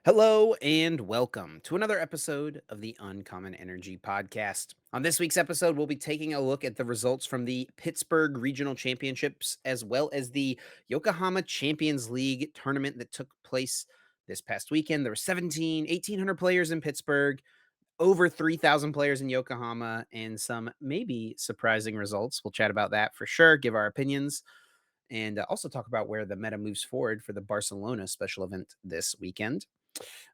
Hello and welcome to another episode of the Uncommon Energy Podcast. On this week's episode, we'll be taking a look at the results from the Pittsburgh Regional Championships as well as the Yokohama Champions League tournament that took place this past weekend. There were 1,800 players in Pittsburgh, over 3,000 players in Yokohama, and some maybe surprising results. We'll chat about that for sure, give our opinions, and also talk about where the meta moves forward for the Barcelona special event this weekend.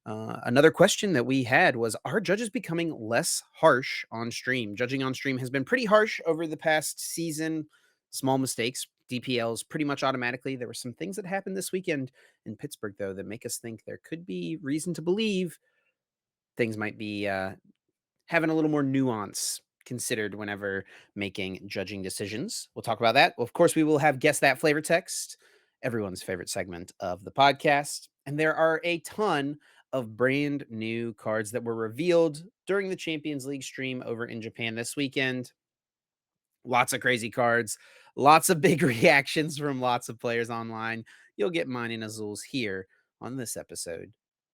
Another question that we had was, are judges becoming less harsh on stream? Judging on stream has been pretty harsh over the past season. Small mistakes, DPLs pretty much automatically. There were some things that happened this weekend in Pittsburgh, though, that make us think there could be reason to believe things might be having a little more nuance considered whenever making judging decisions. We'll talk about that. Well, of course, we will have Guess That Flavor Text, everyone's favorite segment of the podcast. And there are a ton of brand new cards that were revealed during the Champions League stream over in Japan this weekend. Lots of crazy cards, lots of big reactions from lots of players online. You'll get mine and Azul's here on this episode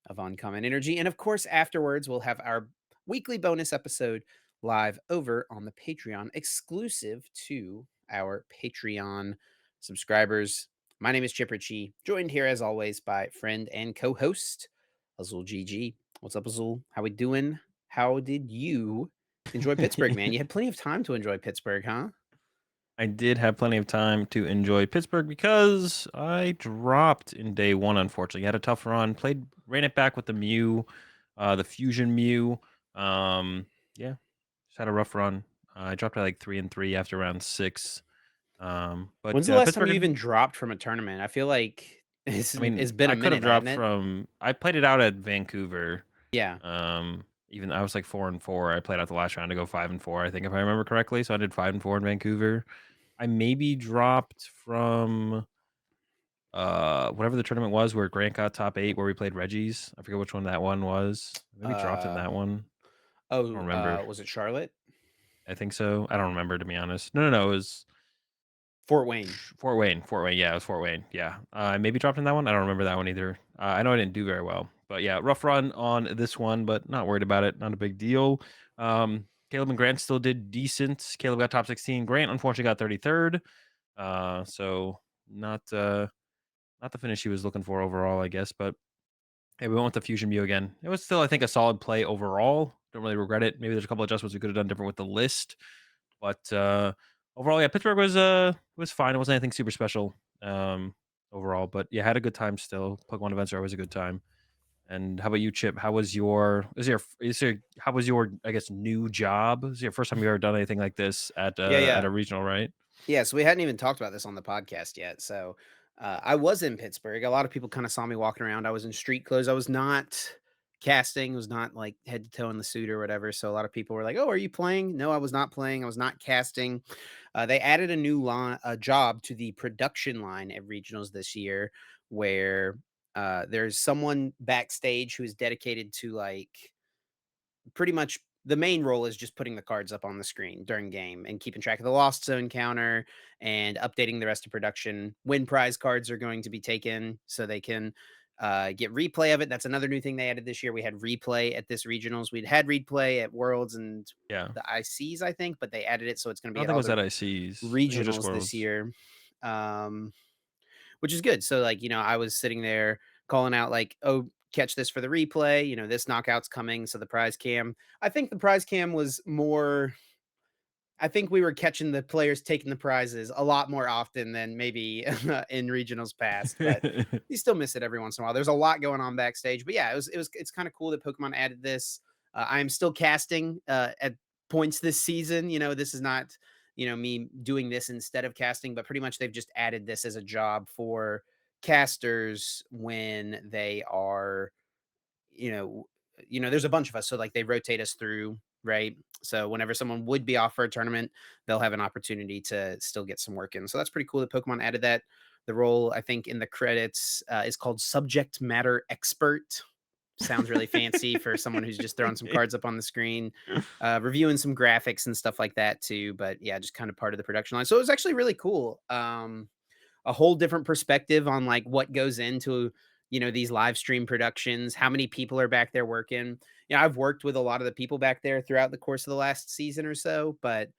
of Uncommon Energy. And of course, afterwards, we'll have our weekly bonus episode live over on the Patreon, exclusive to our Patreon subscribers. My name is Chip Ritchie, joined here as always by friend and co-host Azul GG. What's up, Azul? How we doing? How did you enjoy Pittsburgh, man? You had plenty of time to enjoy Pittsburgh, huh? I did have plenty of time to enjoy Pittsburgh because I dropped in day one, unfortunately. Had a tough run, ran it back with the Mew, the Fusion Mew. Yeah, just had a rough run. I dropped at like 3-3 after round six. But When's the last time you Pittsburgh, even dropped from a tournament? I feel like I mean, it's been a I could have minute, dropped hadn't it? from, I played it out at Vancouver. Yeah. Even I was like 4-4. I played out the last round to go 5-4, I think, if I remember correctly. So I did 5-4 in Vancouver. I maybe dropped from whatever the tournament was where Grant got top 8 where we played Reggie's. I forget which one that one was. Maybe dropped in Uh that one. I oh, don't remember. was it Charlotte? I think so. I don't remember, to be honest. No. It was Fort Wayne. Fort Wayne. Fort Wayne. Yeah, it was Fort Wayne. Yeah. I maybe dropped in that one. I don't remember that one either. I know I didn't do very well. But yeah, rough run on this one, but not worried about it. Not a big deal. Caleb and Grant still did decent. Caleb got top 16. Grant unfortunately got 33rd. So not the finish he was looking for overall, I guess. But hey, we went with the Fusion Mew again. It was still, I think, a solid play overall. Don't really regret it. Maybe there's a couple adjustments we could have done different with the list, but overall, yeah, Pittsburgh was fine. It wasn't anything super special overall, but yeah, had a good time still. Pokemon events are always a good time. And how about you, Chip? How was how was your, I guess, new job? Is it your first time you ever done anything like this Yeah, at yeah. a regional, right? Yeah, so we hadn't even talked about this on the podcast yet. So I was in Pittsburgh. A lot of people kind of saw me walking around. I was in street clothes. I was not casting, was not like head to toe in the suit or whatever. So a lot of people were like, "Oh, are you playing?" No, I was not playing. I was not casting. They added a new line, a job to the production line at regionals this year, where there's someone backstage who is dedicated to like pretty much the main role is just putting the cards up on the screen during game and keeping track of the lost zone counter and updating the rest of production when prize cards are going to be taken so they can get replay of it. That's another new thing they added this year. We had replay at this regionals. We'd had replay at Worlds and Yeah, the ICs, I think, but they added it so it's going I to don't be think it all was the at ICs. I think it was just regionals this Worlds. year. Um, which is good. So like, I was sitting there calling out like, "Oh, catch this for the replay, this knockout's coming." So the prize cam, I think the prize cam was more I think we were catching the players taking the prizes a lot more often than maybe in regionals past, but you still miss it every once in a while. There's a lot going on backstage, but yeah, it's kind of cool that Pokemon added this. I am still casting at points this season. This is not me doing this instead of casting, but pretty much they've just added this as a job for casters when they are you know there's a bunch of us, so like they rotate us through, right? So whenever someone would be off for a tournament, they'll have an opportunity to still get some work in. So that's pretty cool that Pokemon added that. The role, I think, in the credits is called subject matter expert. Sounds really fancy for someone who's just throwing some cards up on the screen, reviewing some graphics and stuff like that too. But yeah, just kind of part of the production line. So it was actually really cool. A whole different perspective on like what goes into these live stream productions, how many people are back there working. I've worked with a lot of the people back there throughout the course of the last season or so, but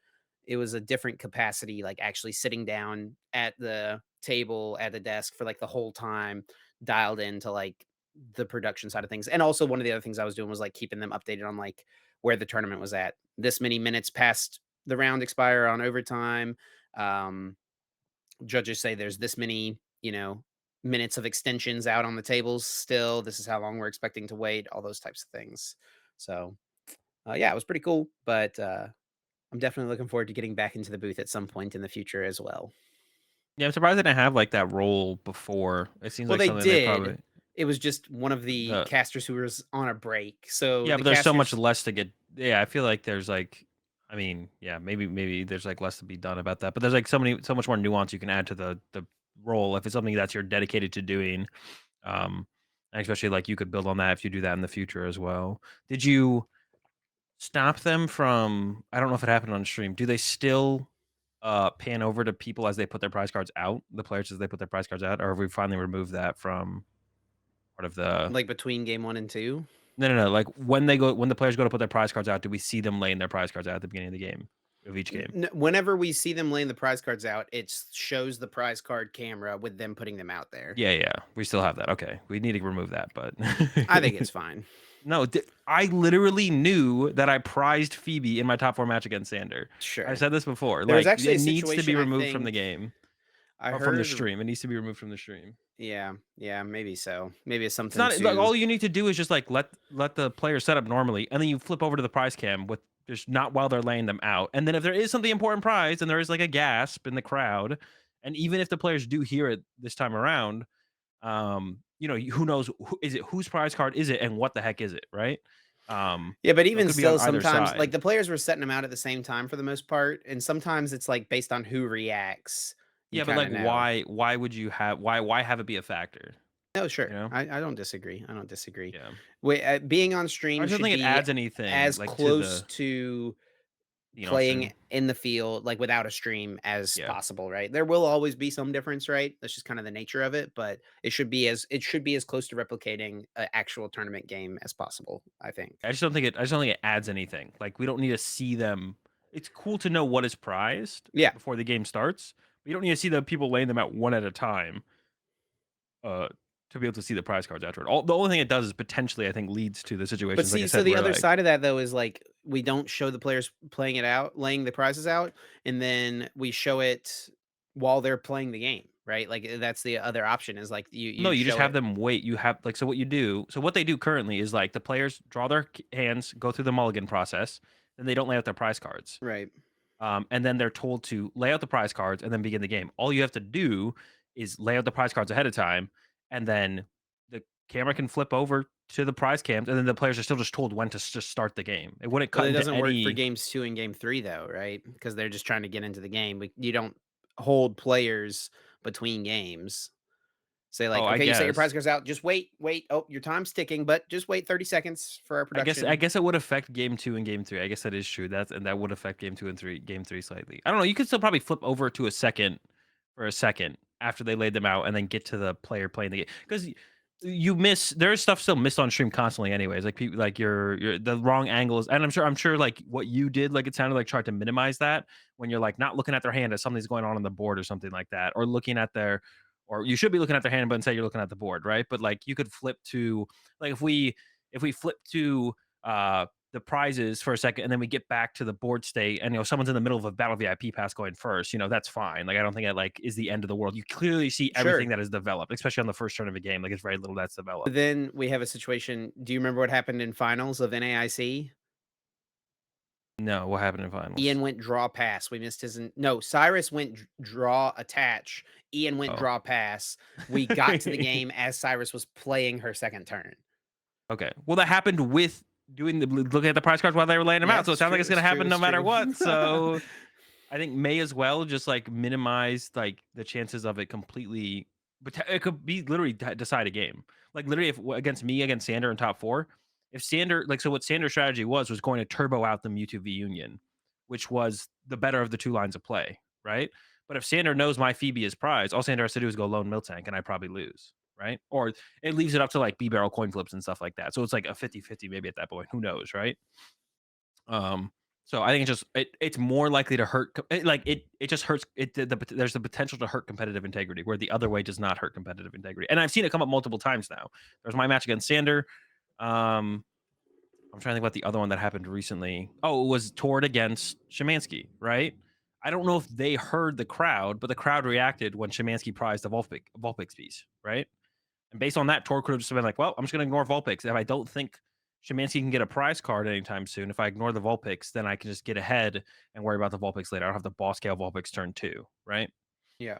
it was a different capacity, like actually sitting down at the table at the desk for like the whole time, dialed into like the production side of things. And also one of the other things I was doing was like keeping them updated on like where the tournament was at. This many minutes past the round expire on overtime. Um, Judges say there's this many, minutes of extensions out on the tables still. This is how long we're expecting to wait, all those types of things. So, yeah, it was pretty cool, but I'm definitely looking forward to getting back into the booth at some point in the future as well. Yeah, I'm surprised they didn't have, like, that role before. It seems Well, like they something they did. probably It was just one of the the casters who was on a break. So yeah, the but there's so much casters less to get yeah, I feel like there's, like I mean, yeah, maybe there's, like, less to be done about that, but there's, like, so much more nuance you can add to the role if it's something that's you're dedicated to doing, and especially, like, you could build on that if you do that in the future as well. Did you stop them from I don't know if it happened on stream. Do they still, pan over to people as they put their prize cards out, the players as they put their prize cards out, or have we finally removed that from part of the like between game 1 and 2. no, like, when the players go to put their prize cards out, do we see them laying their prize cards out at the beginning of the game of each game? Whenever we see them laying the prize cards out, it shows the prize card camera with them putting them out there. Yeah, we still have that, okay. We need to remove that, but I think it's fine. no, I literally knew that I prized Phoebe in my top 4 match against Sander. I've Sure. said this before, There was like, actually it a needs to be situation I removed from the think game I or from the heard. stream. It needs to be removed from the stream. Yeah, yeah, maybe so. Maybe it's It's something not like, to. all you need to do is just, like, let the player set up normally, and then you flip over to the prize cam with just not while they're laying them out, and then if there is something important prize and there is, like, a gasp in the crowd, and even if the players do hear it this time around, who knows whose prize card is it and what the heck is it, right? Yeah, but So it even could be on still, either sometimes side. like the players were setting them out at the same time for the most part, and sometimes it's like based on who reacts. You Yeah, but, kind like, of know. why would you have why have it be a factor, No, you sure. know? I don't disagree. I don't disagree. Yeah. Being on I stream just don't should think it be adds anything, as like, to close the to being on playing stream. in the field, like, without a stream as Yeah. possible, right? There will always be some difference, right? That's just kind of the nature of it, but it should be as close to replicating an actual tournament game as possible, I think. I just don't think it adds anything. Like, we don't need to see them it's cool to know what is prized Yeah. before the game starts, but you don't need to see the people laying them out one at a time, uh, to be able to see the prize cards afterward. The only thing it does is potentially, I think, leads to the But situations, like I see, so said, the where, other like side of that though is like we don't show the players playing it out, laying the prizes out, and then we show it while they're playing the game, right? Like that's the other option is like no, you you just show have it. them wait. You have like, so what they do currently is, like, the players draw their hands, go through the mulligan process, then they don't lay out their prize cards. Right. And then they're told to lay out the prize cards and then begin the game. All you have to do is lay out the prize cards ahead of time, and then the camera can flip over to the prize cams, and then the players are still just told when to just start the game. It wouldn't But cut it into doesn't work for any. games 2 and game 3 though, right? Because they're just trying to get into the game. You don't hold players between games. Say Oh, like, I "Okay, you set your prize guess. cards out. Just wait, wait. Oh, your time's ticking, but just wait 30 seconds for our I production." guess it would affect game 2 and game 3. I guess that is true. That would affect game 2 and 3 game 3 slightly. I don't know, you could still probably flip over to a second for a second after they laid them out and then get to the player playing the game because you miss there's stuff still missed on stream constantly anyways, like people like your the wrong angles, and I'm sure like what you did, like it sounded like tried to minimize that when you're like not looking at their hand as something's going on the board or something like that, or looking at their or you should be looking at their hand but instead you're looking at the board, right? But like you could flip to like if we flip to the prizes for a second and then we get back to the board state and someone's in the middle of a battle VIP pass going first, that's fine. Like I don't think it like is the end of the world. You clearly see everything Sure. that is developed, especially on the first turn of a game. Like it's very little that's But developed. then we have a situation. Do you remember what happened in finals of NAIC? No, what happened in Ian finals? went draw pass. We missed no, Cyrus went draw attach. Ian went Oh. draw pass. We got to the game as Cyrus was playing her second turn. Okay. Well, that happened with doing the looking at the prize cards while they were laying them Yeah, out. So it it's sounds like true. it's It's gonna true. happen no It's matter true. what. So I think may as well just like minimize like the chances of it completely. But it could be literally decide a game. Like literally, if against me against Sander in top four, if Sander like so, what Sander's strategy was going to turbo out the Mewtwo V Union, which was the better of the two lines of play, right? But if Sander knows my Phoebe is prize, all Sander has to do is go lone Miltank, and I probably lose, right? Or it leaves it up to like B barrel coin flips and stuff like that. So it's like a 50-50 maybe at that point. Who knows, right? Um, so I think it's more likely to hurt it just hurts there's the potential to hurt competitive integrity where the other way does not hurt competitive integrity. And I've seen it come up multiple times now. There's my match against Sander. Um, I'm trying to think about the other one that happened recently. Oh, it was Tord against Szymanski, right? I don't know if they heard the crowd, but the crowd reacted when Szymanski prized a Vulpix piece, right? And based on that, Tor could have just been like, well, I'm just going to ignore Vulpix. If I don't think Szymanski can get a prize card anytime soon, if I ignore the Vulpix, then I can just get ahead and worry about the Vulpix later. I don't have the boss scale Vulpix turn two, right? Yeah.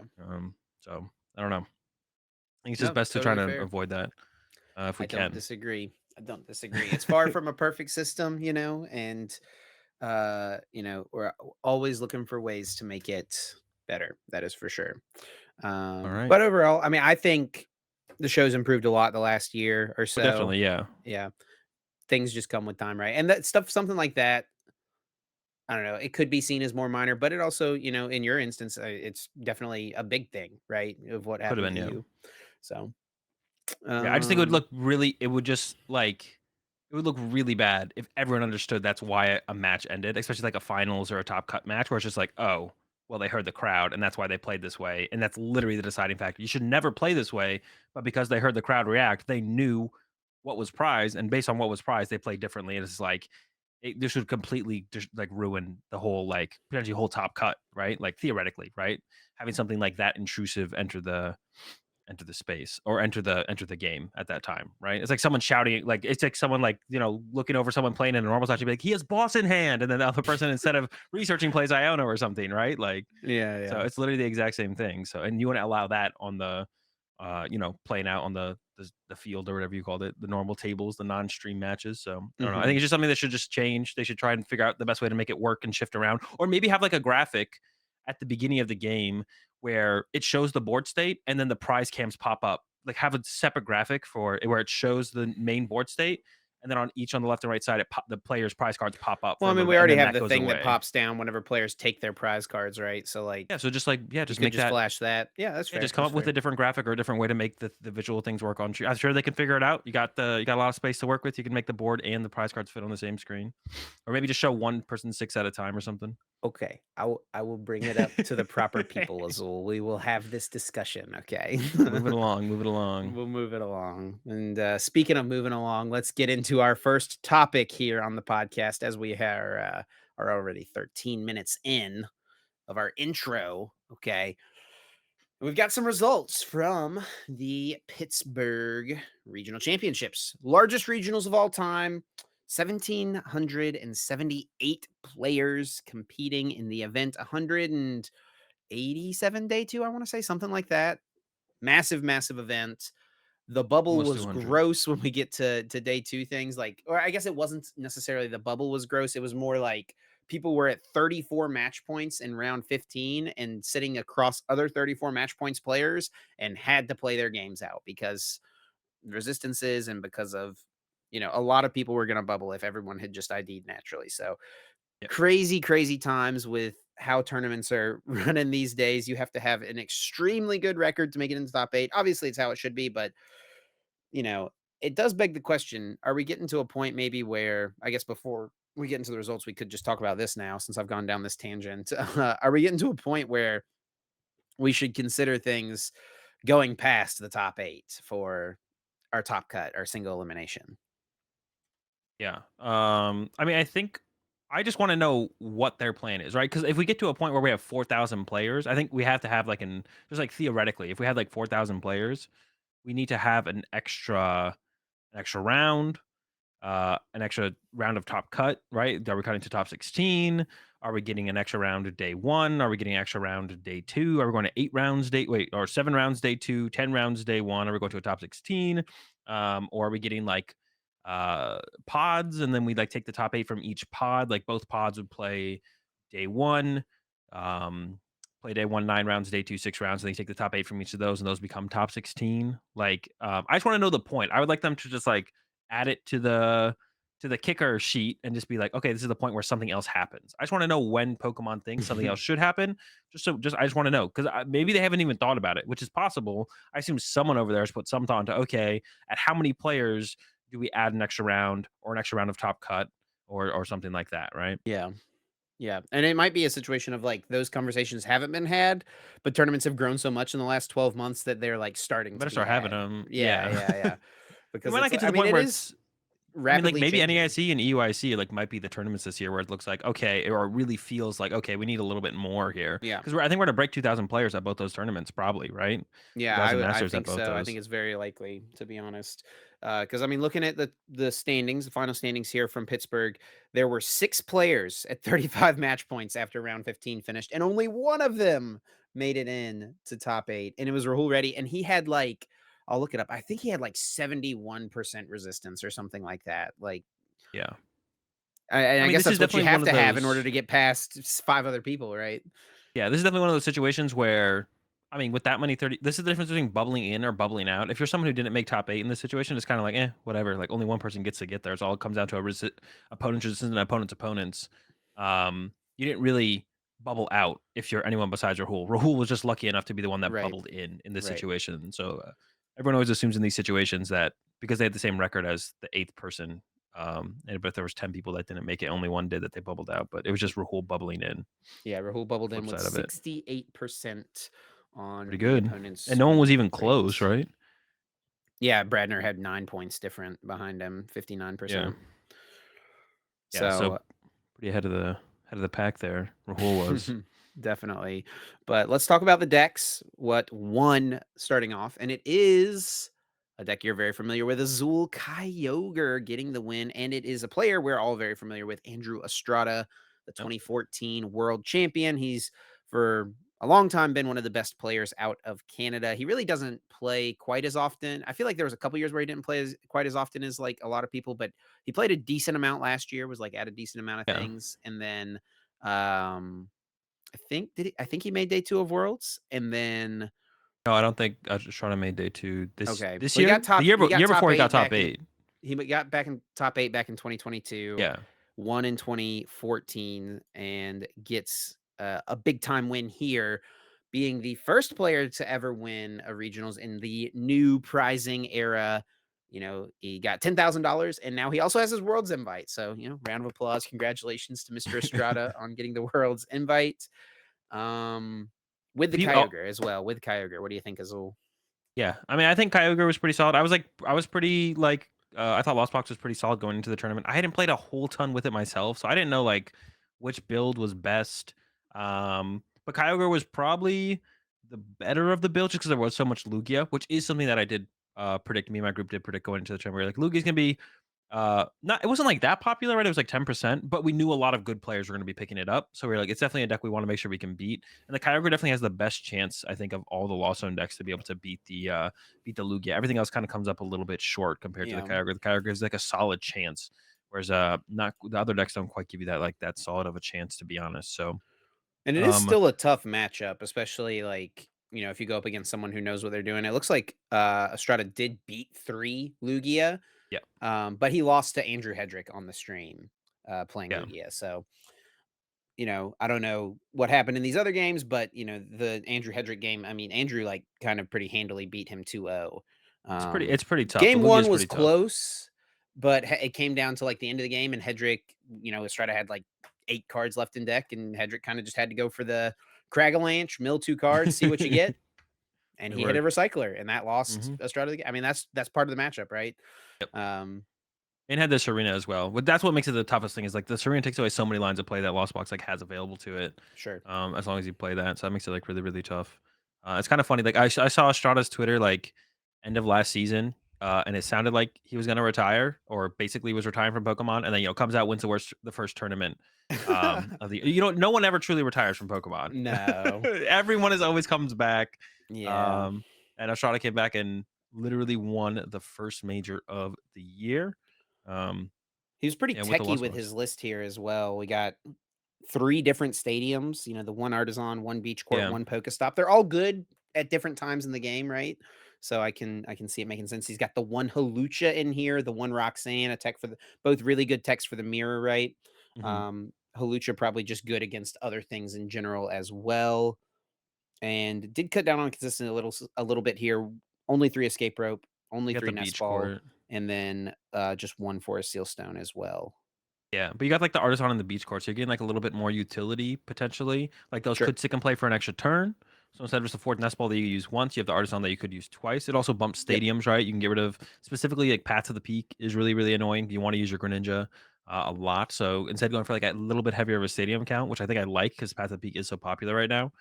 So I don't know. I think it's just No, best to try totally to fair. avoid that if we I don't can. disagree. I don't disagree. It's far from a perfect system, and we're always looking for ways to make it better. That is for sure. All right. But overall, I mean, I think the show's improved a lot the last year or Oh, so. definitely. Yeah. Yeah, things just come with time, right? And that stuff, something like that, I don't know. It could be seen as more minor, but it also, in your instance, it's definitely a big thing, right? Of what Could have happened been. to Yeah. you. So, Yeah, I just think it would um, look really it would just like it would look really bad if everyone understood that's why a match ended, especially like a finals or a top cut match where it's just like, "Oh, well they heard the crowd and that's why they played this way." And that's literally the deciding factor. You should never play this way, but because they heard the crowd react, they knew what was prized and based on what was prized, they played differently. And it's like this would completely just like ruin the whole like potentially whole top cut, right? Like theoretically, right? Having something like that intrusive enter the space or enter the game at that time, right? It's like someone shouting, like it's like someone like looking over someone playing in a normal match, be like, he has boss in hand, and then the other person instead of researching plays Iona or something, right? Like, yeah, so yeah. it's literally the exact same thing. So, and you want to allow that on the, playing out on the field or whatever you called it, the normal tables, the non-stream matches. So I don't know. I think Hmm. it's just something that should just change. They should try and figure out the best way to make it work and shift around, or maybe have like a graphic at the beginning of the game where it shows the board state and then the prize cams pop up. Like have a separate graphic for where it shows the main board state, and then on each on the left and right side, the players' prize cards pop up Well, for I a mean, little we bit, and already then have that the goes thing that away. pops down whenever players take their prize cards, right? So, Yeah, like, so just like you just could make just that flash that. Yeah, that's yeah, fair. just come That's up with a fair. different graphic or a different way to make the visual things work on. I'm sure they can figure it out. You got a lot of space to work with. You can make the board and the prize cards fit on the same screen, or maybe just show one person six at a time or something. Okay, I will bring it up to the proper people, Azul. We will have this discussion, okay? Move it along, move it along. We'll move it along. And speaking of moving along, let's get into our first topic here on the podcast, as we are already 13 minutes in of our intro. Okay, we've got some results from the Pittsburgh Regional Championships, largest regionals of all time. 1,778 players competing in the event, 187 day two, I want to say, something like that. Massive, massive event. The bubble Almost was 200. gross when we get to day two things, like, or I guess it wasn't necessarily the bubble was gross. It was more like people were at 34 match points in round 15 and sitting across other 34 match points players and had to play their games out because resistances and because of, a lot of people were going to bubble if everyone had just ID'd naturally. So Yeah, crazy, crazy times with how tournaments are running these days. You have to have an extremely good record to make it into top eight. Obviously, it's how it should be, but you know, it does beg the question, are we getting to a point maybe where, I guess before we get into the results, we could just talk about this now since I've gone down this tangent. Are we getting to a point where we should consider things going past the top eight for our top cut, our single elimination? yeah. I mean, I think I just want to know what their plan is, right? Because if we get to a point where we have 4,000 players, I think we have to have like just like theoretically, if we had like 4,000 players, we need to have an extra round, an extra round of top cut, right? Are we cutting to top 16? Are we getting an extra round of day one? Are we getting an extra round of day two? Are we going to 8 rounds or 7 rounds day two, 10 rounds day one? Are we going to a top 16? Or are we getting like pods and then we like take the top eight from each pod? Like both pods would play day one, um, play day one, 9 rounds, day two, 6 rounds, and they take the top eight from each of those, and those become top 16. Like, I just want to know the point. I would like them to just like add it to the to the kicker sheet and just be like, okay, this is the point where something else happens. I just want to know when Pokemon thinks something else should happen. Just I just want to know because maybe they haven't even thought about it, which is possible. I assume someone over there has put some thought into okay, at how many players do we add an extra round or an extra round of top cut or something like that, right? Yeah. Yeah, and it might be a situation of, like, those conversations haven't been had, but tournaments have grown so much in the last 12 months that they're, like, starting I to better be start having had. them. Yeah, Yeah, yeah, yeah. we Because might not it's get to I the mean, point it where is it's I mean, like, rapidly maybe changing. NAIC and EUIC, like, might be the tournaments this year where it looks like, okay, or it really feels like, okay, we need a little bit more here Yeah. because I think we're gonna break 2,000 players at both those tournaments probably, right? Yeah, 2,000 I masters at think both so. I think those. it's very likely, to be honest. Because I mean, looking at the standings, the final standings here from Pittsburgh, there were 6 players at 35 match points after round 15 finished, and only one of them made it in to top 8, and it was Rahul Reddy, and he had, like I'll look it up. I think he had, like, 71% resistance or something like that. Like, Yeah. and I I mean, guess this is that's what you definitely have one of to have in order those to get past 5 other people, right? yeah, this is definitely one of those situations where, I mean, with that many 30 this is the difference between bubbling in or bubbling out. If you're someone who didn't make top 8 in this situation, it's kinda like, "Eh, whatever." Like, only one person gets to get there. It's all it comes down to a opponent's resistance and opponent's opponents. You didn't really bubble out if you're anyone besides Rahul. Rahul was just lucky enough to be the one that Right, bubbled in this right. situation. So, everyone always assumes in these situations that because they had the same record as the 8th person, but there was 10 people that didn't make it, only one did that they bubbled out, but it was just Rahul bubbling in, Yeah, Rahul bubbled in flip with side of it. 68% Pretty on the good. And opponent's no one was win even close, rate. right? Yeah, Bradner had 9 points different behind him, Yeah. 59%. Yeah, so So, pretty ahead of the pack there, Rahul was. definitely. But let's talk about the decks. What won starting off, and it is a deck you're very familiar with, Azul Kyogre getting the win, and it is a player we're all very familiar with, Andrew Estrada, the Yep. 2014 world champion. He's for a long time been one of the best players out of Canada. He really doesn't play quite as often. I feel like there was a couple years where he didn't play quite as often as like a lot of people, but he played a decent amount last year, was like at a decent amount of Yeah. things, and then um I think he made day 2 of Worlds, and then No, I don't think, Shauna made day 2 okay, this well, year? he got Year top before he got 8 top back in 8. he got back in top 8 back in 2022, Yeah. won in 2014, and gets, a big time win here, being the first player to ever win a regionals in the new prizing era. You know, he got $10,000, and now he also has his Worlds invite, so, you know, round of applause, congratulations to Mr. Estrada on getting the Worlds invite. Um, with the Pe oh, Kyogre as well. With Kyogre, what do you think, Azul? yeah. I mean, I think Kyogre was pretty solid. I was pretty, like, I thought Lost Box was pretty solid going into the tournament. I hadn't played a whole ton with it myself, so I didn't know, like, which build was best. But Kyogre was probably the better of the builds just because there was so much Lugia, which is something that I did, predict. Me and my group did predict going into the tournament. We were like, Lugia's gonna be not it wasn't, like, that popular, right? It was, like, 10%, but we knew a lot of good players were gonna be picking it up, so we are like, "It's definitely a deck we wanna make sure we can beat," and the Kyogre definitely has the best chance, I think, of all the Lost Zone decks to be able to beat the Lugia. Everything else kinda comes up a little bit short compared to the Yeah. Kyogre. The Kyogre is, like, a solid chance, whereas, not the other decks don't quite give you that, like, that solid of a chance, to be honest, so, And it is um still a tough matchup, especially like, you know, if you go up against someone who knows what they're doing. It looks like Estrada did beat 3 Lugia, yeah, but he lost to Andrew Hedrick on the stream playing yeah. Lugia. So, you know, I don't know what happened in these other games, but you know, the Andrew Hedrick game, I mean, Andrew like kind of pretty handily beat him 2-0. It's pretty tough. The Game Lugia is 1 was pretty tough. close, but it came down to like the end of the game, and Hedrick, you know, Estrada had like 8 cards left in deck, and Hedrick kind of just had to go for the Cragalanche, mill 2 cards, see what you get, and It he hit a worked. recycler, and that lost Mhm. Estrada the game. I mean, that's part of the matchup, right? Yep. Um, And had this arena as well. But that's what makes it the toughest thing is like this arena takes away so many lines of play that Lost Box like has available to it. sure. As long as you play that, so that makes it like really really tough. It's kind of funny. Like I saw Estrada's Twitter like end of last season, and it sounded like he was gonna retire or basically was retiring from Pokemon, and then comes out wins the first tournament of the no one ever truly retires from Pokemon. No. Everyone is always comes back. Yeah. Um, and Estrada came back and literally won the first major of the year. Um, He was pretty yeah, with the techy Lost with Box. his list here as well. We got 3 different stadiums, you know, the one Artisan, one Beach Court, Yeah, one Pokestop. They're all good at different times in the game, right? so I can see it making sense. He's got the one Halucha in here, the one Roxanne, a tech for the both really good techs for the mirror, right? Hmm. Halucha probably just good against other things in general as well, and did cut down on consistent a little bit here. Only 3 escape rope, only You got 3 the nest beach ball, court. and then, just 1 forest seal stone as well. Yeah, but you got, like, the artisan and the beach court, so you're getting, like, a little bit more utility potentially. Like, those Sure. could stick and play for an extra turn. So instead of just a fourth nest ball that you use once, you have the artisan that you could use twice. It also bumps Yep. stadiums, right? You can get rid of specifically, like, Path to the Peak is really, really annoying. You wanna use your Greninja, a lot, so instead going for, like, a little bit heavier of a stadium count, which I think I like because Path to the Peak is so popular right now.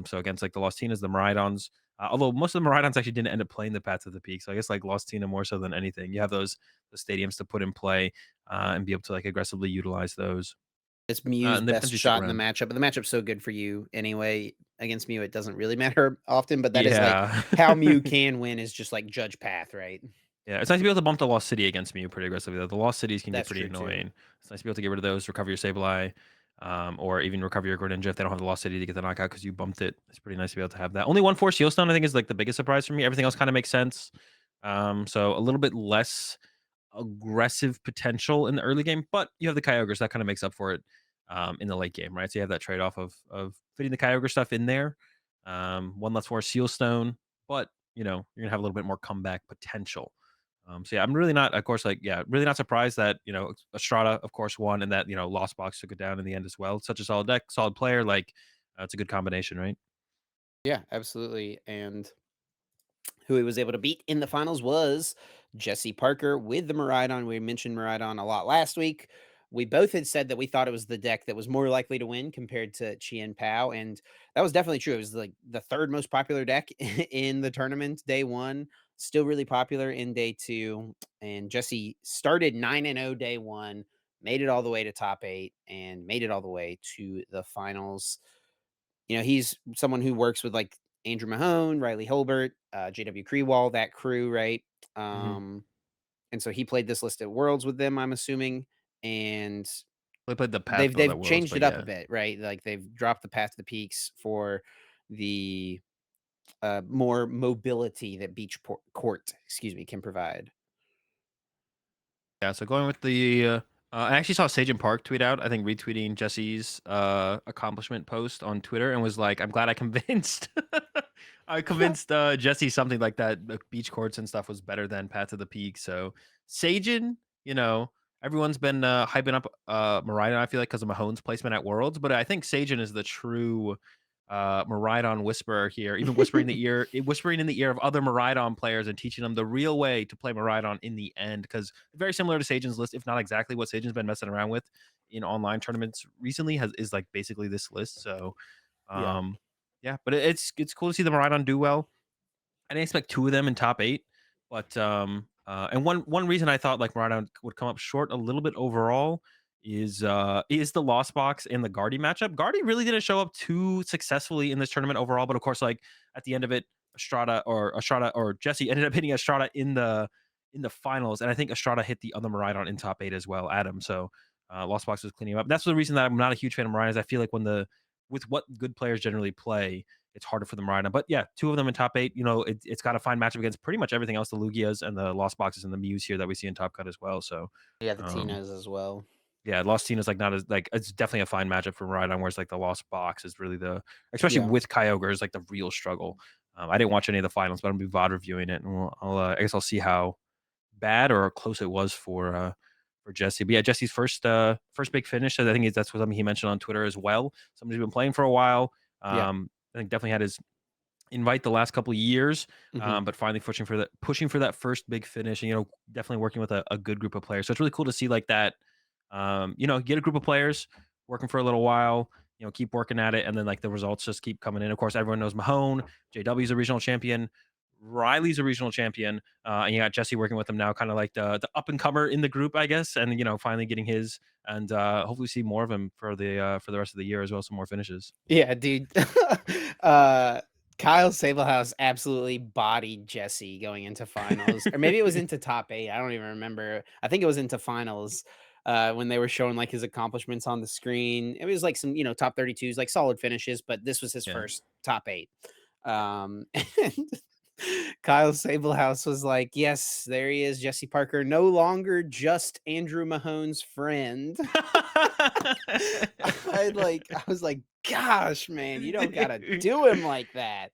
So against, like, the Lostinas, the Miraidons, although most of the Miraidons actually didn't end up playing the Path to the Peak, so I guess, like, Lostina more so than anything. You have those stadiums to put in play and be able to like aggressively utilize those. It's Mew's And the best Benji stick shot in the around. matchup, but the matchup's so good for you anyway. Against Mew, it doesn't really matter often, but that is, like, Yeah. how Mew can win is just, like, judge path, right? Yeah, it's nice to be able to bump the Lost City against me pretty aggressively, though. The Lost Cities can get That's pretty true too. annoying. It's nice to be able to get rid of those, recover your Sableye, or even recover your Greninja if they don't have the Lost City to get the knockout because you bumped it. It's pretty nice to be able to have that. Only one Force Heal Stone, I think, is like the biggest surprise for me. Everything else kind of makes sense. So a little bit less aggressive potential in the early game, but you have the Kyogre, so that kind of makes up for it in the late game, right? So you have that trade off of fitting the Kyogre stuff in there. One less for Seal Stone, but you're gonna have a little bit more comeback potential. So yeah, I'm really not, of course, like yeah, really not surprised that Estrada, of course, won, and that Lost Box took it down in the end as well. Such a solid deck, solid player, like it's a good combination, right? Yeah, absolutely, and who he was able to beat in the finals was Jesse Parker with the Miraidon. We mentioned Miraidon a lot last week. We both had said that we thought it was the deck that was more likely to win compared to Chien Pao, and that was definitely true. It was like the third most popular deck in the tournament day one, still really popular in day two. And Jesse started 9-0 day one, made it all the way to top eight, and made it all the way to the finals. He's someone who works with like Andrew Mahone, Riley Holbert, JW Krewall, that crew, right? Hmm. Um, and so he played this list at Worlds with them, I'm assuming, and They played the Path they've Build at they've Worlds, changed but it up a yeah. bit, right? Like they've dropped the Path to the Peaks for the more mobility that Court, excuse me, can provide. Yeah, so going with I actually saw Sagen Park tweet out, I think retweeting Jesse's accomplishment post on Twitter and was like, I'm glad I convinced I convinced Jesse something like that. The beach courts and stuff was better than Path to the Peak. So Sagen, you know, everyone's been hyping up Miraidon, I feel like, because of Mahone's placement at Worlds, but I think Sagen is the true Miraidon whisperer here, even whispering in the ear of other Miraidon players and teaching them the real way to play Miraidon in the end. Because very similar to Sajan's list, if not exactly what Sajan's been messing around with in online tournaments recently, is like basically this list. So Yeah. um, yeah, but it's cool to see the Miraidon do well. I didn't expect two of them in top eight, but and one reason I thought like Miraidon would come up short a little bit overall is the Lost Box and the Guardy matchup. Guardy really didn't show up too successfully in this tournament overall, but of course, like at the end of it, Estrada or Jesse ended up hitting Estrada in the finals, and I think Estrada hit the other Miraidon in top eight as well, Adam. So Lost Box was cleaning up. That's the reason that I'm not a huge fan of Miraidon. Is I feel like when the with what good players generally play, it's harder for them right now. But yeah, two of them in top eight. It's got a fine matchup against pretty much everything else, the Lugias and the Lost Boxes and the Mews here that we see in Top Cut as well. So Yeah, the um Tinas as well. yeah, Lost Teen is like not as like it's definitely a fine matchup for Rhydon, whereas like the Lost Box is really especially Yeah. with Kyogre is like the real struggle. I didn't watch any of the finals, but I'm gonna be VOD reviewing it, and I guess I'll see how bad or close it was for Jesse. But yeah, Jesse's first big finish. I think that's what something he mentioned on Twitter as well. Somebody's been playing for a while. Yeah. I think definitely had his invite the last couple of years, Hmm. but finally pushing for that first big finish, and definitely working with a good group of players. So it's really cool to see like that. Get a group of players working for a little while. Keep working at it, and then like the results just keep coming in. Of course, everyone knows Mahone, JW's a regional champion. Riley's a regional champion, and you got Jesse working with him now, kind of like the up and comer in the group, I guess, and finally getting his, and hopefully see more of him for the rest of the year as well, some more finishes. Yeah, dude. uh Kyle Sablehouse absolutely bodied Jesse going into finals. Or maybe it was into top eight. I don't even remember. I think it was into finals when they were showing like his accomplishments on the screen. It was like some, top 32s, like solid finishes, but this was his Yeah. first top eight. And Kyle Sablehouse was like, "Yes, there he is, Jesse Parker, no longer just Andrew Mahone's friend." I was like, "Gosh, man, you don't gotta do him like that."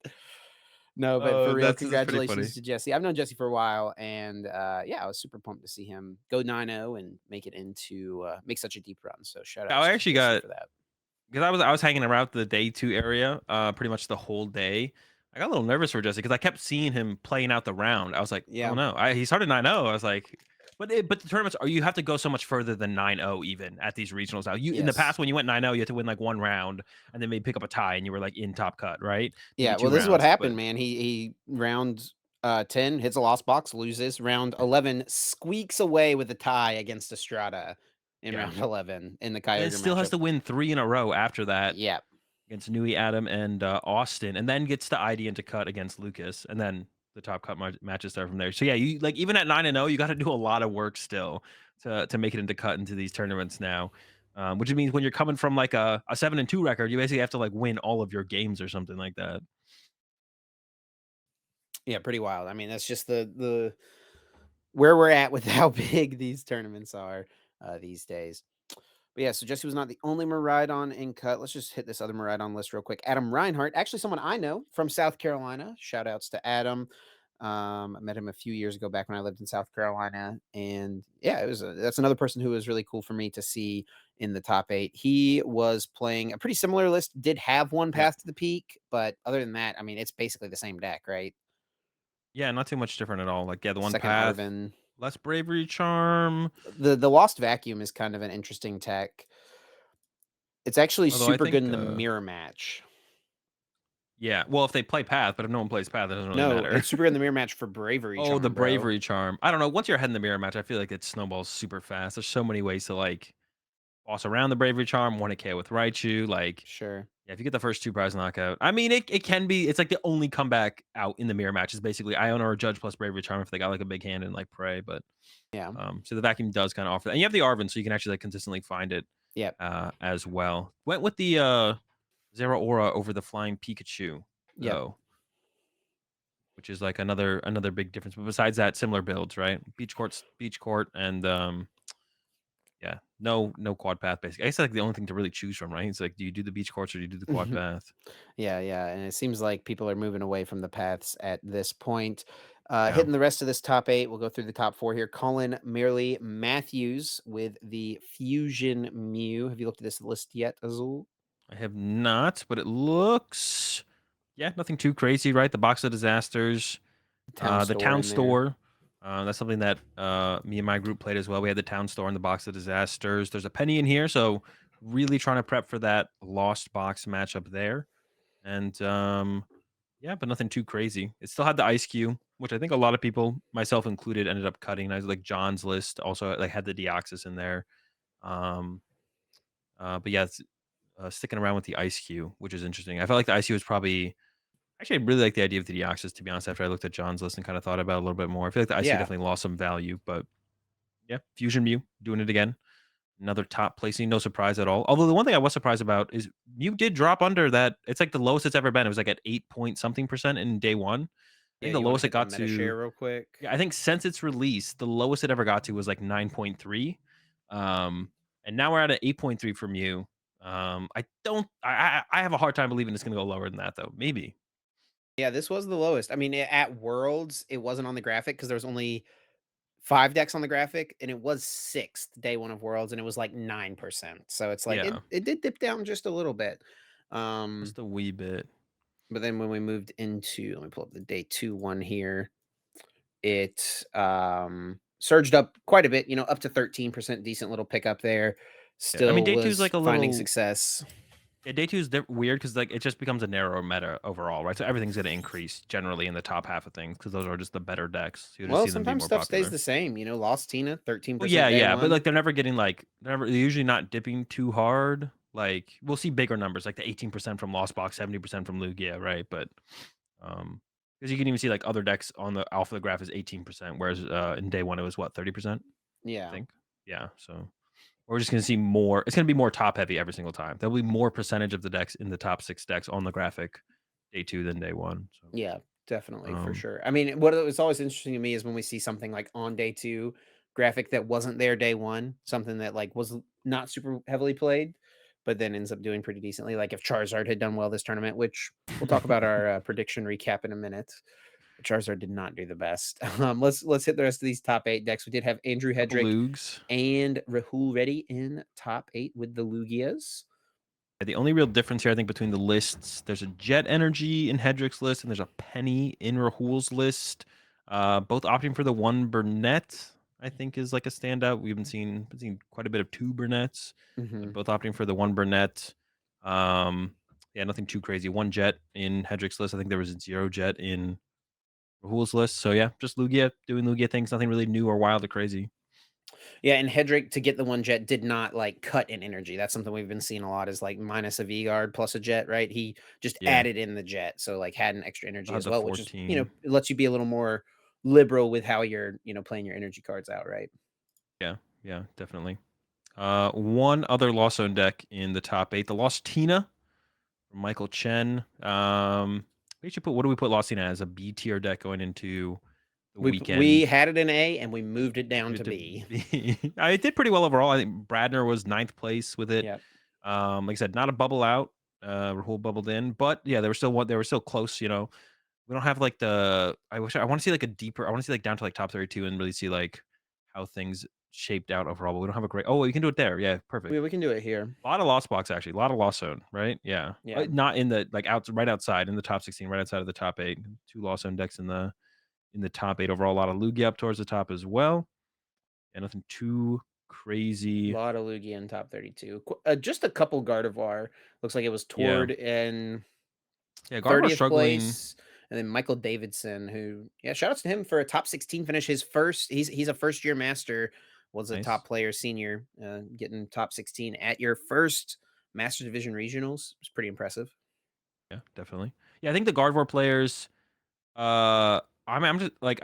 No, but for Oh, real, that's pretty congratulations funny. to Jesse. I've known Jesse for a while, and yeah, I was super pumped to see him go 9-0 and make it into make such a deep run. So shout outs I to actually Jesse got for that. because I was hanging around the day 2 area, pretty much the whole day. I got a little nervous for Jesse because I kept seeing him playing out the round. I was like, "Oh, Yeah. no." He started 9-0. I was like but the tournaments are you have to go so much further than 9-0 even at these regionals now. You in the Yes. past, when you went 9-0, you had to win, like, 1 round and then maybe pick up a tie and you were, like, in top cut, right? Maybe Yeah. 2 Well, this is what rounds, but happened, man. He round 10 hits a lost box, loses. Round 11 squeaks away with a tie against Estrada in yeah. round 11 in the And then Kyogre still has matchup. to win 3 in a row after that Yeah. against Nui, Adam, and, Austin, and then gets the ID into cut against Lucas, and then the top cut matches start from there. So, yeah, you like, even at 9-0, you gotta do a lot of work still to make it into cut into these tournaments now, which means when you're coming from, like, a 7-2 record, you basically have to, like, win all of your games or something like that. Yeah, pretty wild. I mean, that's just the where we're at with how big these tournaments are these days. But yeah, so Jesse was not the only Maridon in cut. Let's just hit this other Maridon list real quick. Adam Reinhart, actually someone I know from South Carolina. Shout outs to Adam. I met him a few years ago back when I lived in South Carolina, and yeah, that's another person who was really cool for me to see in the top 8. He was playing a pretty similar list. Did have one Yeah. path to the peak, but other than that, I mean, it's basically the same deck, right? Yeah, not too much different at all. Like, yeah, the one Second path, Arvin. less bravery charm, The Lost Vacuum is kind of an interesting tech. It's actually although I super good think, in the mirror match. yeah, well, if they play path, but if no one plays path, it doesn't really No, matter. it's super good in the mirror match for Bravery Oh, the Charm, bro. bravery charm. I don't know, once you're ahead in the mirror match, I feel like it snowballs super fast. There's so many ways to, like, boss around the bravery charm, 1 KO with Raichu, like, Sure. yeah, if you get the first 2 prize knockout, I mean, it can be it's like the only comeback out in the mirror match is basically Iona or Judge plus bravery charm if they got, like, a big hand and, like, Prey, but, Yeah. so the vacuum does kinda offer that, and you have the Arvin, so you can actually, like, consistently find it, Yep. as well. Went with the, Zeraora over the Flying Pikachu, Yep. though, which is, like, another big difference, but besides that, similar builds, right? Beach Court, and, yeah, no quad path, basically. I guess, like, the only thing to really choose from, right? It's like, do you do the beach course or do you do the quad path? Yeah, yeah, and it seems like people are moving away from the paths at this point. Yeah. Hitting the rest of this top 8, we'll go through the top 4 here. Colin Merely Matthews with the Fusion Mew. Have you looked at this list yet, Azul? I have not, but it looks yeah, nothing too crazy, right? The Box of Disasters, Town the store Town in there. Store, that's something that, me and my group played as well. We had the Town Store and the Box of Disasters. There's a penny in here, so really trying to prep for that Lost Box matchup there, and, yeah, but nothing too crazy. It still had the Ice Cube, which I think a lot of people, myself included, ended up cutting. I was like John's list also, like, had the Deoxys in there, um, but yeah, it's sticking around with the Ice Cube, which is interesting. I felt like the Ice Cube was probably actually, I really like the idea of the Deoxys, to be honest, after I looked at John's list and kinda thought about it a little bit more. I feel like the Ice Cube Yeah. definitely lost some value, but yeah, Fusion Mew, doing it again. Another top placing, no surprise at all. Although the one thing I was surprised about is Mew did drop under that it's like the lowest it's ever been. It was like at 8 point something percent in day 1. I Yeah, think the you wanna lowest it hit the got meta to share real quick? yeah, I think since its release, the lowest it ever got to was like 9.3. Um, and now we're at an 8.3 from you. I don't I have a hard time believing it's gonna go lower than that though. Maybe. Yeah, this was the lowest. I mean, at Worlds, it wasn't on the graphic because there was only 5 decks on the graphic, and it was 6th day 1 of Worlds, and it was like 9%. So it's like Yeah, it did dip down just a little bit. just a wee bit. But then when we moved into let me pull up the day 2 one here, it, surged up quite a bit, up to 13%, decent little pickup there. Yeah, I mean, Still day 2 is was like a finding little success. yeah, day 2 is weird because like, it just becomes a narrower meta overall, right? So everything's gonna increase generally in the top half of things because those are just the better decks. You'll just Well, see them be sometimes more stuff stays popular. the same, Lost Tina, Well, 13% yeah, day yeah, but, 1. like, they're never getting, like they're usually not dipping too hard. Like, we'll see bigger numbers, like the 18% from Lost Box, 70% from Lugia, right? But, because you can even see, like, other decks on the alpha graph is 18%, whereas, in day 1, it was what, 30%, I Yeah. think? Yeah, so we're just gonna see more it's gonna be more top heavy every single time. There'll be more percentage of the decks in the top 6 decks on the graphic day 2 than day 1, so Yeah. Definitely, for Um, sure. I mean, what was always interesting to me is when we see something like on day 2 graphic that wasn't there day 1, something that, like, was not super heavily played, but then ends up doing pretty decently, like if Charizard had done well this tournament, which we'll talk about our, prediction recap in a minute. Charizard did not do the best. Let's hit the rest of these top 8 decks. We did have Andrew couple Hedrick Lugs. and Rahul Reddy in top 8 with the Lugias. The only real difference here, I think, between the lists, there's a Jet Energy in Hedrick's list, and there's a Penny in Rahul's list. Both opting for the one Burnett, I think, is like a standout. We've been seeing quite a bit of two Burnetts, but Mhm. both opting for the one Burnett. Um, yeah, nothing too crazy. One Jet in Hedrick's list. I think there was a zero Jet in Rahul's list. So yeah, just Lugia doing Lugia things. Nothing really new or wild or crazy. Yeah, and Hedrick to get the one jet did not like cut in energy. That's something we've been seeing a lot is like minus a V guard plus a jet, right? He just Yeah, added in the jet, so like had an extra energy had as the well, which is, you know, 14. it lets you be a little more liberal with how you're, you know, playing your energy cards out, right? Yeah, yeah, definitely. One other Lost Zone deck in the top 8, the Lost Tina from Michael Chen. We should put what do we put Lost Tina as? A B tier deck going into the We weekend. had it in A and we moved it down Give it to to B. B. It did pretty well overall. I think Bradner was ninth place with it. Yeah. Like I said, not a bubble out. Rahul bubbled in, but yeah, they were still close. You know, we don't have like the. I want to see like a deeper. I want to see like down to like top 32 and really see like how things shaped out overall. But we don't have a great. Oh, well, you can do it there. Yeah, perfect. We can do it here. A lot of lost box actually. A lot of lost zone, right? Yeah. Yeah. Not in the like out right outside in the top 16, right outside of the top 8. Two lost zone decks in the top 8 overall. A lot of Lugia up towards the top as well. And nothing too A crazy. lot of Lugia in top 32. Just a couple Gardevoir. Looks like it was Yeah. Tord and Yeah, Gardevoir 30th struggling. place, and then Michael Davidson, who yeah, shout outs to him for a top 16 finish. His first, he's a first year master, was a Nice. top player senior, getting top 16 at your first Master Division regionals. It's pretty impressive. Yeah, definitely. Yeah, I think the Gardevoir players. I'm just like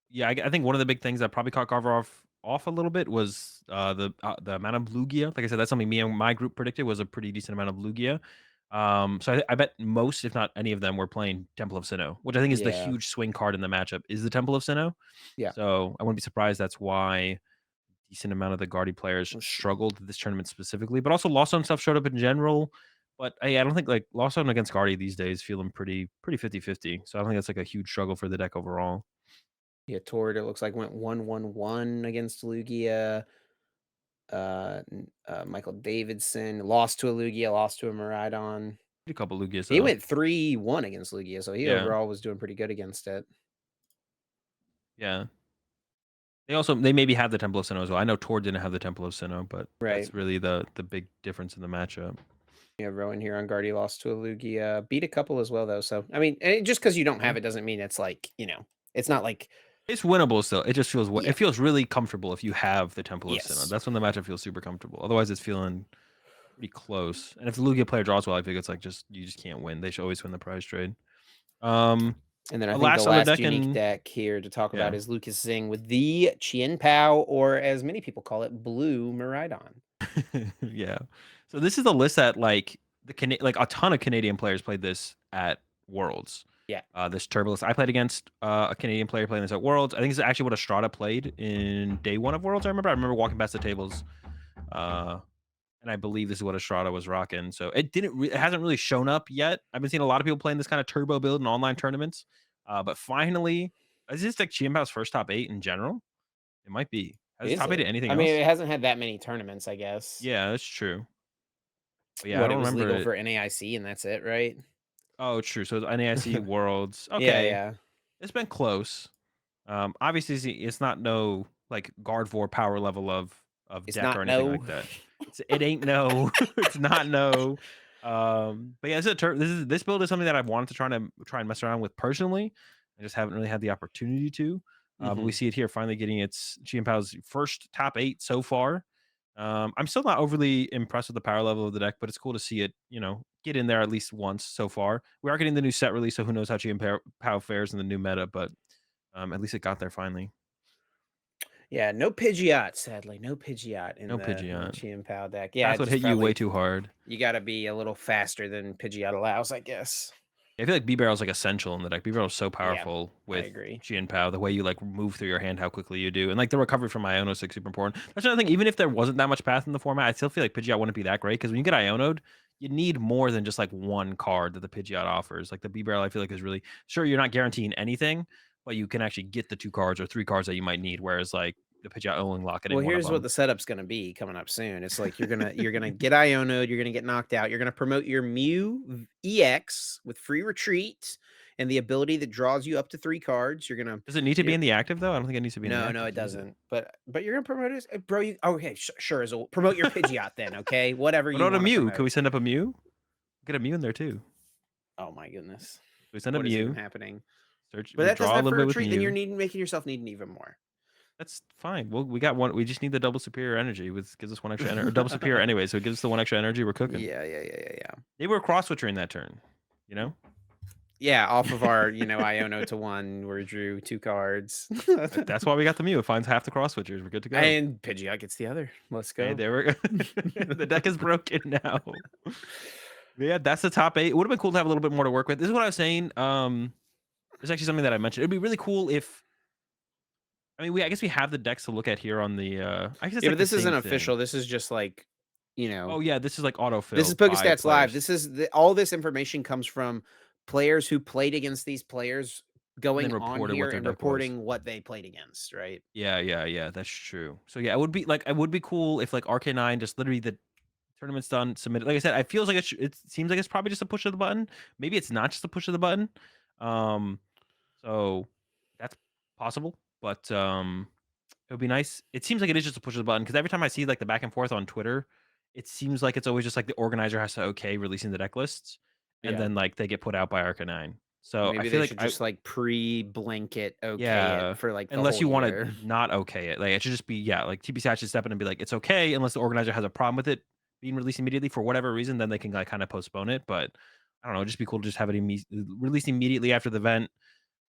yeah. I think one of the big things that probably caught Gardevoir off a little bit was the amount of Lugia. Like I said, that's something me and my group predicted was a pretty decent amount of Lugia. So I bet most, if not any of them, were playing Temple of Sinnoh, which I think is the Yeah, huge swing card in the matchup. Is the Temple of Sinnoh? yeah. So I wouldn't be surprised that's why decent amount of the Guardy players Let's see. struggled this tournament specifically, but also Lost Zone stuff showed up in general. But hey, I don't think like Lost Zone against Guardy these days feeling pretty 50-50. So I don't think that's like a huge struggle for the deck overall. Yeah, Tord, it looks like went 1-1-1 against Lugia. Michael Davidson lost to a Lugia, lost to a Miraidon. A couple Lugias He though. went 3-1 against Lugia, so he Yeah, overall was doing pretty good against it. yeah. They maybe have the Temple of Sinnoh as well. I know Tor didn't have the Temple of Sinnoh, but Right. that's really the big difference in the matchup. Yeah, Rowan here on Guardy lost to a Lugia. Beat a couple as well, though. So, I mean, just because you don't Yeah. have it doesn't mean it's like, you know, it's not like, It's winnable still. It just feels yeah, it feels really comfortable if you have the Temple of Sinnoh. yes. That's when the matchup feels super comfortable. Otherwise, it's feeling pretty close. And if the Lugia player draws well, I think it's like just you just can't win. They should always win the prize trade. Um, And then I the think the last other last deck unique in deck here to talk about yeah. is Lucas Zing with the Chien Pao, or as many people call it, Blue Miraidon. Yeah. So this is the list that like like a ton of Canadian players played this at Worlds. Yeah. This Turbolist. I played against a Canadian player playing this at Worlds. I think this is actually what Estrada played in day one of Worlds. I remember walking past the tables. Uh, and I believe this is what Estrada was rocking. So it hasn't really shown up yet. I've been seeing a lot of people playing this kind of turbo build in online tournaments. But finally, is this like Chiembao's first top 8 in general? It might be. Has it Is top 8 it? anything I mean, else? it hasn't had that many tournaments, I guess. Yeah, that's true. But yeah, I What, it don't was remember legal it. for NAIC and that's it, right? Oh, true. So it's NAIC Worlds. Yeah, Okay. yeah. It's been close. Obviously it's not no like Gardevoir power level of It's deck or not anything no. like that. It ain't no. It's not no. But yeah, this build is something that I've wanted to try and mess around with personally. I just haven't really had the opportunity to. But we Hmm. see it here finally getting its Chiampao's first top 8 so far. I'm still not overly impressed with the power level of the deck, but it's cool to see it, get in there at least once so far. We are getting the new set release, so who knows how Chiampao fares in the new meta, but at least it got there finally. Yeah, no Pidgeot, sadly. No Pidgeot No in the Pidgeot. Chien Pao deck. Yeah, That's it what just hit you way probably too hard. you gotta be a little faster than Pidgeot allows, I guess. I feel like B barrel is like essential in the deck. B barrel is so Yeah, powerful I with agree. Chien Pao, the way you like move through your hand, how quickly you do, and like the recovery from Iono is like super important. That's another thing. Even if there wasn't that much path in the format, I still feel like Pidgeot wouldn't be that great because when you get Ionoed, you need more than just like one card that the Pidgeot offers. Like the B barrel, I feel like is really sure you're not guaranteeing anything, but you can actually get the 2 cards or 3 cards that you might need. Whereas like the Pidgeot only locking Well, in one of here's what them. the setup's gonna be coming up soon. It's like you're gonna get Ionoed, you're gonna get knocked out, you're gonna promote your EX with free retreat and the ability that draws you up to 3 cards. Does it need to be You're in the active though? I don't think it needs to be in the no, no, active it to use it. doesn't. But you're gonna promote it, bro. You okay? Sure, Azul. Promote your Pidgeot then, okay? Whatever What you about a want to Mew? Can promote. we send up a Mew? Get a Mew in there too. Oh my goodness, We send a what is even Mew. happening? Search. But We that doesn't draw a have little free bit with retreat. Then you're Mew. needing making yourself needing even more. That's fine. Well, we got one. We just need the double superior energy, with gives us one extra energy, or double superior anyway. So it gives us the one extra energy. We're cooking. Yeah, yeah, yeah, yeah, yeah. Maybe we're cross switching that turn. You know, Yeah, off of our, Iono to one, we drew 2 cards. That's why we got the Mew. It finds half the cross switchers. We're good to go. And Pidgeot gets the other. Let's Hey, go. there we go. The deck is broken now. But yeah, that's the top 8. It would have been cool to have a little bit more to work with. This is what I was saying. There's actually something that I mentioned. It'd be really cool if I mean, I guess we have the decks to look at here on the. I guess it's Yeah, like but the this isn't same thing. official. This is just like, you know, Oh yeah, this is like this is autofill by PokeStats Live. players, This is all this information comes from players who played against these players and then going on reported what here their and deck was. reporting what they played against, right? Yeah, yeah, yeah, that's true. So yeah, it would be cool if like RK9 just literally the tournament's done, submit it. Like I said, I feels like it seems like it's probably just a push of the button. Maybe it's not just a push of the button. Um, so that's possible, but it would be nice. It seems like it is just a push of the button because every time I see like the back and forth on Twitter, it seems like it's always just like the organizer has to okay releasing the deck lists, and Yeah. then like they get put out by Arcanine. So I Maybe feel they like should just like pre-blanket okay it yeah, for like the unless whole you want to year. not okay it, like it should just be yeah, like TPCI should step in and be like it's okay unless the organizer has a problem with it being released immediately for whatever reason, then they can like kind of postpone it. But I don't know, it'd just be cool to just have it released immediately after the event,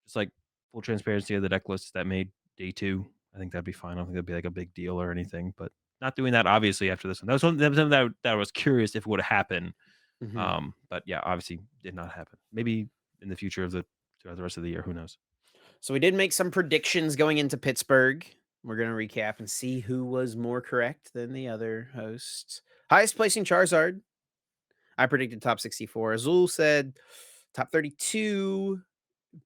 just like full transparency of the deck lists that made day 2. I think that'd be fine. I don't think that'd be like a big deal or anything, but not doing that obviously after this one. That was something that I was curious if it would happen. Mhm. But yeah, obviously did not happen. Maybe in the future of the rest of the year, who knows? So we did make some predictions going into Pittsburgh. We're going to recap and see who was more correct than the other hosts. Highest placing Charizard. I predicted top 64. Azul said top 32,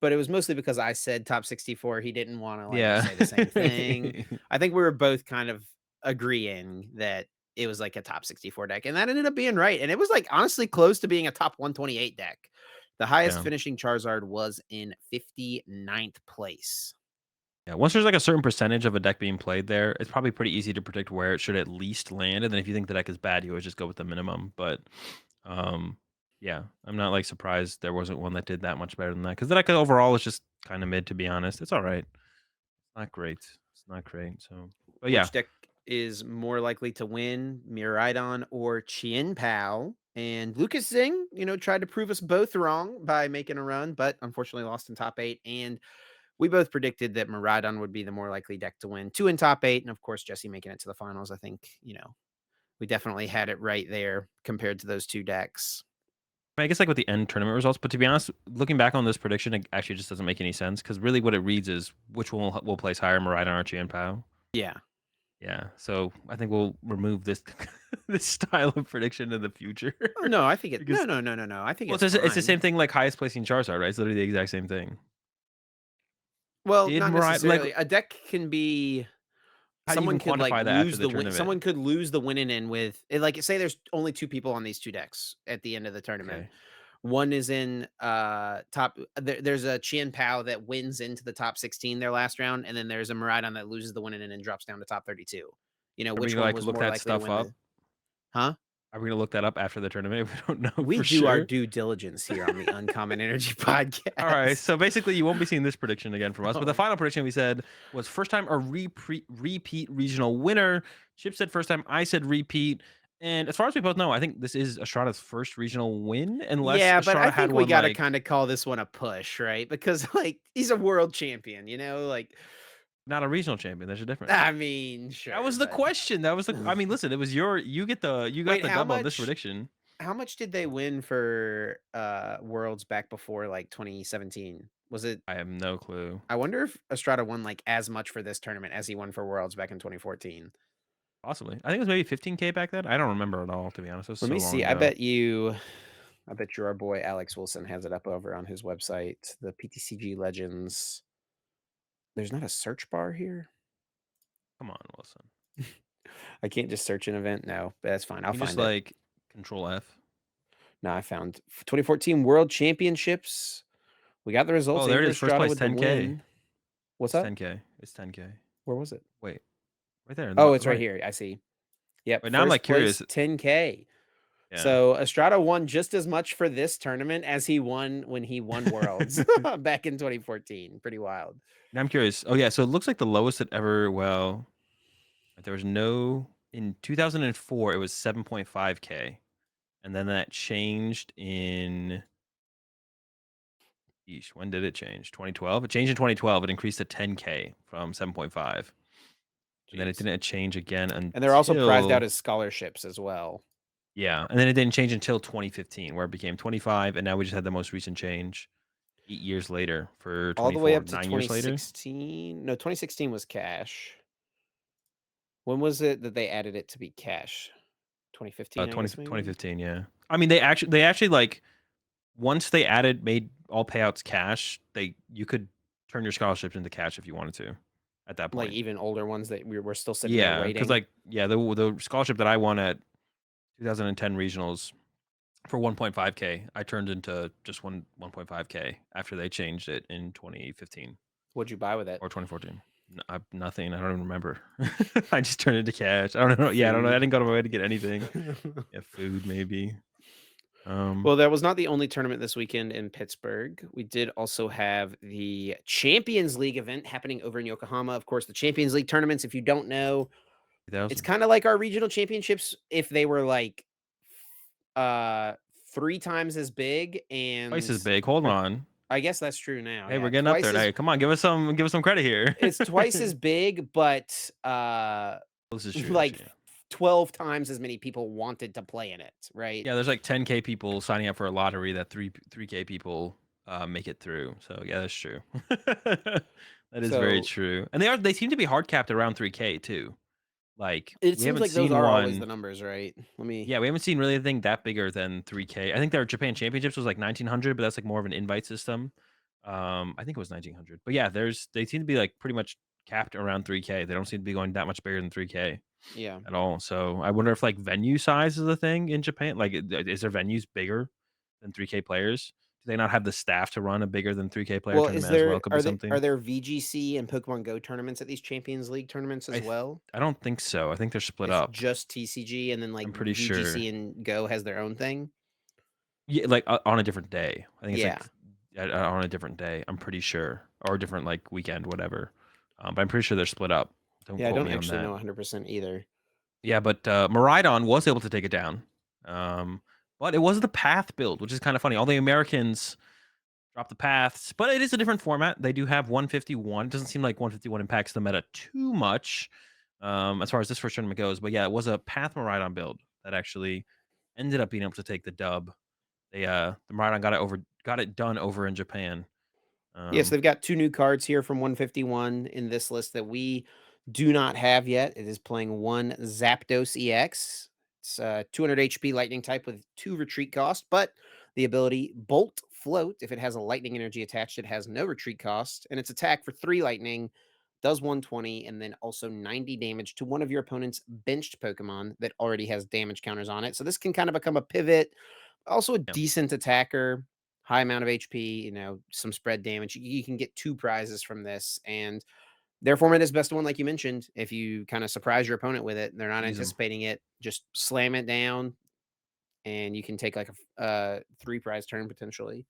but it was mostly because I said top 64. He didn't want to like Yeah. say the same thing. I think we were both kind of agreeing that it was like a top 64 deck, and that ended up being right. And it was like honestly close to being a top 128 deck. The highest Yeah. finishing Charizard was in 59th place. Yeah, once there's like a certain percentage of a deck being played there, it's probably pretty easy to predict where it should at least land. And then if you think the deck is bad, you always just go with the minimum. But um, yeah, I'm not like surprised there wasn't one that did that much better than that because the deck overall is just kind of mid, to be honest. It's all right. It's not great. It's not great. So, but yeah, Which deck is more likely to win, Miraidon or Chien Pao? And Lucas Zing, tried to prove us both wrong by making a run, but unfortunately lost in top 8. And we both predicted that Miraidon would be the more likely deck to win. 2 in top 8, and of course Jesse making it to the finals. I think, we definitely had it right there compared to those 2 decks. I guess like with the end tournament results. But to be honest, looking back on this prediction, it actually just doesn't make any sense because really what it reads is which one will place higher, Miraidon or Chien Pao. Yeah. Yeah, so I think we'll remove this this style of prediction in the future Oh, no, I think it no, because no, no, no, no. I think well, it's it's the same fine. thing like highest placing Charizard, right? It's literally the exact same thing. Well, Did not Mariah like necessarily. A deck can be how do you someone even could like quantify that after lose the the win. tournament? Someone could lose the winning in with like say there's only 2 people on these 2 decks at the end of the tournament. Okay, One is in top there's a Chien Pao that wins into the top 16 their last round, and then there's a Miraidon that loses the winning and then drops down to top 32. are we Which gonna one like was look more that likely to stuff win up? the huh? Are we gonna look that up after the tournament? We don't know We for do our sure. due diligence here on the Uncommon Energy All right, podcast. so basically you won't be seeing this prediction again from us. But the Oh. final prediction we said was first time a repeat regional winner. Chip said first time. I said repeat. And as far as we both know, I think this is Estrada's first regional win, unless Yeah, but Estrada I had think we one got to like kind of call this one a push, right? Because like he's a world champion, like not a regional champion. There's a difference. I mean, That sure, was the but question. That was the. I mean, listen, it was you got wait, the how dub on this much? prediction. How much did they win for, Worlds back before, like, 2017? Was it I have no clue. I wonder if Estrada won, like, as much for this tournament as he won for Worlds back in 2014. Possibly. I think it was maybe 15K back then. I don't remember at all, to be honest. It was Let so me long see, ago. I bet you our boy Alex Wilson has it up over on his website, the PTCG Legends. There's not a search bar here? Come on, Wilson. I can't just search an event? No, that's fine, I'll You just find it. like Control F. No, I found 2014 World Championships. We got the results, Oh, there it Andrew is. First Estrada place, with the 10K. win. What's It's up? 10K. It's 10K. Where was it? Wait, right there in the Oh, it's right right. here, I see. Yep, But now I'm like first place, curious. 10K. Yeah. So Estrada won just as much for this tournament as he won when he won Worlds back in 2014. Pretty wild. Now I'm curious. Oh yeah, so it looks like the lowest it ever. Well, there was no in 2004. It was 7.5K, and then that changed in. Eesh, when did it change? 2012. It changed in 2012. It increased to 10K from 7.5, and then it Jeez. didn't change again And they're also prized out until as scholarships as well. yeah, and then it didn't change until 2015, where it became 25, and now we just had the most recent change 8 years later for All the way 24. up to 9 years later. 2016. No, 2016 was cash. When was it that they added it to be cash? 2015, I 20 guess maybe? 2015. Yeah. I mean, they actually like once they made all payouts cash, you could turn your scholarships into cash if you wanted to at that Like point. even older ones that we were still sitting there Yeah, because waiting. like yeah, the scholarship that I won at 2010 regionals for 1.5K, I turned into just 1.5K after they changed it in 2015 What'd you buy with it? or 2014. Nothing. I don't even remember. I just turned it into cash. I don't know. Yeah, I don't know. I Food. didn't go to my way to get anything. Yeah, food maybe. Um, Well, that was not the only tournament this weekend in Pittsburgh. We did also have the Champions League event happening over in Yokohama. Of course, the Champions League tournaments, if you don't know, it's 2000. kind of like our regional championships if they were like uh 3 times as big Twice and as big. Hold or on. I guess that's true now. Hey, we're Yeah. getting up there. Hey, come on, give us some credit here. It's twice as big, but This is true, like actually. 12 times as many people wanted to play in it, right? Yeah, there's like 10K people signing up for a lottery that 3K people make it through. So yeah, that's true. That is very So true. And they seem to be hard capped around 3K too. Like it we seems haven't like those seen are always the one. numbers, right? Let me Yeah, we haven't seen really anything that bigger than 3K. I think their Japan Championships was like 1900, but that's like more of an invite system. I think it was 1900. But yeah, they seem to be like pretty much capped around 3K. They don't seem to be going that much bigger than 3K yeah. at all. So I wonder if like venue size is a thing in Japan. Like, is their venues bigger than 3K players? Do they not have the staff to run a bigger than 3K player Well, is tournament as well? there Could be are something. there VGC and Pokemon Go tournaments at these Champions League tournaments I as th- well? I don't think so. I think they're split It's up. just TCG and then like I'm pretty sure. VGC and Go has their own thing? Yeah, like on a different day. I think it's Yeah. like on a different day. I'm pretty sure, or a different like weekend, whatever. But I'm pretty sure they're split up. Don't Yeah, I quote don't me on actually know that. 100% either. Yeah, but Maridon was able to take it down. Um, but it was the path build, which is kind of funny. All the Americans drop the paths, but it is a different format. They do have 151. It doesn't seem like 151 impacts the meta too much, as far as this first tournament goes. But yeah, it was a path Maridon build that actually ended up being able to take the dub. The Maridon got it done over in Japan. Yes, Um, they've got 2 new cards here from 151 in this list that we do not have yet. It is playing 1 Zapdos EX. It's 200 HP lightning type with 2 retreat cost, but the ability Bolt Float, if it has a lightning energy attached, it has no retreat cost, and its attack for 3 lightning does 120 and then also 90 damage to one of your opponent's benched Pokemon that already has damage counters on it. So this can kind of become a pivot, also a yeah, decent attacker, high amount of HP, some spread damage. You can get 2 prizes from this, and their format is best one, like you mentioned. If you kind of surprise your opponent with it, they're not use them. anticipating it, just slam it down, and you can take like a 3 prize turn potentially.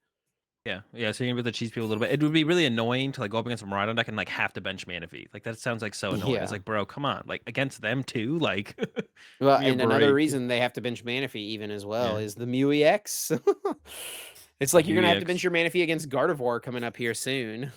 Yeah, yeah. So you're gonna be able to cheese people a little bit. It would be really annoying to like go up against a Maridon deck and like have to bench Manaphy. Like that sounds like so annoying. It's Yeah. like, bro, come on, like against them too. Like, give Well, me a and another break. reason they have to bench Manaphy even as well Yeah, is the Mew EX. It's like you're Mew gonna have to bench EX. your Manaphy against Gardevoir coming up here soon.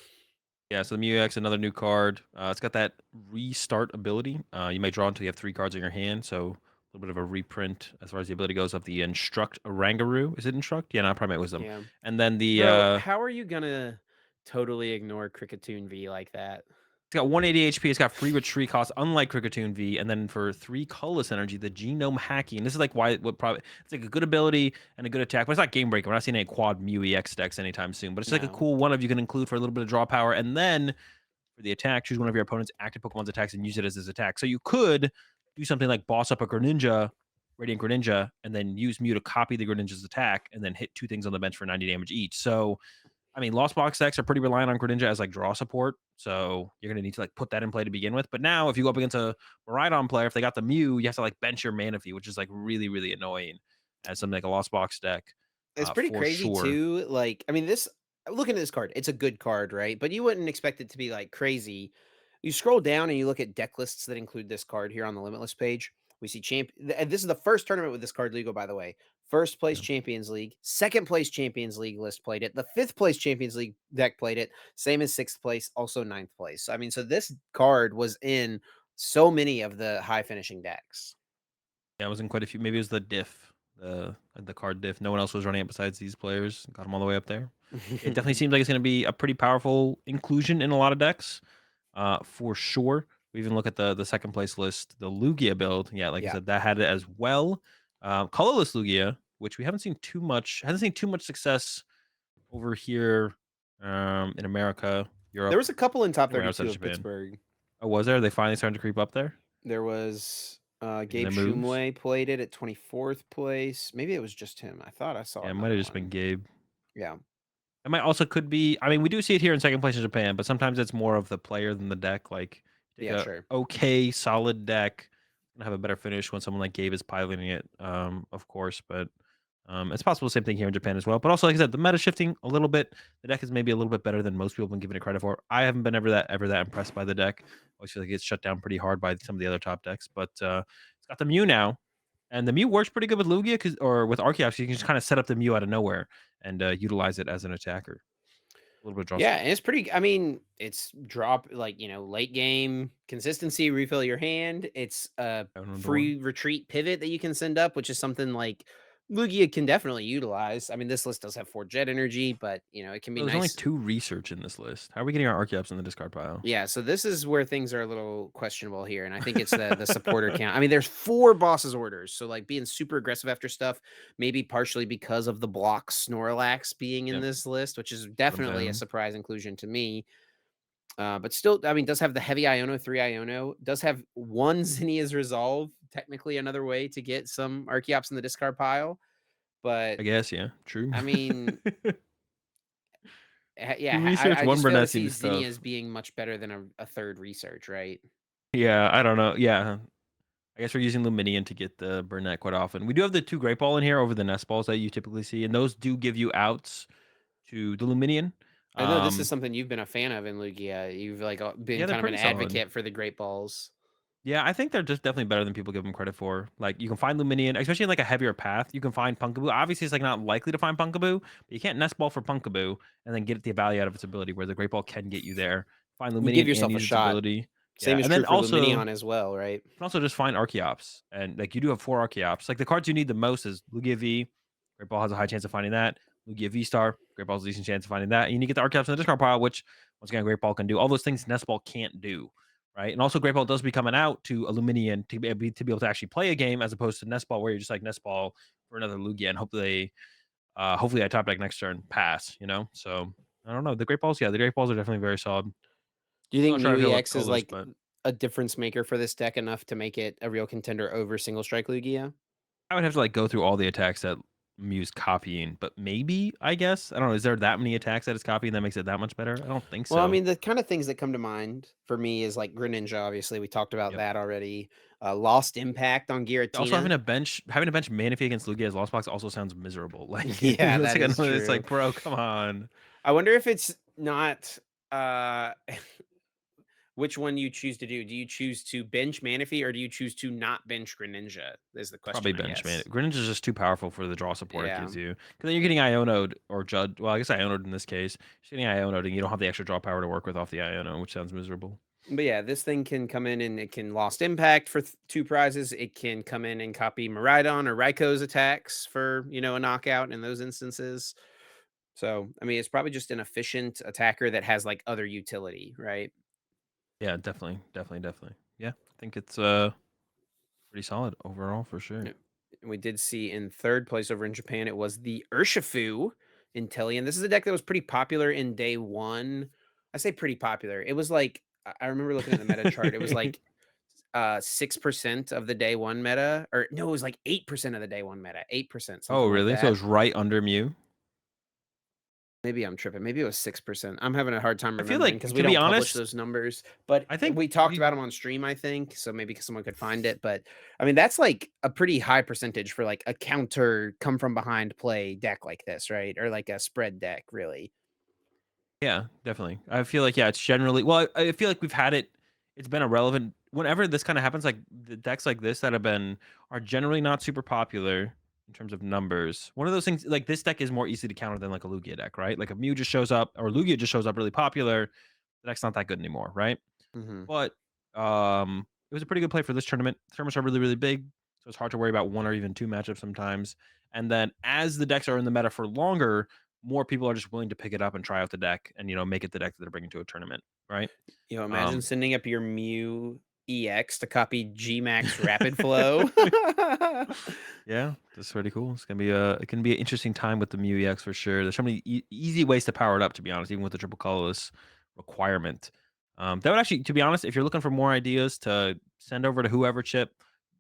Yeah, so the Mew EX, another new card. It's got that restart ability. You may draw until you have 3 cards in your hand. So little bit of a reprint as far as the ability goes of the Instruct Orangaroo. Is it Instruct? Yeah, no, Primate Wisdom. Yeah. And then the Bro, how are you gonna totally ignore Cricketune V like that? it's got 180 HP. It's got free retreat cost, unlike Cricketune V. And then for 3 colorless energy, the Genome Hacking. This is like why what probably it's like a good ability and a good attack, but it's not game breaker. We're not seeing any quad Mew EX decks anytime soon. But it's like a No. cool one of you can include for a little bit of draw power. And then for the attack, choose one of your opponent's active Pokemon's attacks and use it as his attack. So you could do something like boss up a Greninja, Radiant Greninja, and then use Mew to copy the Greninja's attack, and then hit 2 things on the bench for 90 damage each. So I mean, Lost Box decks are pretty reliant on Greninja as like draw support, so you're gonna need to like put that in play to begin with. But now, if you go up against a Miraidon player, if they got the Mew, you have to like bench your mana fee, which is like really, really annoying as something like a Lost Box deck, It's pretty for crazy sure. too. Like, I mean, this looking at this card, it's a good card, right? But you wouldn't expect it to be like crazy. You scroll down and you look at deck lists that include this card here on the Limitless page. We see and this is the first tournament with this card legal, by the way. First place Yeah. Champions League, second place Champions League list played it. The fifth place Champions League deck played it. Same as sixth place, also ninth place. I mean, so this card was in so many of the high finishing decks. Yeah, it was in quite a few. Maybe it was the diff, the card diff. No one else was running it besides these players. Got them all the way up there. It definitely seems like it's going to be a pretty powerful inclusion in a lot of decks, for sure. We even look at the second place list, the Lugia build. Yeah, like I Yeah. said, that had it as well. Colorless Lugia, which we haven't seen too much, hasn't seen too much success over here, in America, There Europe, was a couple in top anywhere outside 32 of of Japan. Pittsburgh. Oh, was there? They finally starting to creep up there, There was, making Gabe their moves. Shumway played it at 24th place. Maybe it was just him. I thought I saw Yeah, it might have another just been one. Gabe. Yeah. It might also could be. I mean, we do see it here in second place in Japan, but sometimes it's more of the player than the deck. Like, take Yeah, a sure. okay solid deck and have a better finish when someone like Gabe is piloting it. Of course, but it's possible the same thing here in Japan as well. But also, like I said, the meta shifting a little bit. The deck is maybe a little bit better than most people have been giving it credit for. I haven't been ever that impressed by the deck. I always feel like it's shut down pretty hard by some of the other top decks. But it's got the Mew now, and the Mew works pretty good with Lugia, or with Archeops. You can just kind of set up the Mew out of nowhere and utilize it as an attacker. A little bit of draw Yeah, support. and it's pretty I mean, it's drop like, late game consistency, refill your hand. It's a Down on door. free retreat pivot that you can send up, which is something like Lugia can definitely utilize. I mean, this list does have 4 jet energy, but it can be Well, there's only nice. 2 research in this list. How are we getting our Archeops in the discard pile? Yeah, so this is where things are a little questionable here, and I think it's the supporter count. I mean, there's 4 bosses orders, so like being super aggressive after stuff, maybe partially because of the block Snorlax being in Yep, this list, which is put them definitely a down. surprise inclusion to me. But still, I mean, does have the heavy Iono, 3 Iono, does have 1 Zinnia's Resolve, technically another way to get some Archeops in the discard pile. But I guess, yeah, true. I mean, 2 yeah, research, I 1 just fail to Burnett see seems Zinnia's tough. being much better than a third research, right? Yeah, I don't know. Yeah, I guess we're using Luminion to get the Burnett quite often. We do have the 2 Great Ball in here over the Nest Balls that you typically see, and those do give you outs to the Luminion. I know this is Um, something you've been a fan of in Lugia. You've like been yeah, they're kind of an pretty solid. advocate for the Great Balls. Yeah, I think they're just definitely better than people give them credit for. Like, you can find Luminion, especially in like a heavier path. You can find Punkaboo. Obviously, it's like not likely to find Punkaboo, but you can't nest ball for Punkaboo and then get the value out of its ability, where the Great Ball can get you there. Find You give Luminion and yourself a use its shot. ability. Yeah, Same is and true then for also Luminion as well, right? can also just find Archeops, and like you do have 4 Archeops. Like the cards you need the most is Lugia V. Great Ball has a high chance of finding that. Lugia V Star. Great Ball has a decent chance of finding that. And you need to get the Archeops in the discard pile, which once again Great Ball can do. All those things Nest Ball can't do, right? And also Great Ball does become an out to Illuminion to be able to actually play a game, as opposed to Nest Ball, where you're just like Nest Ball for another Lugia, and hopefully I top deck next turn pass. So I don't know. The Great Balls, yeah, the Great Balls are definitely very solid. Do you Still think not sure how I Mew feel about EX is colorless, like but a difference maker for this deck enough to make it a real contender over single strike Lugia? I would have to like go through all the attacks that Mew's copying, but maybe, I guess. I don't know. Is there that many attacks that it's copying that makes it that much better? I don't think Well, I so. mean, the kind of things that come to mind for me is like Greninja, obviously. We talked about Yep. that already. Lost Impact on Also Giratina. having a bench Manaphy against Lugia as Lost Box also sounds miserable. Like Yeah, it's that like is another, it's true. like, bro, come on. I wonder if it's not uh which one you choose to do. Do you choose to bench Manaphy or do you choose to not bench Greninja? Is the Probably question, I bench man. guess. Greninja's just too powerful for the draw support it Yeah. gives you. Because then you're getting Ionoed or Judd. Well, I guess Ionoed in this case. You're getting Ionoed and you don't have the extra draw power to work with off the Iono, which sounds miserable. But yeah, this thing can come in and it can lost impact for 2 prizes. It can come in and copy Maridon or Raiko's attacks for, a knockout in those instances. So, I mean, it's probably just an efficient attacker that has like other utility, right? Yeah, definitely, definitely, definitely. Yeah, I think it's pretty solid overall for sure. Yeah. And we did see in third place over in Japan, it was the Urshifu Intellion. This is a deck that was pretty popular in day one. I say pretty popular. It was like I remember looking at the meta chart. It was like 6% of the day one meta, or no, it was like 8% of the day one meta, 8%, Oh, something like really? So that. it's right under Mew. Maybe I'm tripping. Maybe it was 6%. I'm having a hard time I feel remembering like, because we to be don't publish honest, those numbers. But I think we talked we about them on stream, I think. So maybe someone could find it. But I mean, that's like a pretty high percentage for like a counter come from behind play deck like this, right? Or like a spread deck, really. yeah, definitely. I feel like, yeah, it's generally, well, I feel like we've had it. It's been irrelevant whenever this kind of happens. Like the decks like this that have been are generally not super popular in terms of numbers. One of those things, like this deck is more easy to counter than like a Lugia deck, right? Like if Mew just shows up or Lugia just shows up really popular, the deck's not that good anymore, right? Hmm. But it was a pretty good play for this tournament. Tournaments are really, really big, so it's hard to worry about one or even two matchups sometimes. And then as the decks are in the meta for longer, more people are just willing to pick it up and try out the deck and make it the deck that they're bringing to a tournament, right? Imagine Um, sending up your Mew EX to copy Gmax Rapid Flow. Yeah, that's pretty cool. It can be an interesting time with the Mew EX for sure. There's so many easy ways to power it up, to be honest, even with the triple colorless requirement. That would actually, to be honest, if you're looking for more ideas to send over to whoever chip,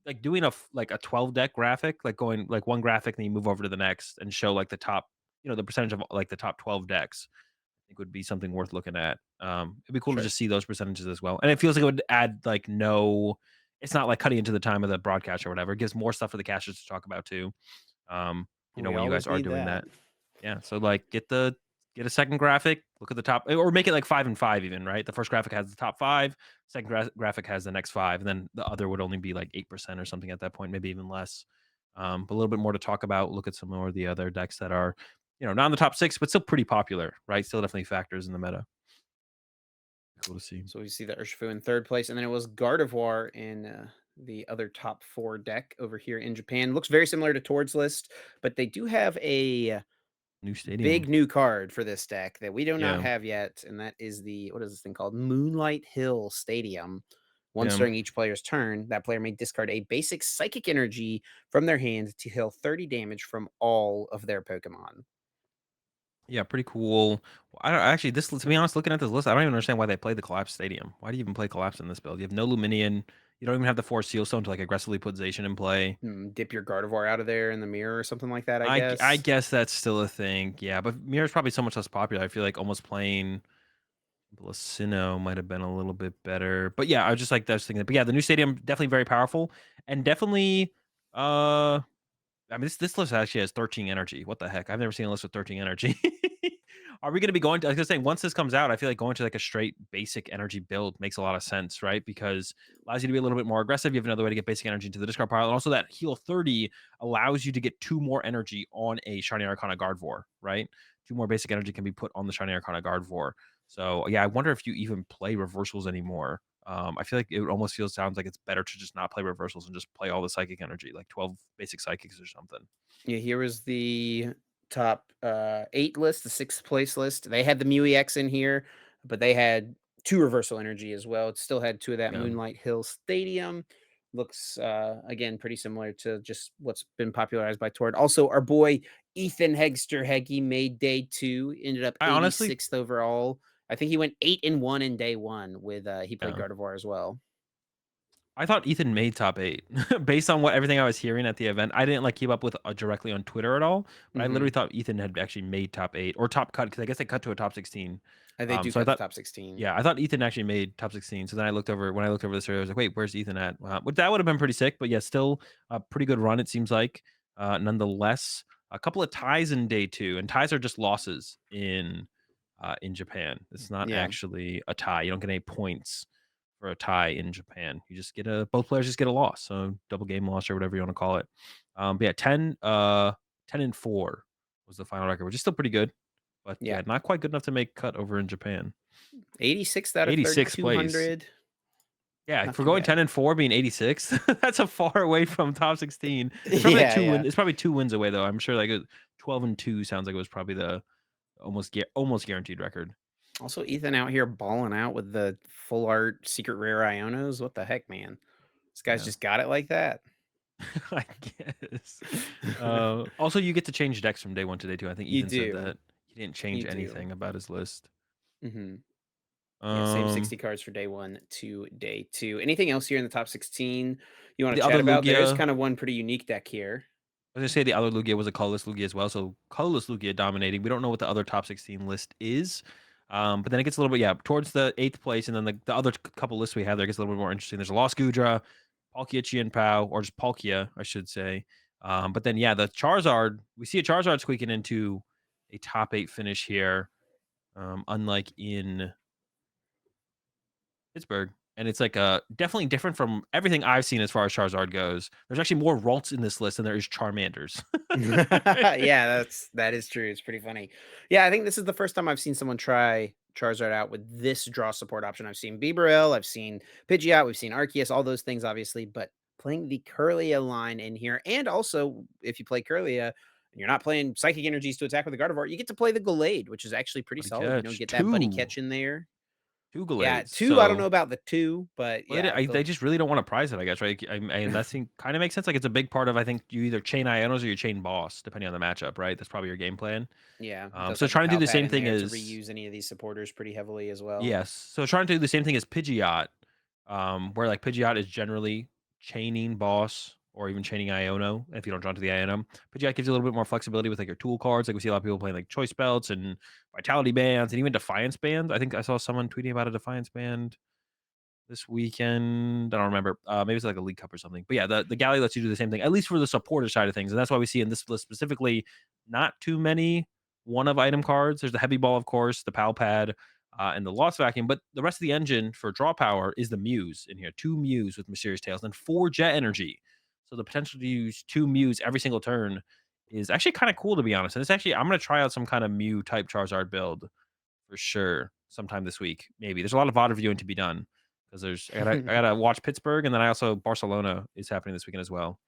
like doing like a 12 deck graphic, like going like one graphic and then you move over to the next and show like the top, the percentage of like the top 12 decks think would be something worth looking at. It'd be cool to Sure. just see those percentages as well. And it feels like it would add like no, it's not like cutting into the time of the broadcast or whatever. It gives more stuff for the casters to talk about too. We When you guys always are need doing that. that. Yeah. So like get a second graphic, look at the top or make it like 5 and 5 even, right? The first graphic has the top five, second graphic has the next five, and then the other would only be like 8% or something at that point, maybe even less. But a little bit more to talk about. Look at some more of the other decks that are, not in the top six, but still pretty popular, right? Still definitely factors in the meta. Cool to see. So we see the Urshifu in third place, and then it was Gardevoir in the other top four deck over here in Japan. Looks very similar to Tord's list, but they do have a New big stadium. new card for this deck that we do not Yeah. have yet, and that is the what is this thing called? Moonlight Hill Stadium. Once Yeah. during each player's turn, that player may discard a basic psychic energy from their hand to heal 30 damage from all of their Pokemon. Yeah, pretty cool. I don't actually this to be honest, looking at this list, I don't even understand why they play the collapse stadium. Why do you even play collapse in this build? You have no Luminion. You don't even have the Force Seal Stone to like aggressively put Zacian in play. Dip your Gardevoir out of there in the mirror or something like that, I I guess. guess that's still a thing. Yeah, but Mirror's probably so much less popular. I feel like almost playing Blasino might have been a little bit better. But yeah, I was just like that's thinking. But yeah, the new stadium definitely very powerful and definitely uh I mean, this list actually has 13 energy. What the heck? I've never seen a list with 13 energy. Are we going to be going to? I was gonna say once this comes out, I feel like going to like a straight basic energy build makes a lot of sense, right? Because allows you to be a little bit more aggressive. You have another way to get basic energy into the discard pile, and also that heal 30 allows you to get two more energy on a shiny Arcana Gardevoir, right? Two more basic energy can be put on the shiny Arcana Gardevoir. So yeah, I wonder if you even play reversals anymore. I feel like it almost sounds like it's better to just not play reversals and just play all the psychic energy, like 12 basic psychics or something. Yeah, here was the top 8 list, the sixth place list. They had the Mew EX in here, but they had 2 reversal energy as well. It still had 2 of that Yeah. Moonlight Hill Stadium. Looks again pretty similar to just what's been popularized by Tord. Also, our boy Ethan Hegster Heggy made day 2, ended up I honestly, 86th overall. I think he went 8-1 in day 1 with he played yeah. Gardevoir as well. I thought Ethan made top 8 based on what everything I was hearing at the event. I didn't like keep up with directly on Twitter at all, but I literally Mhm. thought Ethan had actually made top 8 or top cut because I guess they cut to a top 16. They do So I cut the thought, top 16. yeah, I thought Ethan actually made top 16. So then when I looked over this area, I was like, wait, where's Ethan at? But that would have been pretty sick. But yeah, still a pretty good run. It seems like, nonetheless, a couple of ties in day 2, and ties are just losses in Japan. It's not Yeah. actually a tie. You don't get any points for a tie in Japan. You just get both players just get a loss, so double game loss or whatever you want to call it. But yeah, 10-4 was the final record, which is still pretty good, but Yeah. yeah, not quite good enough to make cut over in Japan. 86th out of 86th place. 3,200. Yeah, Not for too going bad. 10-4 being 86, that's a far away from top 16. It's probably like Yeah, 2 yeah. wins. It's probably 2 wins away though. I'm sure like 12-2 sounds like it was probably the almost guaranteed record. Also, Ethan out here balling out with the full art secret rare Ionos. What the heck, man? This guy's Yeah. just got it like that. I guess. Also, you get to change decks from day 1 to day 2. I think You Ethan said do. that he didn't You change do. anything about his list. Hmm. Yeah, same Um, 60 cards for day one to day two. Anything else here in the top 16 you want the to other chat about? There's Lugia, kind of one pretty unique deck here. I was gonna say the other Lugia was a colorless Lugia as well, so colorless Lugia dominating. We don't know what the other top 16 list is. But then it gets a little bit, yeah, towards the 8th place, and then the other couple lists we have there gets a little bit more interesting. There's a Lost Gudra, Palkia Chien-Pao, or just Palkia, I should say. But then yeah, the Charizard, we see a Charizard squeaking into a top 8 finish here, unlike in Pittsburgh. And it's like definitely different from everything I've seen as far as Charizard goes. There's actually more Ralts in this list than there is Charmanders. Yeah, that is true. It's pretty funny. Yeah, I think this is the first time I've seen someone try Charizard out with this draw support option. I've seen Bibarel, I've seen Pidgeot, we've seen Arceus, all those things, obviously, but playing the Curlia line in here, and also if you play Curlia and you're not playing Psychic Energies to attack with the Gardevoir, you get to play the Gallade, which is actually pretty Buddy solid. catch. Get that buddy 2. catch in there. 2 Yeah, Gallades. two. I don't know So, about the two, but well, yeah, they just really don't want to prize it, I guess, right? And that kind of makes sense. Like, it's a big part of, I think, you either chain Ionos or you chain Boss, depending on the matchup, right? That's probably your game plan. yeah, it does So have the trying to do Pal the Pad same in thing there to as reuse any of these supporters pretty heavily as well. yes. So trying to do the same thing as Pidgeot, where like Pidgeot is generally chaining Boss or even chaining Iono if you don't draw to the Iono. Pidgeot gives you a little bit more flexibility with like your tool cards. Like we see a lot of people playing like choice belts and vitality bands and even defiance bands. I think I saw someone tweeting about a defiance band this weekend. I don't remember. Maybe it's like a League Cup or something. But yeah, the galley lets you do the same thing, at least for the supporter side of things. And that's why we see in this list specifically not too many one of item cards. There's the heavy ball, of course, the pal pad, and the lost vacuum. But the rest of the engine for draw power is the Muse in here. 2 Muse with Mysterious Tails and 4 Jet Energy. So the potential to use 2 Muse every single turn is actually kind of cool, to be honest. And it's actually, I'm going to try out some kind of Mew type Charizard build for sure sometime this week. Maybe there's a lot of VOD reviewing to be done because I gotta watch Pittsburgh, and then I also Barcelona is happening this weekend as well.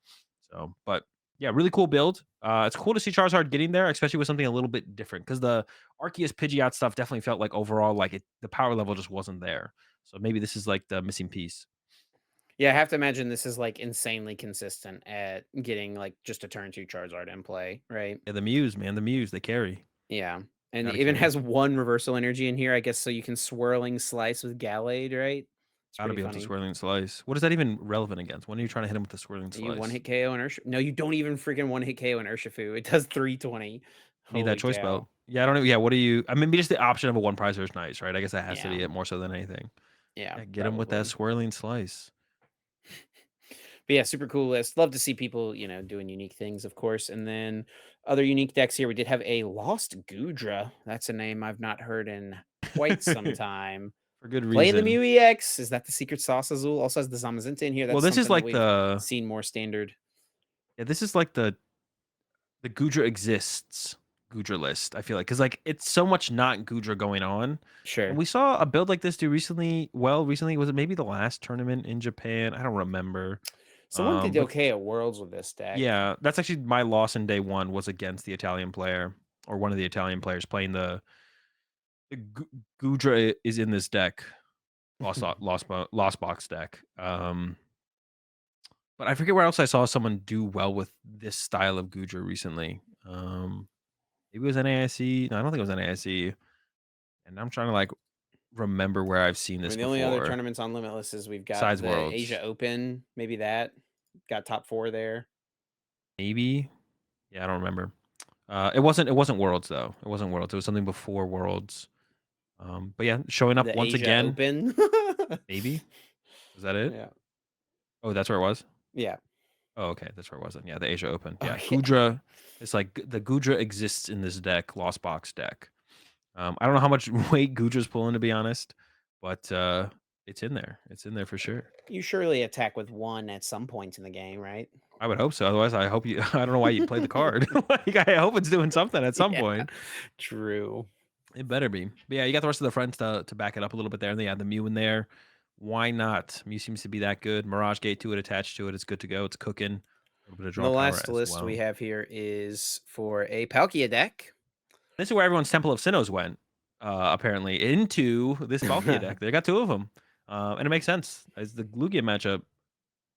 So, but yeah, really cool build. It's cool to see Charizard getting there, especially with something a little bit different because the Arceus Pidgeot stuff definitely felt like overall like the power level just wasn't there. So maybe this is like the missing piece. Yeah, I have to imagine this is like insanely consistent at getting like just a turn two Charizard in play, right? Yeah, the Muse, man, the Muse, they carry. Yeah. And it Gotta even carry. has one reversal energy in here, I guess, so you can swirling slice with Gallade, right? It's Gotta pretty be able to funny. swirling slice. What is that even relevant against? When are you trying to hit him with the swirling You one slice? hit KO and Urshifu. No, you don't even freaking one hit KO and Urshifu. It does 320. Need that Holy choice belt. cow. Yeah, I don't know. Yeah, what do you? I mean, maybe just the option of a one prizer is nice, right? I guess that has to Yeah. be it more so than anything. Yeah, Yeah, get him with that probably. swirling slice. But yeah, super cool list. Love to see people, doing unique things, of course. And then other unique decks here. We did have a Lost Gudra. That's a name I've not heard in quite some time. For good Playing the reason. Mew EX. Is that the secret sauce Azul? Also has the Zamazenta in here. Well, That's this is something that like we've the seen more standard. yeah, this is like the Gudra exists Gudra list. I feel like because like it's so much not Gudra going on, and Sure. we saw a build like this do recently. Well, recently was it maybe the last tournament in Japan? I don't remember. Someone did But okay at Worlds with this deck. yeah, that's actually my loss in day one was against the Italian player or one of the Italian players playing the Gudra is in this deck. Lost box deck. But I forget where else I saw someone do well with this style of Gudra recently. Maybe it was NAIC. No, I don't think it was NAIC. And I'm trying to like remember where I've seen I this mean, the only other before. tournaments on Limitless is we've got Besides the Asia Worlds, Open. Maybe that got top four there. maybe. Yeah, I don't remember. It wasn't Worlds though. It wasn't Worlds. It was something before Worlds. But yeah, showing up The once Asia again. Open. Maybe was that it? Yeah. Oh, that's where it was. Yeah. Oh, okay, that's where it was then. Yeah, the Asia Open. Oh Yeah, yeah. Gudra. It's like the Gudra exists in this deck, Lost Box deck. I don't know how much weight Gudra's pulling to be honest, but it's in there. It's in there for sure. You surely attack with one at some point in the game, right? I would hope so. Otherwise, I hope you. I don't know why you play the card. Like, I hope it's doing something at some Yeah. point. True. It better be. But yeah, you got the rest of the friends to back it up a little bit there. And they had the Mew in there Why not? Mew seems to be that good. Mirage Gate to it, attached to it. It's good to go. It's cooking. A little bit of And draw the power last as list we well. have here is for a Palkia deck. This is where everyone's Temple of Sinnohs went, apparently, into this Palkia deck. They got two of them. And it makes sense. As the Lugia matchup,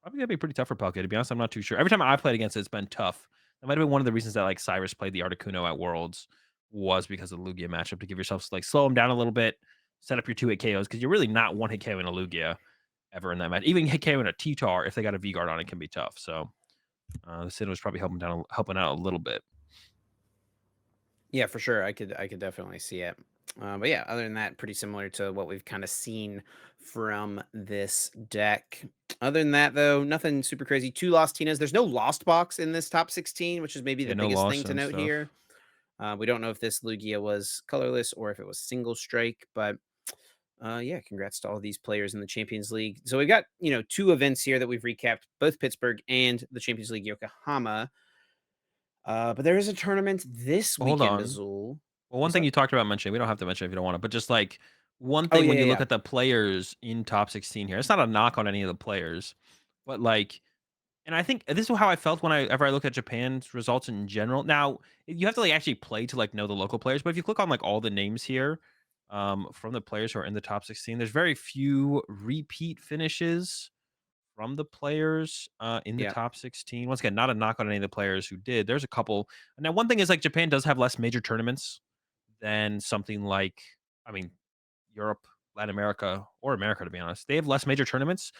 probably gonna be pretty tough for Palkia, to be honest, I'm not too sure. Every time I played against it, it's been tough. That might have been one of the reasons that, like, Cyrus played the Articuno at Worlds, was because of the Lugia matchup, to give yourself like, slow him down a little bit, set up your 2-hit KOs, because you're really not one-hit KOing a Lugia ever in that match. Even hit KOing a T-Tar, if they got a V-Guard on it, can be tough, so, the Sinnoh was probably helping out a little bit. Yeah, for sure. I could definitely see it. But yeah, other than that, pretty similar to what we've kind of seen from this deck. Other than that, though, nothing super crazy. Two lost Tinas. There's no lost box in this top 16, which is maybe Yeah, the no biggest loss thing to and note stuff. here. We don't know if this Lugia was colorless or if it was single strike, but yeah, congrats to all these players in the Champions League. So we've got two events here that we've recapped, both Pittsburgh and the Champions League Yokohama. But there is a tournament this Hold weekend, on. Azul. Well, one What's thing up? you talked about mentioning, we don't have to mention it if you don't want to, but just like one Oh thing yeah, when yeah, you look yeah. at the players in top 16 here, it's not a knock on any of the players, but like, and I think this is how I felt whenever I look at Japan's results in general. Now, you have to like actually play to like know the local players, but if you click on like all the names here, from the players who are in the top 16, there's very few repeat finishes from the players in the Yeah. top 16. Once again, not a knock on any of the players who did. There's a couple. Now, one thing is like Japan does have less major tournaments than something like, I mean, Europe, Latin America, or America, to be honest. They have less major tournaments.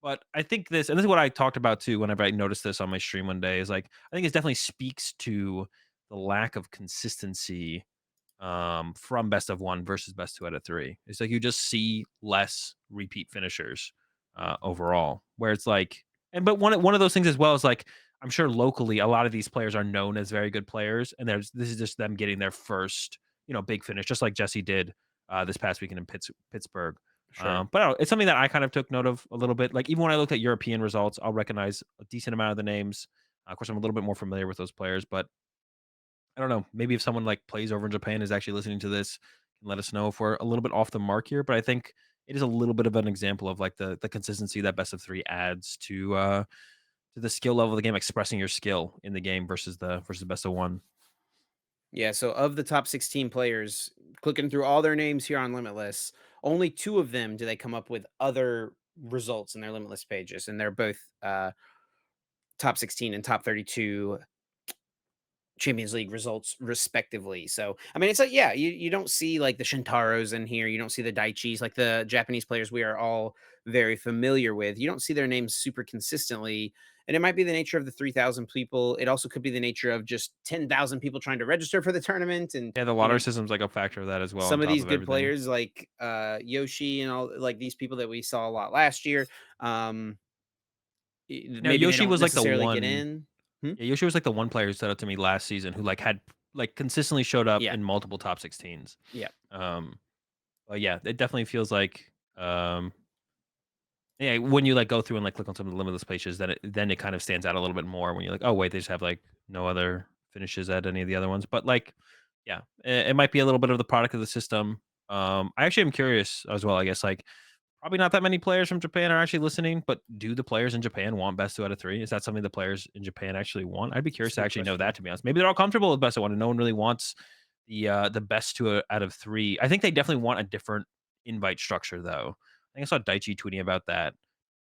But I think this, and this is what I talked about too whenever I noticed this on my stream one day, is like, I think it definitely speaks to the lack of consistency from best of one versus best two out of three. It's like you just see less repeat finishers overall, where it's like, and but one of those things as well is like, I'm sure locally a lot of these players are known as very good players, and there's this is just them getting their first big finish, just like Jesse did this past weekend in Pittsburgh. Sure. But I don't know, it's something that I kind of took note of a little bit. Like even when I looked at European results, I'll recognize a decent amount of the names. Of course, I'm a little bit more familiar with those players, but I don't know. Maybe if someone like plays over in Japan is actually listening to this, can let us know if we're a little bit off the mark here. But I think it is a little bit of an example of like the consistency that best of three adds to the skill level of the game, expressing your skill in the game versus best of one. Yeah, so of the top 16 players, clicking through all their names here on Limitless, only two of them do they come up with other results in their Limitless pages, and they're both top 16 and top 32 Champions League results respectively. So, I mean, it's like, yeah, you don't see like the Shintaros in here. You don't see the Daichis, like the Japanese players we are all very familiar with. You don't see their names super consistently. And it might be the nature of the 3,000 people. It also could be the nature of just 10,000 people trying to register for the tournament. And, Yeah, the lottery system's like a factor of that as well on some of top these of good everything. players like Yoshi and all like these people that we saw a lot last year, Now maybe they Yoshi don't was like the necessarily get one. in. Hmm? Yeah, Yoshi was like the one player who stood out to me last season who like had like consistently showed up Yeah. in multiple top 16s. Yeah. Um, but yeah, it definitely feels like yeah, when you, like, go through and, like, click on some of the limitless pages, then it kind of stands out a little bit more when you're like, "Oh, wait, they just have, like, no other finishes at any of the other ones." But, like, yeah, it might be a little bit of the product of the system. I actually am curious as well, I guess, like, probably not that many players from Japan are actually listening, but do the players in Japan want best 2 out of 3? Is that something the players in Japan actually want? I'd be That's curious a to good actually know that, question. to be honest. Maybe they're all comfortable with best of 1 and no one really wants the best 2 out of 3. I think they definitely want a different invite structure, though. I think I saw Daichi tweeting about that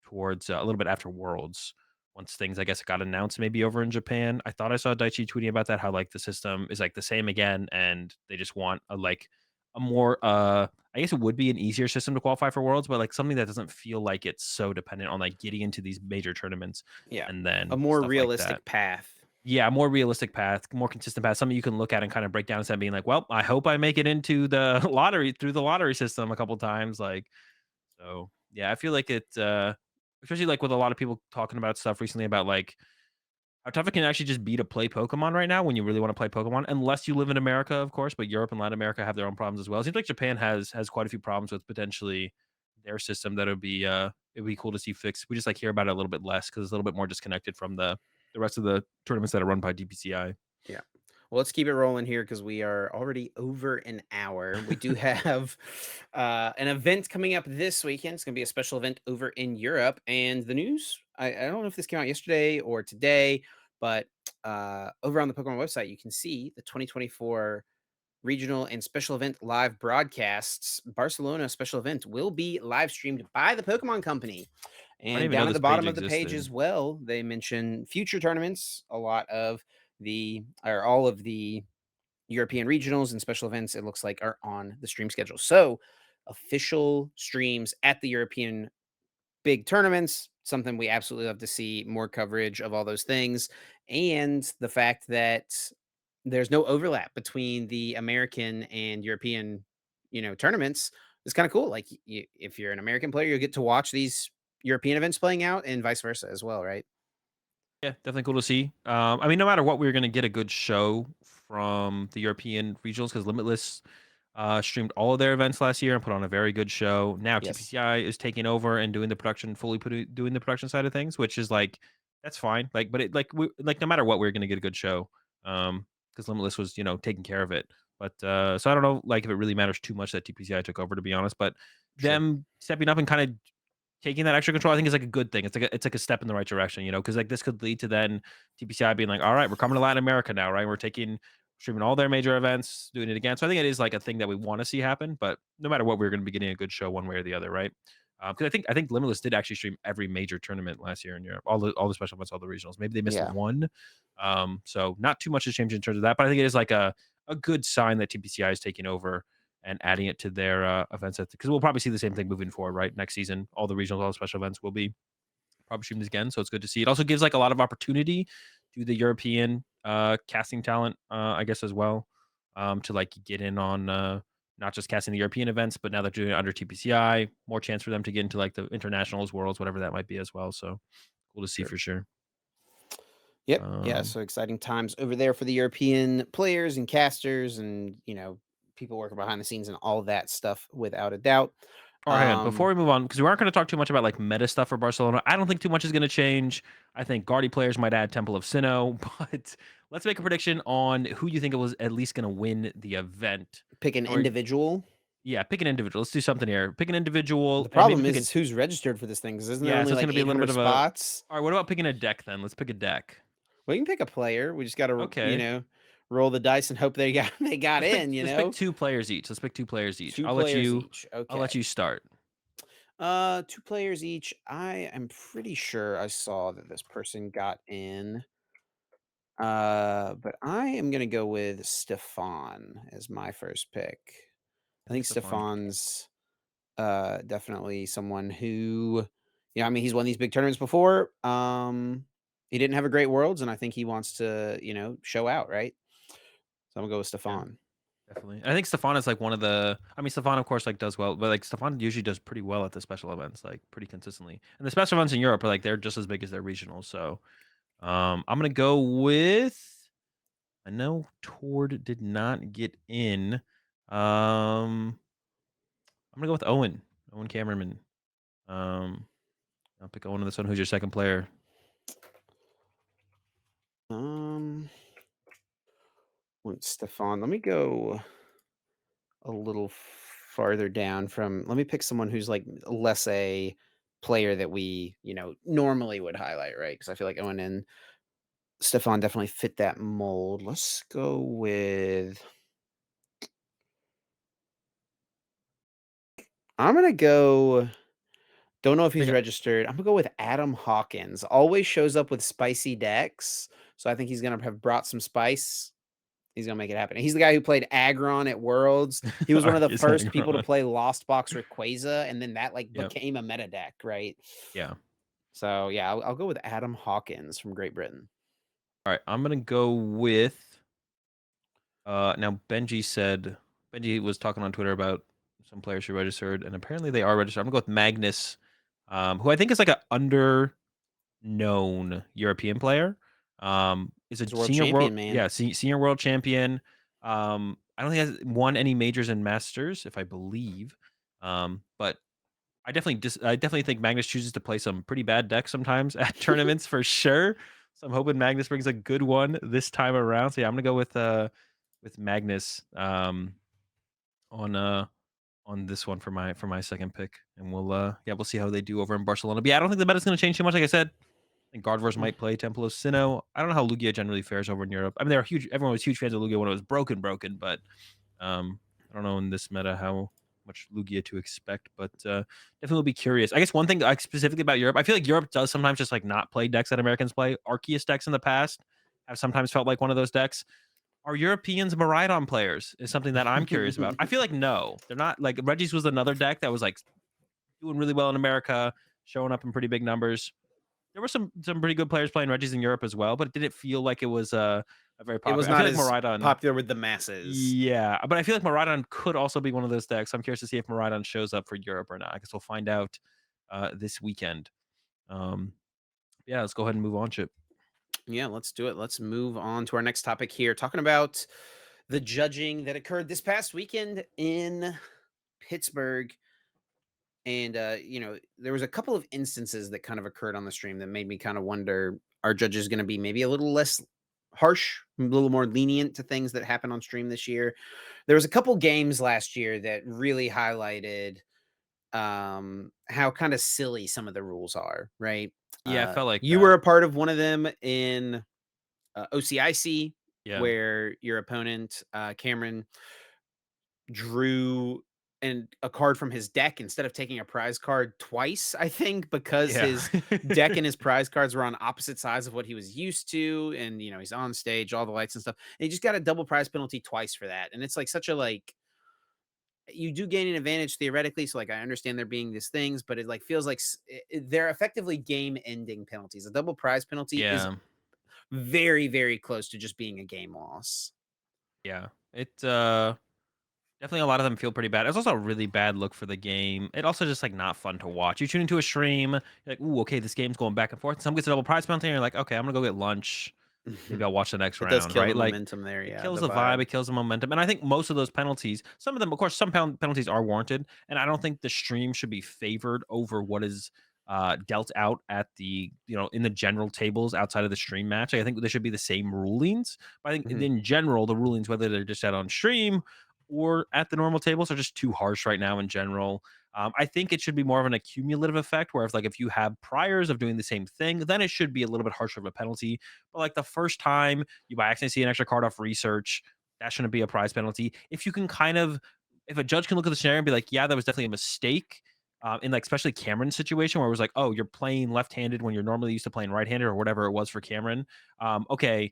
towards a little bit after Worlds. Once things, I guess, got announced maybe over in Japan, I thought I saw Daichi tweeting about that, how like the system is like the same again, and they just want a more I guess it would be an easier system to qualify for Worlds, but like something that doesn't feel like it's so dependent on like getting into these major tournaments Yeah. and A then more stuff like that. realistic path. Yeah, a more realistic path, more consistent path, something you can look at and kind of break down instead of being like, well, I hope I make it into the lottery through the lottery system a couple times. Like, so yeah, I feel like it especially like with a lot of people talking about stuff recently about like how tough it can actually just be to play Pokemon right now when you really want to play Pokemon, unless you live in America, of course, but Europe and Latin America have their own problems as well. It seems like Japan has quite a few problems with potentially their system that would be cool to see fixed. We just like hear about it a little bit less because it's a little bit more disconnected from the rest of the tournaments that are run by DPCI. Yeah. Well, let's keep it rolling here because we are already over an hour. We do have an event coming up this weekend. It's going to be a special event over in Europe. And the news, I don't know if this came out yesterday or today, but over on the Pokemon website, you can see the 2024 regional and special event live broadcasts. Barcelona special event will be live streamed by the Pokemon Company. I didn't And even know down at this the page bottom of the page existed. as well, they mention future tournaments. A lot of the or all of the European regionals and special events, it looks like, are on the stream schedule. So official streams at the European big tournaments, something we absolutely love to see more coverage of all those things. And the fact that there's no overlap between the American and European, tournaments is kind of cool. Like if you're an American player, you'll get to watch these European events playing out and vice versa as well, right? Yeah, definitely cool to see. I mean, no matter what, we're gonna get a good show from the European regionals because Limitless streamed all of their events last year and put on a very good show. Now Yes. TPCI is taking over and doing the production, doing the production side of things, which is like that's fine. Like, but it like no matter what, we're gonna get a good show. Because Limitless was taking care of it. But so I don't know like if it really matters too much that TPCI took over to be honest. But Sure. them stepping up and kind of taking that extra control, I think is like a good thing. It's like a step in the right direction, because like this could lead to then TPCI being like, all right, we're coming to Latin America now, right? We're taking streaming all their major events, doing it again. So I think it is like a thing that we want to see happen. But no matter what, we're going to be getting a good show one way or the other, right? Because I think Limitless did actually stream every major tournament last year in Europe, all the special events, all the regionals. Maybe they missed Yeah. one, so not too much has changed in terms of that. But I think it is like a good sign that TPCI is taking over and adding it to their events because we'll probably see the same thing moving forward, right? Next season, all the regionals, all the special events will be probably streamed again, so it's good to see. It also gives like a lot of opportunity to the European casting talent, I guess as well, to like get in on not just casting the European events, but now they're doing it under TPCI, more chance for them to get into like the internationals, worlds, whatever that might be as well. So cool to see Sure. for sure. Yep. Yeah. Um, So exciting times over there for the European players and casters and, people working behind the scenes and all that stuff without a doubt. All right, hang on. Before Um, we move on, because we aren't going to talk too much about like meta stuff for Barcelona, I don't think too much is going to change. I think Guardi players might add Temple of Sinnoh, but let's make a prediction on who you think it was at least going to win the event. Pick an And we're individual. yeah, pick an individual. Let's do something here. Pick an individual The and maybe problem pick a is who's registered for this thing, 'cause isn't there yeah. only So it's going like to be a little bit 800 of a. spots? All right, what about picking a deck then? Let's pick a deck. Well, you can pick a player. We just got to, Okay, roll the dice and hope they got they got in, let's pick two players each. Let's pick two players each. 2 players each. I'll let Okay. you start. 2 players each. I am pretty sure I saw that this person got in. But I am gonna go with Stefan as my first pick. I I think think Stefan. Stefan's definitely someone who, yeah, I mean, he's won these big tournaments before. He didn't have a great worlds, and I think he wants to, show out, right? So I'm gonna go with Yeah. Stefan. Definitely. I think Stefan is like one of the I mean Stefan of course like does well, but like Stefan usually does pretty well at the special events, like pretty consistently. And the special events in Europe are like they're just as big as their regionals. So I'm gonna go with I know Tord did not get in. I'm gonna go with Owen. Owen Cameron. Um I'll pick Owen on this one. Who's your second player? Um, with Stefan, let me go a little farther down from. Let me pick someone who's like less a player that we, normally would highlight, right? Because I feel like Owen and Stefan definitely fit that mold. Let's go with. I'm gonna go. Don't know if he's Pick registered. I'm gonna go with Adam Hawkins. Always shows up with spicy decks, so I think he's gonna have brought some spice. He's gonna make it happen. He's the guy who played Aggron at Worlds. He was one of the Arceus first people to Aggron. play Lost Box Rayquaza, and then that like Yep. became a meta deck, right? Yeah. So yeah, I'll go with Adam Hawkins from Great Britain. All right. I'm gonna go with now Benji was talking on Twitter about some players who registered, and apparently they are registered. I'm gonna go with Magnus, who I think is like a underknown European player. Is a He's a world senior world, champion, man. yeah, senior world champion. I don't think he has won any majors and masters, if I believe. But I definitely think Magnus chooses to play some pretty bad decks sometimes at tournaments for sure. So I'm hoping Magnus brings a good one this time around. So yeah, I'm gonna go with Magnus on on this one for my second pick, and we'll yeah we'll see how they do over in Barcelona. But yeah, I don't think the meta's gonna change too much. Like I said, I think Gardevoir's might play Templo Sinnoh. I don't know how Lugia generally fares over in Europe. I mean, they're huge. Everyone was huge fans of Lugia when it was broken, but I don't know in this meta how much Lugia to expect, but definitely will be curious. I guess one thing like specifically about Europe, I feel like Europe does sometimes just like not play decks that Americans play. Arceus decks in the past have sometimes felt like one of those decks. Are Europeans Miraidon players? Is something that I'm curious about. I feel like no, they're not. Like Reggie's was another deck that was like doing really well in America, showing up in pretty big numbers. There were some pretty good players playing Reggies in Europe as well, but it didn't feel like it was a very It was popular. I feel not like as Miraidon popular with the masses. yeah, but I feel like Miraidon could also be one of those decks. I'm curious to see if Miraidon shows up for Europe or not. I guess we'll find out this weekend. Um, yeah, let's go ahead and move on, Chip. Yeah, let's do it. Let's move on to our next topic here, talking about the judging that occurred this past weekend in Pittsburgh. And there was a couple of instances that kind of occurred on the stream that made me kind of wonder, are judges going to be maybe a little less harsh, a little more lenient to things that happen on stream this year? There was a couple games last year that really highlighted how kind of silly some of the rules are, right? Yeah, I felt like You that. were a part of one of them in OCIC, Yeah, where your opponent, Cameron, drew a card from his deck instead of taking a prize card twice, I think, because yeah, his deck and his prize cards were on opposite sides of what he was used to. And he's on stage, all the lights and stuff. And he just got a double prize penalty twice for that. And it's like such a like you do gain an advantage theoretically. So like I understand there being these things, but it like feels like they're effectively game ending penalties. A double prize penalty is yeah, very, very close to just being a game loss. yeah. It definitely a lot of them feel pretty bad. It's also a really bad look for the game. It also just like not fun to watch. You tune into a stream, you're like, ooh, okay, this game's going back and forth. Some gets a double prize penalty, and you're like, okay, I'm gonna go get lunch. Maybe I'll watch the next It does round, kill the right? Like, momentum there, it yeah, kills the the vibe, vibe. it kills the momentum, and I think most of those penalties, some of them, of course, some penalties are warranted, and I don't think the stream should be favored over what is dealt out at the in the general tables outside of the stream match. Like, I think there should be the same rulings, but I think Mhm. in general, the rulings, whether they're just out on stream or at the normal tables, are just too harsh right now in general. I think it should be more of an accumulative effect, where if you have priors of doing the same thing, then it should be a little bit harsher of a penalty. But like the first time you by accident see an extra card off research, that shouldn't be a prize penalty. If you can kind of, if a judge can look at the scenario and be like, yeah, that was definitely a mistake. In like especially Cameron's situation where it was like, oh, you're playing left-handed when you're normally used to playing right-handed or whatever it was for Cameron. Okay,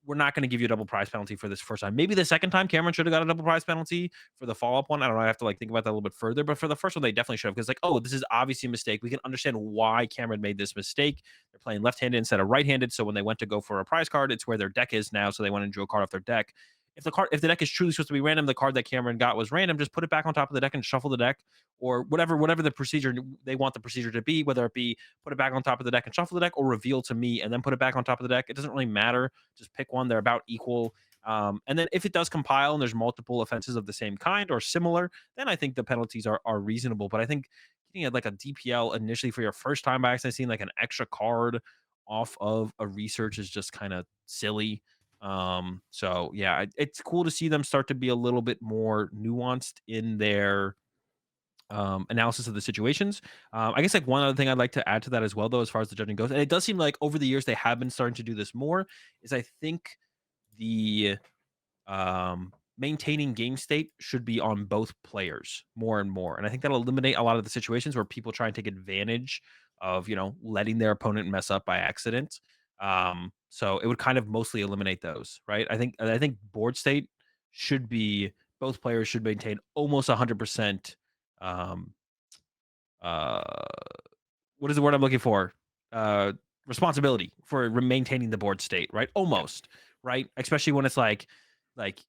we're not going to give you a double prize penalty for this first time. Maybe the second time Cameron should have got a double prize penalty for the follow-up one. I don't know. I have to like think about that a little bit further. But for the first one, they definitely should have because like, oh, this is obviously a mistake. We can understand why Cameron made this mistake. They're playing left-handed instead of right-handed. So when they went to go for a prize card, it's where their deck is now. So they went and drew a card off their deck. If the deck is truly supposed to be random, the card that Cameron got was random. Just put it back on top of the deck and shuffle the deck, or whatever the procedure they want the procedure to be. Whether it be put it back on top of the deck and shuffle the deck, or reveal to me and then put it back on top of the deck. It doesn't really matter. Just pick one. They're about equal. And then if it does compile and there's multiple offenses of the same kind or similar, then I think the penalties are reasonable. But I think getting like a DPL initially for your first time by accident seeing like an extra card off of a research is just kind of silly. So yeah, it's cool to see them start to be a little bit more nuanced in their analysis of the situations. I guess like one other thing I'd like to add to that as well, though, as far as the judging goes, and it does seem like over the years they have been starting to do this more, is I think the maintaining game state should be on both players more and more. And I think that'll eliminate a lot of the situations where people try and take advantage of, letting their opponent mess up by accident. So it would kind of mostly eliminate those, right? I think board state should be both players should maintain almost 100% um uh what is the word I'm looking for? Uh, responsibility for maintaining the board state, right? Yeah. Almost, right? Especially when it's like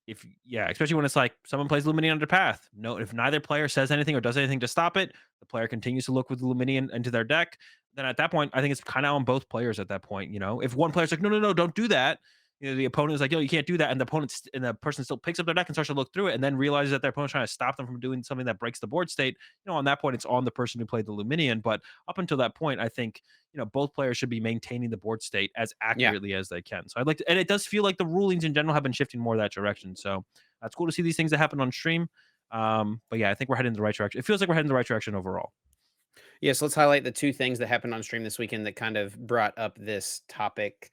if yeah, especially when it's like someone plays Luminian under path. No, if neither player says anything or does anything to stop it, the player continues to look with Luminian into their deck. Then at that point, I think it's kind of on both players at that point. If one player's like, no, no, no, don't do that. the opponent is like, "Yo, you can't do that," and the person still picks up their deck and starts to look through it, and then realizes that their opponent's trying to stop them from doing something that breaks the board state. On that point, it's on the person who played the Luminion. But up until that point, I think both players should be maintaining the board state as Yeah. accurately as they can. So I'd like to, and it does feel like the rulings in general have been shifting more that direction. So it's cool to see these things that happen on stream. But yeah, I think we're heading in the right direction. It feels like we're heading in the right direction overall. Yes, let's highlight the two things that happened on stream this weekend that kind of brought up this topic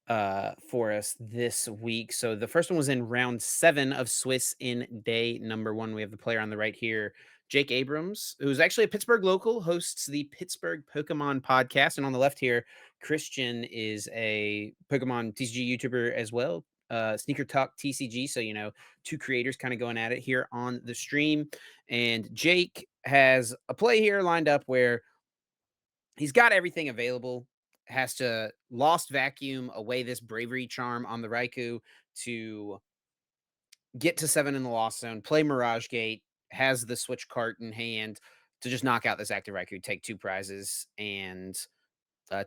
for us this week. So the first one was in round 7 of Swiss in day number 1. We have the player on the right here, Jake Abrams, who's actually a Pittsburgh local, hosts the Pittsburgh Pokemon podcast. And on the left here, Christian is a Pokemon TCG YouTuber as well. Sneaker Talk TCG. So, two creators kind of going at it here on the stream. And Jake has a play here lined up where he's got everything available, has to Lost Vacuum away this Bravery Charm on the Raikou to get to 7 in the Lost Zone, play Mirage Gate, has the Switch cart in hand to just knock out this active Raikou, take 2 prizes, and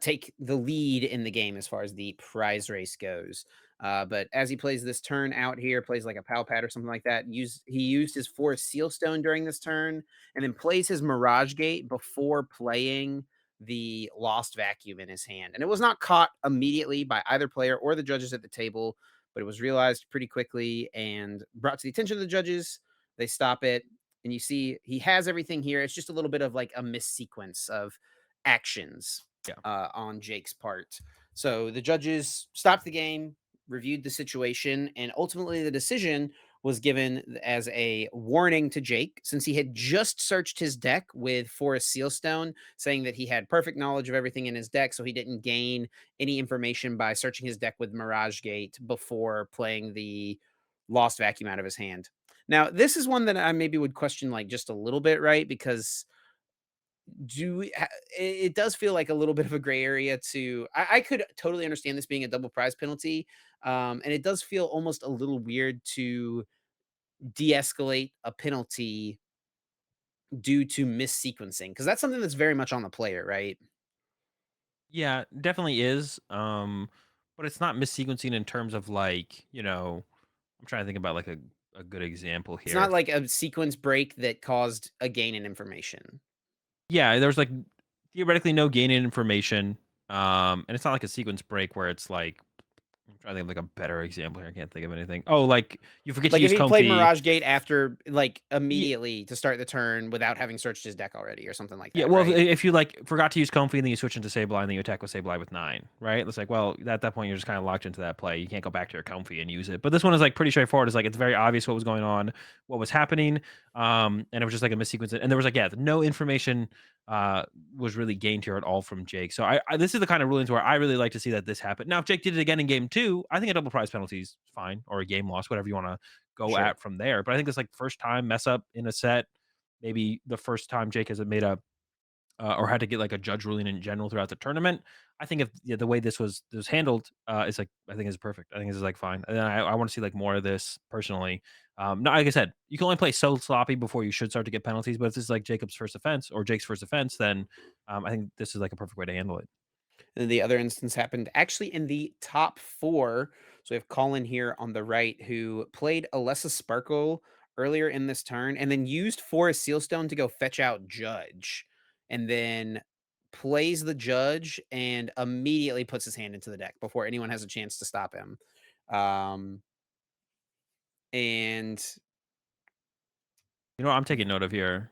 take the lead in the game as far as the prize race goes. But as he plays this turn out here, plays like a Pal Pad or something like that. He used his Forest Seal Stone during this turn, and then plays his Mirage Gate before playing the Lost Vacuum in his hand. And it was not caught immediately by either player or the judges at the table, but it was realized pretty quickly and brought to the attention of the judges. They stop it, and you see he has everything here. It's just a little bit of like a missequence of actions Yeah. on Jake's part. So the judges stopped the game, reviewed the situation, and ultimately the decision was given as a warning to Jake since he had just searched his deck with Forest Sealstone, saying that he had perfect knowledge of everything in his deck, so he didn't gain any information by searching his deck with Mirage Gate before playing the Lost Vacuum out of his hand. Now, this is one that I maybe would question like just a little bit, right? Because it does feel like a little bit of a gray area to I could totally understand this being a double prize penalty. And it does feel almost a little weird to de-escalate a penalty due to missequencing because that's something that's very much on the player, right? Yeah, definitely is. But it's not missequencing in terms of like, I'm trying to think about like a good example It's not here. like a sequence break that caused a gain in information. Yeah, there's like theoretically no gain in information. And it's not like a sequence break where it's like I'm trying to think of like a better example here. I can't think of anything. Oh, like you forget to Like if use he played comfy. Mirage Gate after like Yeah, immediately to start the turn without having searched his deck already or something like yeah, that, well, right? if you like forgot to use comfy and then you switch into Sableye and then you attack with Sableye with 9, right? It's like, well, at that point you're just kind of locked into that play. You can't go back to your comfy and use it. But this one is like pretty straightforward. It's like it's very obvious what was going on, what was happening, and it was just like a missequence. And there was like no information uh was really gained here at all from Jake. So I this is the kind of rulings where I really like to see that this happen. Now, if Jake did it again in game 2, I think a double prize penalty is fine or a game loss, whatever you want to go Sure. at from there. But I think it's like first time mess up in a set, maybe the first time Jake has made a or had to get like a judge ruling in general throughout the tournament. I think if the way this was handled is like I think is perfect. I think this is like fine, and I want to see like more of this personally. No, like I said, you can only play so sloppy before you should start to get penalties. But if this is like Jacob's first offense or Jake's first offense, then I think this is like a perfect way to handle it. And the other instance happened actually in the top 4. So we have Colin here on the right who played Alessa Sparkle earlier in this turn and then used Forest Sealstone to go fetch out Judge and then plays the Judge and immediately puts his hand into the deck before anyone has a chance to stop him. Um, and You know what I'm taking note of here?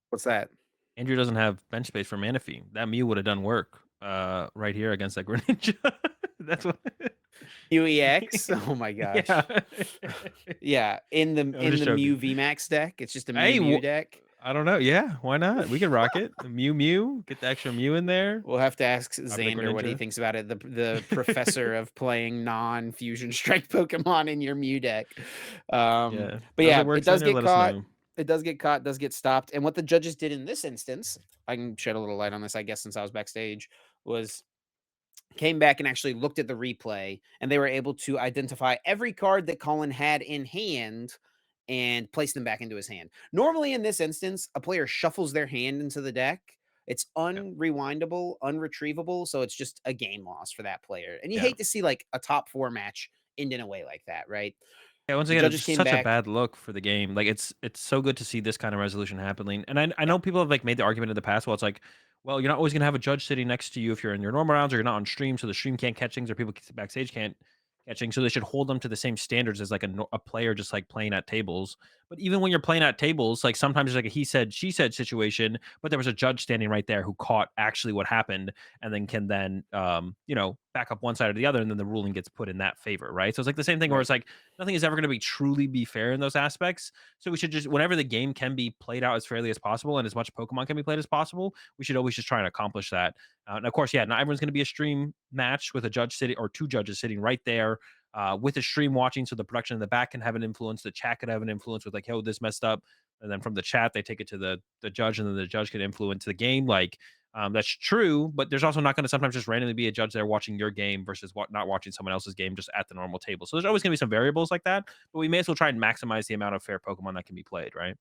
what's that? Andrew doesn't have bench space for Manaphy. That Mew would have done work right here against that Greninja. That's what. UEX? Oh my gosh. Yeah. Yeah, in the I'm in just the joking. Mew VMAX deck, it's just a Mew Hey, Mew deck. I don't know. Yeah, why not? We can rock it. Mew Mew, get the extra Mew in there. We'll have to ask Drop the Xander what he Greninja. thinks about it, the professor of playing non-fusion strike Pokemon in your Mew deck. Yeah. But Does yeah, it work, it does Xander? get Let us caught. know. It does get caught, does get stopped. And what the judges did in this instance, I can shed a little light on this, I guess, since I was backstage, was came back and actually looked at the replay, and they were able to identify every card that Colin had in hand and place them back into his hand. Normally, in this instance, a player shuffles their hand into the deck, It's Yeah. unrewindable, unretrievable, so it's just a game loss for that player. And you Yeah. hate to see like a top 4 match end in a way like that, right? Yeah, once The again, it's judges just came such a back. bad look for the game. Like it's so good to see this kind of resolution happening. And I Yeah. know people have like made the argument in the past. Well, it's like, well, you're not always gonna have a judge sitting next to you if you're in your normal rounds or you're not on stream, so the stream can't catch things or people backstage can't catch things. So they should hold them to the same standards as like a player just like playing at tables. But even when you're playing at tables, like sometimes there's like a he said she said situation, but there was a judge standing right there who caught actually what happened and then can then back up one side or the other, and then the ruling gets put in that favor, right? So it's like the same thing where Right. it's like nothing is ever going to be truly be fair in those aspects. So we should just whenever the game can be played out as fairly as possible and as much Pokemon can be played as possible, we should always just try and accomplish that. And of course, yeah, not everyone's going to be a stream match with a judge sitting or two judges sitting right there. With a stream watching, so the production in the back can have an influence. The chat could have an influence with like, "Oh, this messed up," and then from the chat they take it to the judge, and then the judge can influence the game. Like that's true, but there's also not going to sometimes just randomly be a judge there watching your game versus not watching someone else's game just at the normal table. So there's always going to be some variables like that, but we may as well try and maximize the amount of fair Pokemon that can be played, right?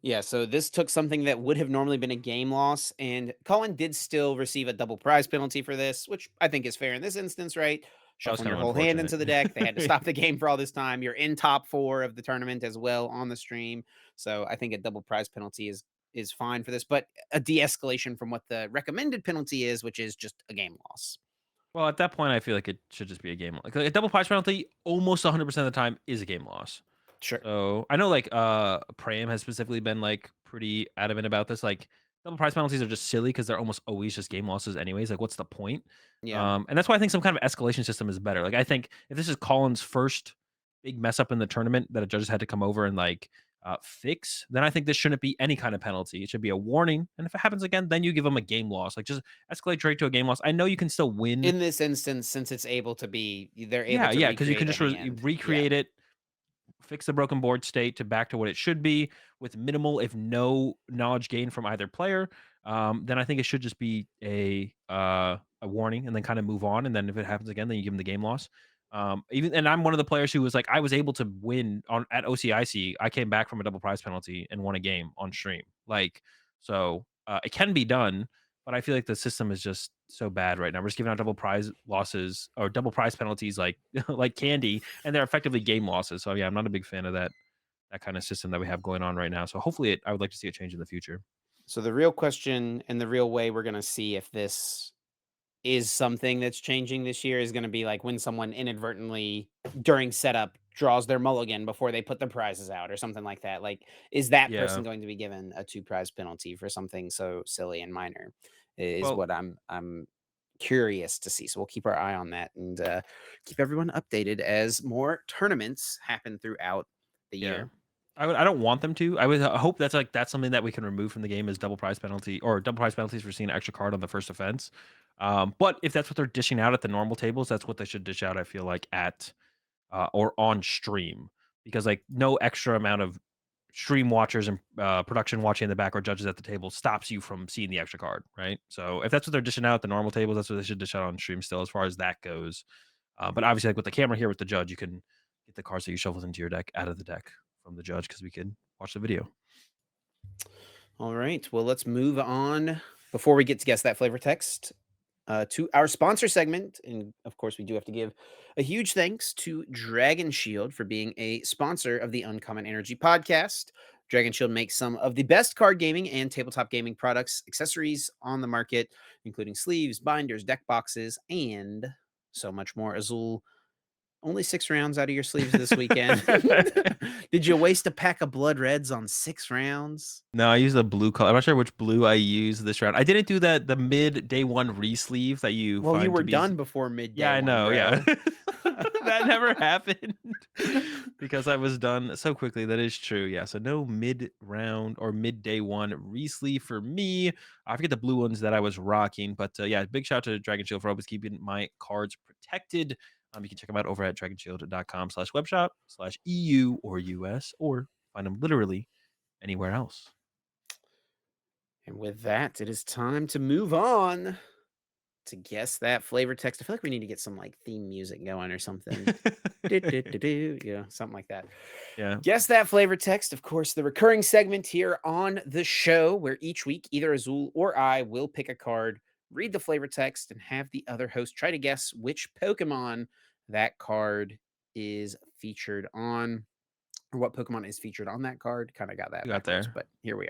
Yeah, so this took something that would have normally been a game loss, and Colin did still receive a double prize penalty for this, which I think is fair in this instance, right? That was Shuffling kind your of whole hand unfortunate. into the deck. They had to stop the game for all this time. You're in top 4 of the tournament as well on the stream. So I think a double prize penalty is fine for this, but a de-escalation from what the recommended penalty is, which is just a game loss. Well, at that point, I feel like it should just be a game. Like a double prize penalty, almost 100% of the time is a game loss. Sure. So I know like Pram has specifically been like pretty adamant about this. Like double prize penalties are just silly because they're almost always just game losses anyways. Like what's the point? Yeah. And that's why I think some kind of escalation system is better. Like I think if this is Colin's first big mess up in the tournament that a judge has had to come over and like fix, then I think this shouldn't be any kind of penalty. It should be a warning. And if it happens again, then you give them a game loss. Like just escalate straight to a game loss. I know you can still win. In this instance, since it's able to be they're able Yeah, to yeah, because you can recreate just at the end. Yeah. recreate it, fix the broken board state to back to what it should be with minimal, if no, knowledge gain from either player. Then I think it should just be a warning, and then kind of move on. And then if it happens again, then you give them the game loss. Even and I'm one of the players who was like, I was able to win on at OCIC. I came back from a double prize penalty and won a game on stream. Like so, it can be done, but I feel like the system is just so bad right now. We're just giving out double prize losses or double prize penalties like like candy, and they're effectively game losses. So yeah, I'm not a big fan of that kind of system that we have going on right now. So hopefully, I would like to see a change in the future. So the real question and the real way we're gonna see if this is something that's changing this year is gonna be like when someone inadvertently during setup draws their mulligan before they put the prizes out or something like that. Like, is that Yeah. person going to be given a 2 prize penalty for something so silly and minor? Is Well, what I'm curious to see. So we'll keep our eye on that and keep everyone updated as more tournaments happen throughout the yeah. year. I don't want them to. I would hope that's something that we can remove from the game is double prize penalty or double prize penalties for seeing an extra card on the first offense. But if that's what they're dishing out at the normal tables, that's what they should dish out. I feel like at or on stream because like no extra amount of stream watchers and production watching in the back or judges at the table stops you from seeing the extra card, right? So if that's what they're dishing out at the normal tables, that's what they should dish out on stream still, as far as that goes. But obviously, like with the camera here with the judge, you can get the cards that you shuffled into your deck out of the deck from the judge because we can watch the video. All right. Well, let's move on before we get to guess that flavor text to our sponsor segment. And of course, we do have to give a huge thanks to Dragon Shield for being a sponsor of the Uncommon Energy podcast. Dragon Shield makes some of the best card gaming and tabletop gaming products, accessories on the market, including sleeves, binders, deck boxes, and so much more. Azul, only 6 rounds out of your sleeves this weekend. Did you waste a pack of blood reds on 6 rounds? No, I use the blue color. I'm not sure which blue I use this round. I didn't do the mid day one re-sleeve that you Well, you find were to be. done before Yeah, midday I one, know. Yeah, bro. that never happened because I was done so quickly. That is true. Yeah, so no mid round or mid day one re-sleeve for me. I forget the blue ones that I was rocking, but yeah, big shout out to Dragon Shield for always keeping my cards protected. You can check them out over at dragonshield.com/webshop/EU or US or find them literally anywhere else. And with that, it is time to move on to guess that flavor text. I feel like we need to get some like theme music going or something. Do, do, do, do, something like that. Yeah, Guess that flavor text. Of course, the recurring segment here on the show where each week either Azul or I will pick a card, read the flavor text, and have the other host try to guess which Pokemon that card is featured on, or what Pokemon is featured on that card. Kind of got that you got backwards, there. but here we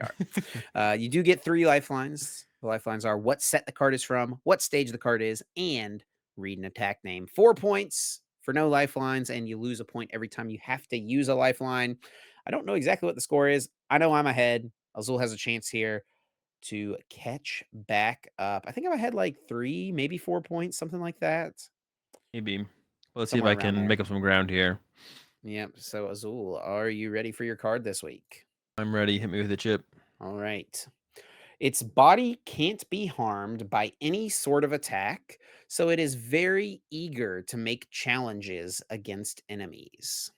are. You do get 3 lifelines. The lifelines are what set the card is from, what stage the card is, and read an attack name. 4 points for no lifelines, and you lose a point every time you have to use a lifeline. I don't know exactly what the score is. I know I'm ahead. Azul has a chance here to catch back up. I think I'm ahead like 3, maybe 4 points, something like that. Maybe. Let's see if Somewhere I around can make there. up some ground here. Yep. So, Azul, are you ready for your card this week? I'm ready. Hit me with a chip. All right. Its body can't be harmed by any sort of attack, so it is very eager to make challenges against enemies.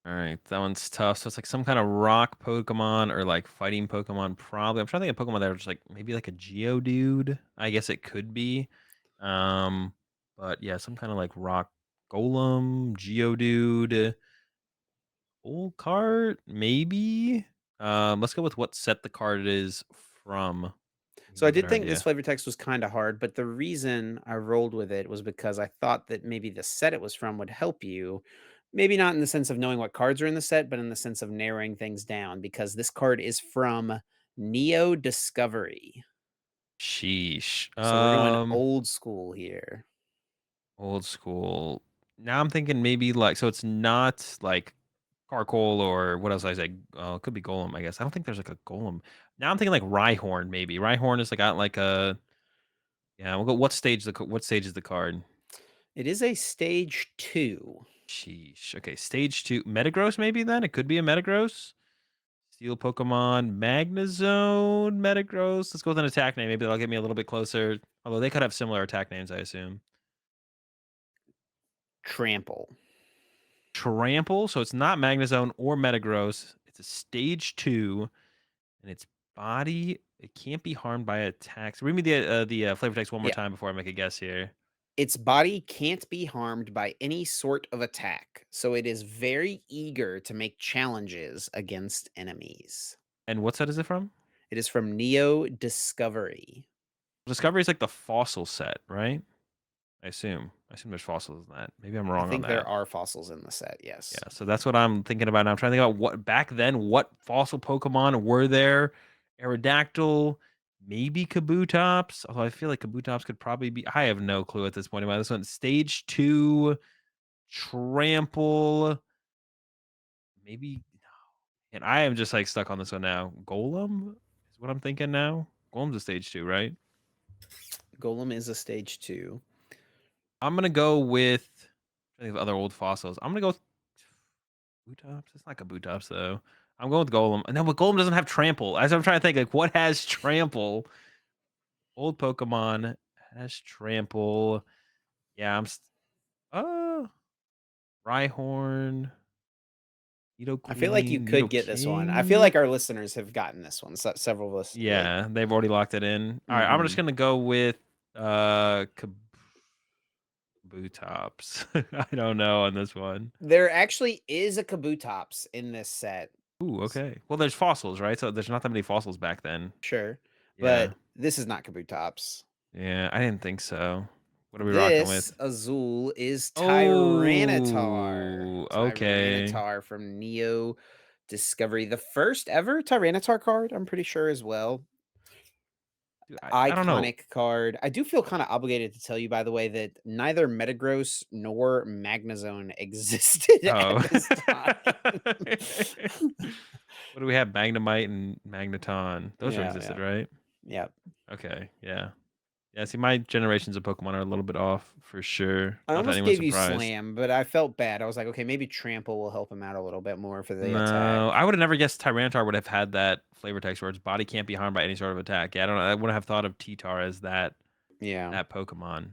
All right, that one's tough. So it's like some kind of rock Pokemon or like fighting Pokemon. Probably. I'm trying to think of Pokemon that are just like maybe like a Geodude. I guess it could be. Um, but yeah, some kind of like rock Golem, Geodude, old card, maybe. Let's go with what set the card is from. Give So me I a did better think this idea. flavor text was kind of hard, but the reason I rolled with it was because I thought that maybe the set it was from would help you. Maybe not in the sense of knowing what cards are in the set, but in the sense of narrowing things down because this card is from Neo Discovery. Sheesh. So we're going old school here. Old school. Now I'm thinking maybe like so it's not like Carkol or what else I say? It could be Golem, I guess. I don't think there's like a Golem. Now I'm thinking like Rhyhorn, maybe. Rhyhorn is like got like a yeah. We'll go. What stage is the card? It is a stage 2. Sheesh. Okay, stage two. Metagross, maybe then it could be a Metagross. Steel Pokemon, Magnezone, Metagross. Let's go with an attack name. Maybe that'll get me a little bit closer. Although they could have similar attack names, I assume. Trample. Trample. So it's not Magnezone or Metagross. It's a stage two, and its body it can't be harmed by attacks. Read me the flavor text one more Yeah. time before I make a guess here. Its body can't be harmed by any sort of attack, so it is very eager to make challenges against enemies. And what set is it from? It is from Neo Discovery. Discovery is like the fossil set, right? I assume. I assume there's fossils in that. Maybe I'm I wrong on think there that. are fossils in the set, yes. Yeah, so that's what I'm thinking about now. I'm trying to think about what back then, what fossil Pokemon were there? Aerodactyl, maybe Kabutops. Although I feel like Kabutops could probably be. I have no clue at this point about this one. Stage two, Trample, maybe. And I am just like stuck on this one now. Golem is what I'm thinking now. Golem's a stage two, right? Golem is a stage 2. I'm gonna go with. I think of other old fossils. I'm gonna go with Kabutops. It's not Kabutops though. I'm going with Golem. No, but Golem doesn't have Trample. As I'm trying to think, like what has Trample? Old Pokemon has Trample. Yeah, uh Rhyhorn, I feel like you Nidoqueen, could get this one. I feel Nidoking. like our listeners have gotten this one. Several of us like Yeah, they've already locked it in. All right, I'm just mhm. gonna go with Kabutops. I don't know on this one. There actually is a Kabutops in this set. Ooh, S- okay. Well, there's fossils, right? So there's not that many fossils back then. Sure. Yeah. But this is not Kabutops. Yeah, I didn't think so. What are we rocking This with? Azul is Tyranitar. Oh, okay. Tyranitar from Neo Discovery. The first ever Tyranitar card, I'm pretty sure as well. Dude, I don't know. Iconic card. I do feel kind of obligated to tell you, by the way, that neither Metagross nor Magnezone existed Oh. at this time. What do we have? Magnemite and Magneton. Those are Yeah, existed, yeah, right? yeah. Okay, yeah. Yeah, see, my generations of Pokemon are a little bit off for sure. I Not to almost anyone's gave you surprise. Slam, but I felt bad. I was like, okay, maybe Trample will help him out a little bit more for the No, attack. I would have never guessed Tyranitar would have had that flavor text where its body can't be harmed by any sort of attack. Yeah, I don't know. I wouldn't have thought of T-Tar as Yeah. that Pokemon.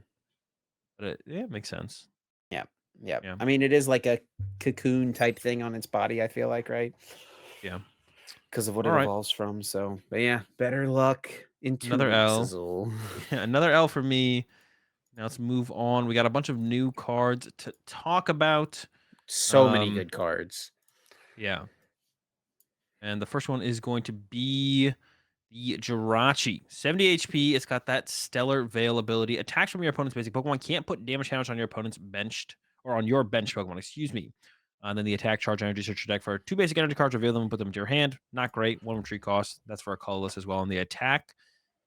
But yeah, it makes sense. Yeah. Yeah. Yeah. I mean, it is like a cocoon type thing on its body, I feel like, right? Yeah. Because of what All it right. evolves from. So, but yeah, better luck In 2 Another weeks, L. Azul. Yeah, another L for me. Now let's move on. We got a bunch of new cards to talk about. So many Um, good cards. yeah. And the first one is going to be the Jirachi. 70 HP. It's got that stellar Veil ability. Attacks from your opponent's basic Pokemon can't put damage counters on your opponent's benched or on your bench Pokemon, excuse me. And then the attack charge energy search your deck for two basic energy cards, reveal them and put them into your hand. Not great. One retreat cost. That's for a colorless as well on the attack.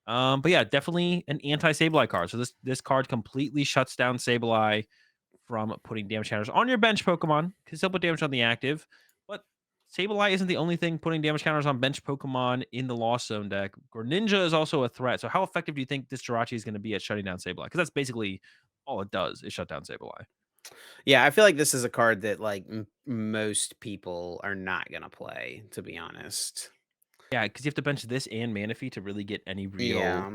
But yeah, definitely an anti-Sableye card. So this card completely shuts down Sableye from putting damage counters on your bench Pokemon. Can still put damage on the active, but Sableye isn't the only thing putting damage counters on bench Pokemon in the Lost Zone deck. Greninja is also a threat. So how effective do you think this Jirachi is going to be at shutting down Sableye? Because that's basically all it does is shut down Sableye. Yeah, I feel like this is a card that, like, most people are not gonna play, to be honest. Yeah, because you have to bench this and Manaphy to really get any real Yeah.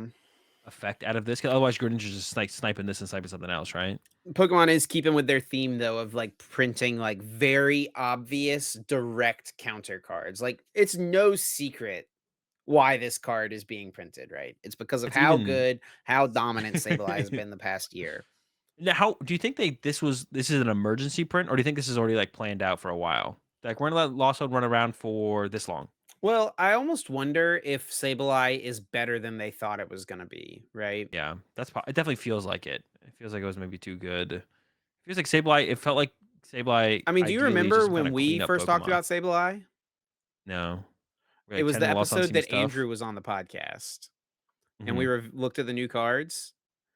effect out of this. Because otherwise, Greninja's just like sniping this and sniping something else, right? Pokemon is keeping with their theme though of like printing like very obvious direct counter cards. Like it's no secret why this card is being printed, right? It's because of It's how even good, how dominant Sableye has been the past year. now, how do you think this is an emergency print, or do you think this is already like planned out for a while? Like we're gonna let Lost Zone run around for this long. Well, I almost wonder if Sableye is better than they thought it was gonna be, right? Yeah, it definitely feels like it. It feels like it was maybe too good. It feels like Sableye. It felt like Sableye I mean, do you ideally is remember just kind when of we clean up first talked Pokemon. about Sableye? No, we're It like was 10 the Lost Zone episode team that stuff. Andrew was on the podcast and Hmm. we looked at the new cards.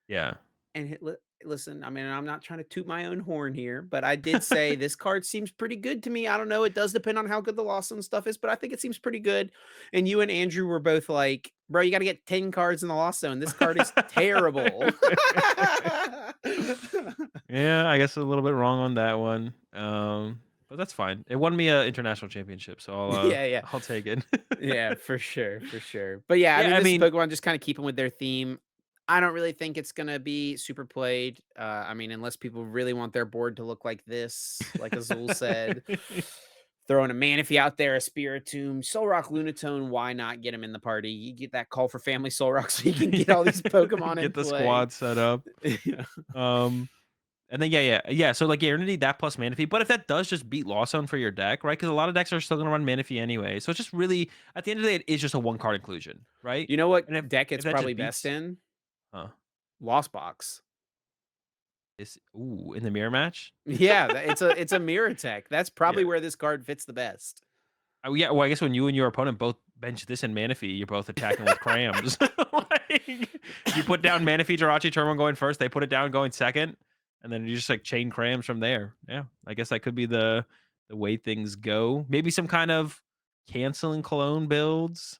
Yeah. And listen, I mean, I'm not trying to toot my own horn here, but I did say this card seems pretty good to me. I don't know. It does depend on how good the Lawson stuff is, but I think it seems pretty good. And you and Andrew were both like, bro, you got to get 10 cards in the Lost Zone. This card is terrible. Yeah, I guess a little bit wrong on that one. But that's fine. It won me a international championship, so Yeah, yeah. I'll take it. Yeah, for sure, for sure. But yeah, I Yeah, mean, I this is mean, Pokemon just kind of keeping with their theme. I don't really think it's gonna be super played. I mean, unless people really want their board to look like this, like Azul said. Throwing a Manaphy out there, a Spiritomb, Solrock, Lunatone, why not get him in the party? You get that call for family Solrock so you can get all these Pokemon in get the play. squad set up. Yeah. Um, and then yeah. So like, yeah, you're gonna need that plus Manaphy. But if that does just beat Lost Zone for your deck, right? Because a lot of decks are still gonna run Manaphy anyway. So it's just really at the end of the day, it is just a one card inclusion, right? You know what And deck if it's that probably just best beats, in? huh? Lost Box. Is in the mirror match. Yeah, it's a mirror tech. That's Yeah. probably where this card fits the best. Oh yeah. Well, I guess when you and your opponent both bench this and Manaphy, you're both attacking with crams. Like, you put down Manaphy, Jirachi, Turbo going first. They put it down going second, and then you just like chain crams from there. Yeah, I guess that could be the way things go. Maybe some kind of canceling cologne builds.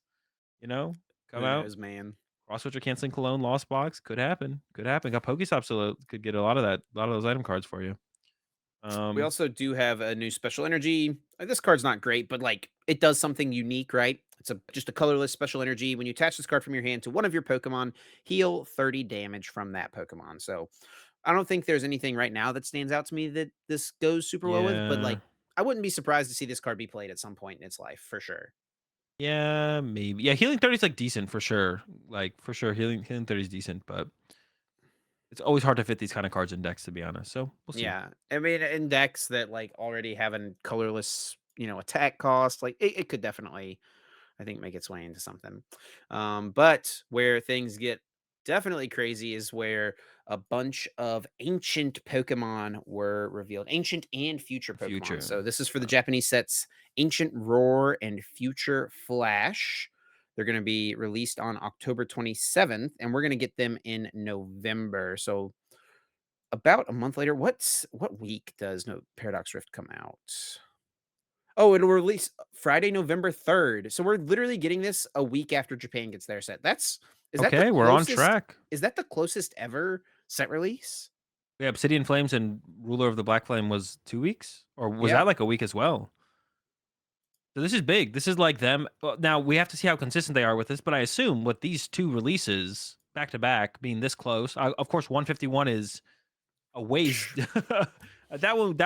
You know, come Who out knows, man? cross switcher canceling cologne lost box could happen. Could happen. Got Pokestop so could get a lot of that, a lot of those item cards for you. We Um, also do have a new special energy. This card's not great, but like it does something unique, right? It's a just a colorless special energy. When you attach this card from your hand to one of your Pokemon, heal 30 damage from that Pokemon. So I don't think there's anything right now that stands out to me that this goes super well with, but yeah. like I wouldn't be surprised to see this card be played at some point in its life for sure. Yeah, maybe. Yeah, healing 30 is like decent for sure. Like for sure, healing 30 is decent, but it's always hard to fit these kind of cards in decks, to be honest. So we'll see. Yeah. I mean, in decks that like already have a colorless, attack cost, like it could definitely I think make its way into something. But where things get definitely crazy is where a bunch of ancient Pokemon were revealed, ancient and future The Pokemon. future. So this is for the Uh, Japanese sets Ancient Roar and Future Flash. They're going to be released on October 27th, and we're going to get them in November. So about a month later. What week does no Paradox Rift come out? Oh, it'll release Friday, November 3rd. So we're literally getting this a week after Japan gets their set. That's is that the okay, we're on closest track. is that the closest ever set release? Yeah, Obsidian Flames and Ruler of the Black Flame was 2 weeks, or was Yeah. that like a week as well? So this is big. This is like them. Well, now we have to see how consistent they are with this, but I assume with these two releases back to back being this close, of course, 151 is a ways. That one,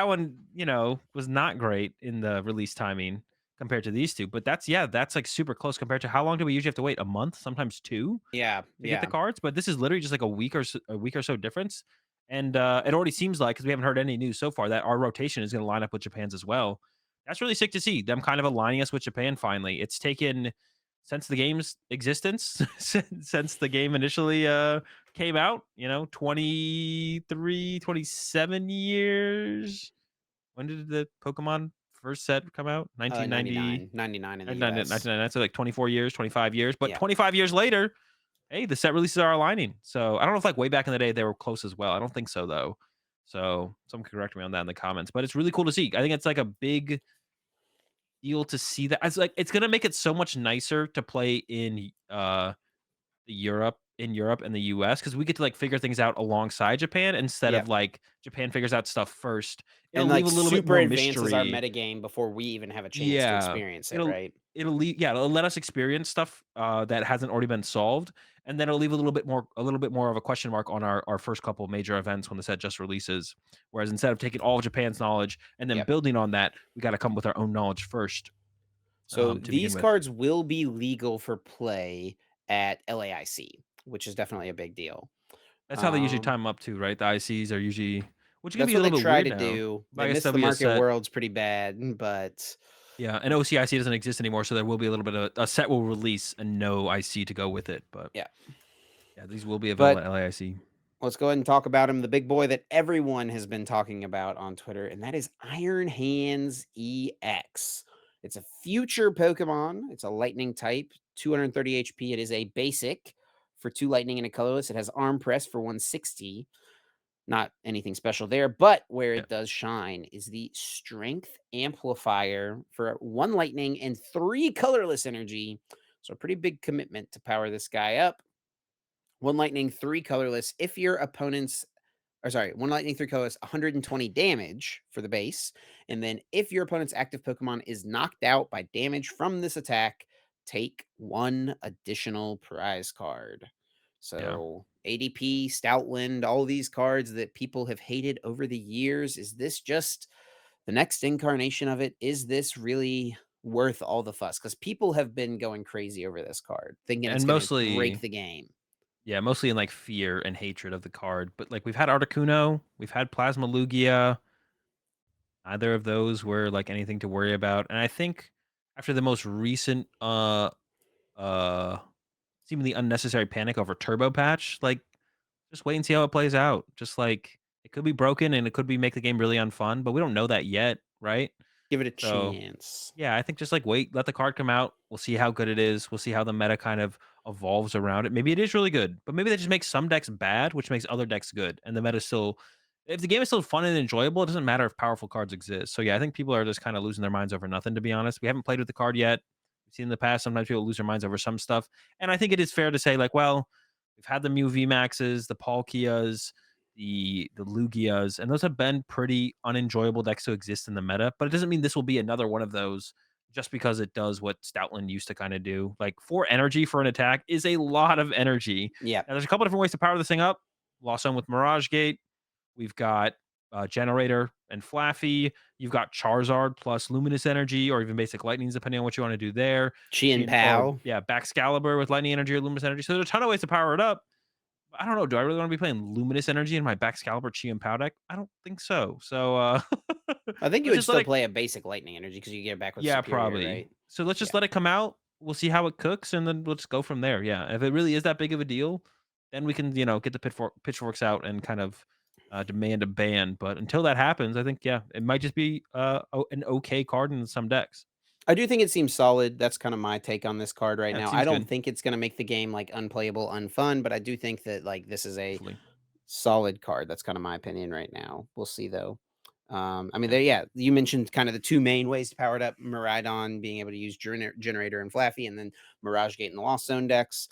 was not great in the release timing compared to these 2, but that's yeah, that's, like, super close compared to how long do we usually have to wait? A month, sometimes 2 Yeah, to get the yeah. cards? But this is literally just, like, a week or so difference, and, it already seems like, because we haven't heard any news so far, that our rotation is gonna line up with Japan's as well. That's really sick to see, them kind of aligning us with Japan finally. It's taken since the game's existence, since the game initially, came out, 23, 27 years? When did the Pokemon first set come out? 1990 99 in the 1999, US. so, like, 24 years, 25 years, but Yeah. 25 years later, hey, the set releases are aligning. So, I don't know if, like, way back in the day, they were close as well. I don't think so, though. So, someone can correct me on that in the comments, but it's really cool to see. I think it's, like, a big deal to see that. It's, like, it's gonna make it so much nicer to play in Europe and the US because we get to, like, figure things out alongside Japan instead of, Yep. like, Japan figures out stuff first. It'll And, leave like, a little bit super more advances our mystery. metagame before we even have a chance to Yeah. experience it, It'll right? it'll let us experience stuff, that hasn't already been solved, and then it'll leave a little bit more of a question mark on our first couple major events when the set just releases. Whereas instead of taking all of Japan's knowledge and then Yep. building on that, we gotta come with our own knowledge first, So to begin these with. cards will be legal for play at LAIC, which is definitely a big deal. That's how they usually Um, time 'em up too, right? The ICs are usually which can that's be a what they little bit try weird to now, do. but They I guess missed that'll the be a market set. worlds pretty bad, but Yeah, and OCIC doesn't exist anymore, so there will be a little bit of a set will release and no IC to go with it, but yeah. yeah, these will be available But at LAIC. let's go ahead and talk about him, the big boy that everyone has been talking about on Twitter, and that is Iron Hands EX. It's a future Pokemon. It's a lightning type, 230 HP. It is a basic for 2 lightning and a colorless. It has arm press for 160. Not anything special there, but where Yeah. it does shine is the strength amplifier for 1 lightning and 3 colorless energy. So a pretty big commitment to power this guy up. 1 lightning, 3 colorless. If your opponent's or sorry, 1 lightning, 3 colors, 120 damage for the base. And then if your opponent's active Pokemon is knocked out by damage from this attack, take 1 additional prize card. Yeah. So ADP, Stoutland, all these cards that people have hated over the years. Is this just the next incarnation of it? Is this really worth all the fuss? Because people have been going crazy over this card, thinking Yeah, it's and going to break mostly the game. yeah, mostly in, like, fear and hatred of the card, but, like, we've had Articuno, we've had Plasma Lugia, neither of those were, like, anything to worry about, and I think after the most recent, uh, seemingly unnecessary panic over Turbo Patch, like, just wait and see how it plays out. Just, like, it could be broken and it could be make the game really unfun, but we don't know that yet, right? Give it a So chance. yeah, I think just, like, wait, let the card come out. We'll see how good it is. We'll see how the meta kind of evolves around it. Maybe it is really good, but maybe they just make some decks bad, which makes other decks good, and the meta still if the game is still fun and enjoyable, it doesn't matter if powerful cards exist. So, yeah, I think people are just kinda losing their minds over nothing, to be honest. We haven't played with the card yet. We've seen in the past, sometimes people lose their minds over some stuff, and I think it is fair to say, like, well, we've had the Mew VMAXs, the Palkias, the Lugias, and those have been pretty unenjoyable decks to exist in the meta. But it doesn't mean this will be another one of those just because it does what Stoutland used to kind of do. Like 4 energy for an attack is a lot of energy. Yeah. Now there's a couple different ways to power this thing up. Lost Zone with Mirage Gate. We've got Generator and Flaffy. You've got Charizard plus Luminous Energy, or even Basic Lightnings, depending on what you want to do there. Chi and Or Pow. yeah, Baxcalibur with Lightning Energy or Luminous Energy. So there's a ton of ways to power it up. I don't know. Do I really want to be playing Luminous Energy in my Baxcalibur Chi and Pow deck? I don't think so. So I think you let's would just let still it. play a basic lightning energy because you get it back with Yeah, superior, probably. right? So let's just Yeah. let it come out. We'll see how it cooks, and then we'll just go from there. Yeah, if it really is that big of a deal, then we can get the pitchforks out and kind of demand a ban. But until that happens, I think yeah, it might just be an okay card in some decks. I do think it seems solid. That's kind of my take on this card right Yeah, it now. I seems don't good. think it's going to make the game like unplayable, unfun, but I do think that like this is a Hopefully, solid card. That's kind of my opinion right now. We'll see though. I mean, yeah, there, yeah, you mentioned kind of the two main ways to power it up: Miraidon being able to use Generator and Flaffy, and then Mirage Gate and the Lost Zone decks.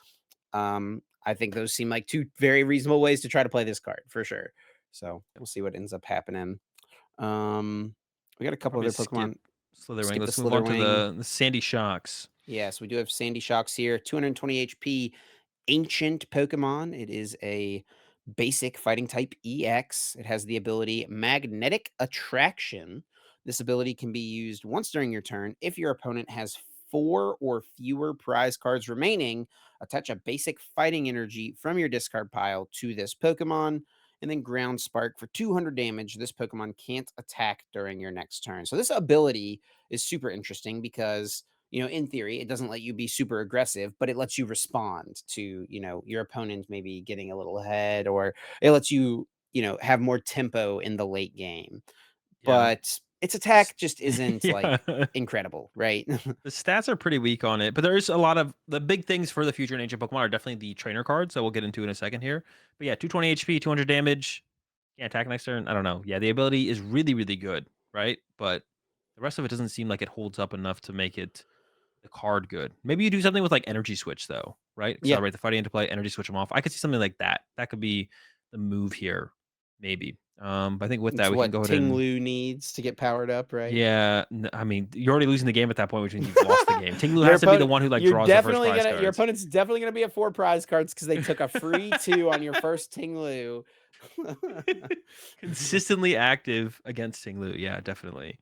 I think those seem like two very reasonable ways to try to play this card for sure. So we'll see what ends up happening. We got a couple probably other skip Pokemon. Slitherwing. Skip the Let's move on to Slitherwing. the Sandy Shocks. Yes, we do have Sandy Shocks here. 220 HP, ancient Pokemon. It is a basic fighting type EX. It has the ability Magnetic Attraction. This ability can be used once during your turn. If your opponent has 4 or fewer prize cards remaining, attach a basic fighting energy from your discard pile to this Pokemon, and then Ground Spark for 200 damage. This Pokemon can't attack during your next turn. So this ability is super interesting because, in theory, it doesn't let you be super aggressive, but it lets you respond to, your opponent maybe getting a little ahead, or it lets you, have more tempo in the late game. Yeah. But its attack just isn't like Yeah. incredible, right? The stats are pretty weak on it, but there's a lot of the big things for the future in ancient Pokemon are definitely the trainer cards that we'll get into in a second here. But yeah, 220 HP, 200 damage, can't attack next turn. I don't know. Yeah, the ability is really, really good, right? But the rest of it doesn't seem like it holds up enough to make it the card good. Maybe you do something with like energy switch though, right? Yeah. Accelerate the fighting into play, energy switch them off. I could see something like that. That could be the move here, maybe. But I think with It's that we can what go ahead and Ting needs to get powered up, right? yeah. I mean, you're already losing the game at that point, which means you've lost the game. Tinglu has to be the one who like draws the first prize Your cards. opponent's definitely gonna be at 4 prize cards because they took a free 2 on your first Ting. Consistently active against Tinglu. Yeah, definitely.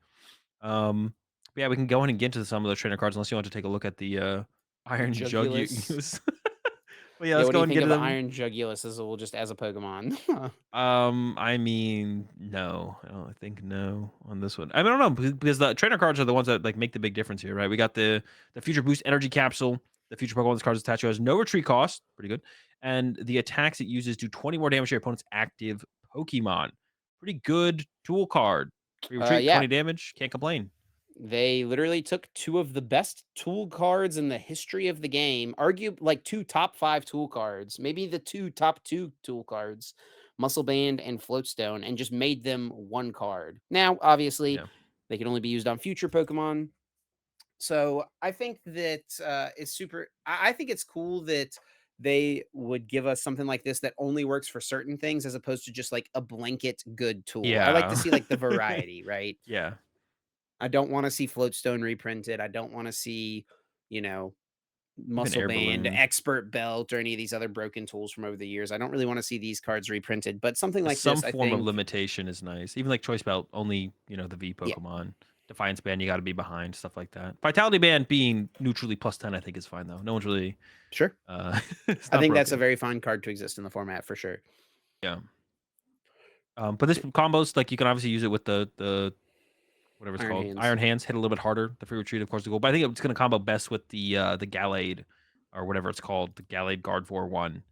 But yeah, we can go in and get into some of those trainer cards unless you want to take a look at the Iron Jug you Jugulus. use. But yeah, Yeah, let's what do go you and think get to of them. Iron Jugulus as well, just as a Pokemon? I mean, no. I don't think no on this one. I mean, I don't know because the trainer cards are the ones that like make the big difference here, right? We got the Future Boost Energy Capsule. The Future Pokemon this card is attached to has no retreat cost, pretty good, and the attacks it uses do 20 more damage to your opponent's active Pokemon. Pretty good tool card. Free retreat, Yeah, 20 damage. Can't complain. they literally took 2 of the best tool cards in the history of the game, argue like 2 top 5 tool cards, maybe the 2 top 2 tool cards, Muscle Band and Floatstone, and just made them 1 card. Now, obviously, Yeah, they can only be used on future Pokemon. So I think that is super. I think it's cool that they would give us something like this that only works for certain things as opposed to just like a blanket good tool. I like to yeah, see like the variety, right? yeah. I don't want to see Floatstone reprinted. I don't want to see, you know, Even Muscle air Band, balloon. Expert Belt, or any of these other broken tools from over the years. I don't really want to see these cards reprinted, but something like Some this, I form of think, limitation is nice. Even like Choice Belt, only, the V yeah, Pokemon. Defiance Band, you gotta be behind, stuff like that. Vitality Band being neutrally +10, I think is fine though. No one's really sure. it's I not think that's a broken. very fine card to exist in the format for sure. Yeah. But this combos, like you can obviously use it with the whatever it's Iron called. Hands. Iron Hands hit a little bit harder. The free retreat, of course, the goal. But I think it's gonna combo best with the Gallade or whatever it's called, the Gallade Guard 1.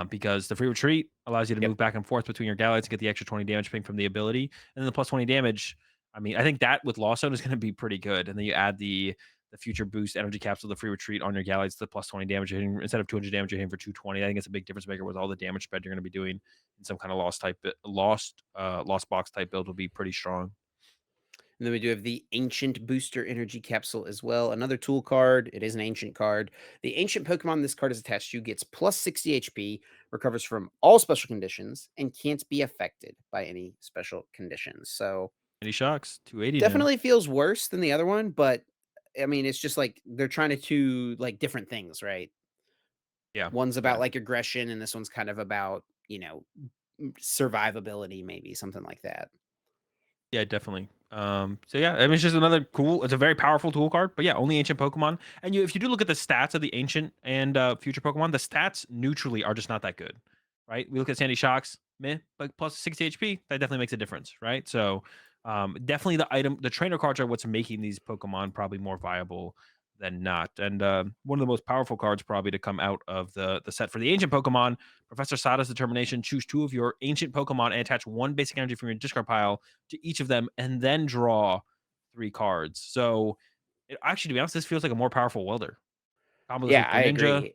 Because the free retreat allows you to Yep. move back and forth between your Gallades to get the extra 20 damage ping from the ability. And then the plus 20 damage. I mean, I think that with Lawstone is gonna be pretty good. And then you add the future boost energy capsule, the free retreat on your Gallades, the plus 20 damage you're hitting instead of 200 damage, you're hitting for 220. I think it's a big difference maker with all the damage spread you're gonna be doing in some kind of lost box type build will be pretty strong. And then we do have the Ancient Booster Energy Capsule as well. Another tool card. It is an ancient card. The ancient Pokemon this card is attached to gets plus 60 HP, recovers from all special conditions, and can't be affected by any special conditions. So Any shocks? 280 now. definitely feels worse than the other one, but I mean, it's just like they're trying to do like different things, right? Yeah, One's about yeah, like aggression, and this one's kind of about, survivability, maybe something like that. yeah, definitely. So yeah, I mean, it's just another cool. It's a very powerful tool card, but yeah, only ancient Pokemon. And if you do look at the stats of the ancient and future Pokemon, the stats neutrally are just not that good, right? We look at Sandy Shocks, meh, but plus 60 HP, that definitely makes a difference, right? So, definitely the trainer cards are what's making these Pokemon probably more viable than not. And one of the most powerful cards probably to come out of the set for the ancient Pokemon, Professor Sada's Determination. Choose 2 of your ancient Pokemon and attach 1 basic energy from your discard pile to each of them, and then draw 3 cards. So, actually, to be honest, this feels like a more powerful welder. Combos Yeah, with I Greninja. agree.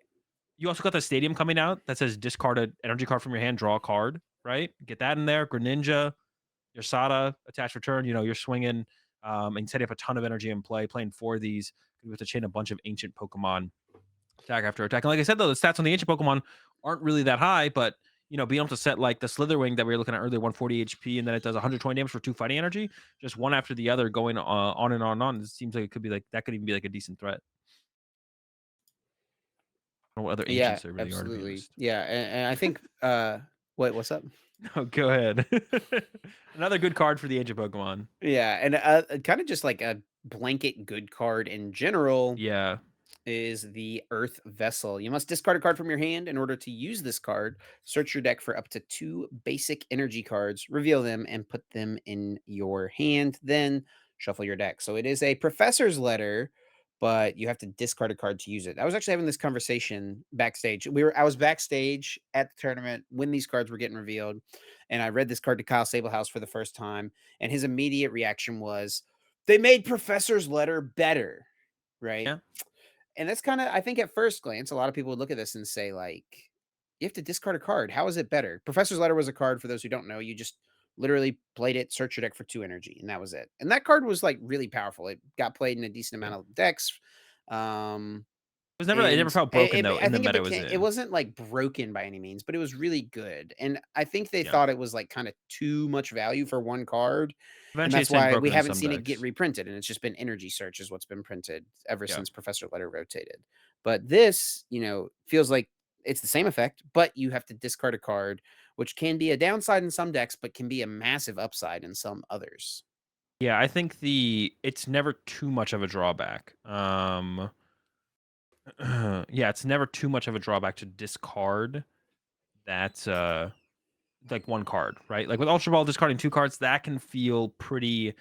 You also got the stadium coming out that says discard an energy card from your hand, draw a card, right? Get that in there. Greninja, your Sada, attach return. You're swinging and setting up a ton of energy in play, playing 4 of these. You have to chain a bunch of ancient Pokemon attack after attack. And like I said, though, the stats on the ancient Pokemon aren't really that high, but being able to set like the Slitherwing that we were looking at earlier, 140 HP, and then it does 120 damage for 2 fighting energy, just one after the other, going on and on and on. It seems like it could be like that could even be like a decent threat. I don't know what other Yeah, ancients there really are, to be absolutely. honest. Yeah, and I think, what's up? Oh, go ahead. Another good card for the ancient Pokemon. Yeah, and, kind of just like a blanket good card in general Yeah. is the Earth Vessel. You must discard a card from your hand in order to use this card. Search your deck for up to two basic energy cards, reveal them, and put them in your hand. Then shuffle your deck. So it is a professor's letter, but you have to discard a card to use it. I was actually having this conversation backstage. I was backstage at the tournament when these cards were getting revealed, and I read this card to Kyle Sablehouse for the first time, and his immediate reaction was, "They made Professor's Letter better." Right? Yeah. And that's kinda I think at first glance, a lot of people would look at this and say, like, "You have to discard a card. How is it better?" Professor's Letter was a card, for those who don't know, you just literally played it, search your deck for 2 energy, and that was it. And that card was, like, really powerful. It got played in a decent Yeah. amount of decks, um, It never and felt broken though I in the think meta it was it in. wasn't, like, broken by any means, but it was really good, and I think they Yeah. thought it was, like, kinda too much value for 1 card, and Eventually that's it's been why we broken in haven't some seen it get decks. reprinted, and it's just been Energy Search is what's been printed ever Yeah. since Professor Letter rotated. But this, feels like it's the same effect, but you have to discard a card, which can be a downside in some decks, but can be a massive upside in some others. Yeah, I think it's never too much of a drawback. Yeah, it's never too much of a drawback to discard that like one card, right? Like with Ultra Ball discarding two cards, that can feel pretty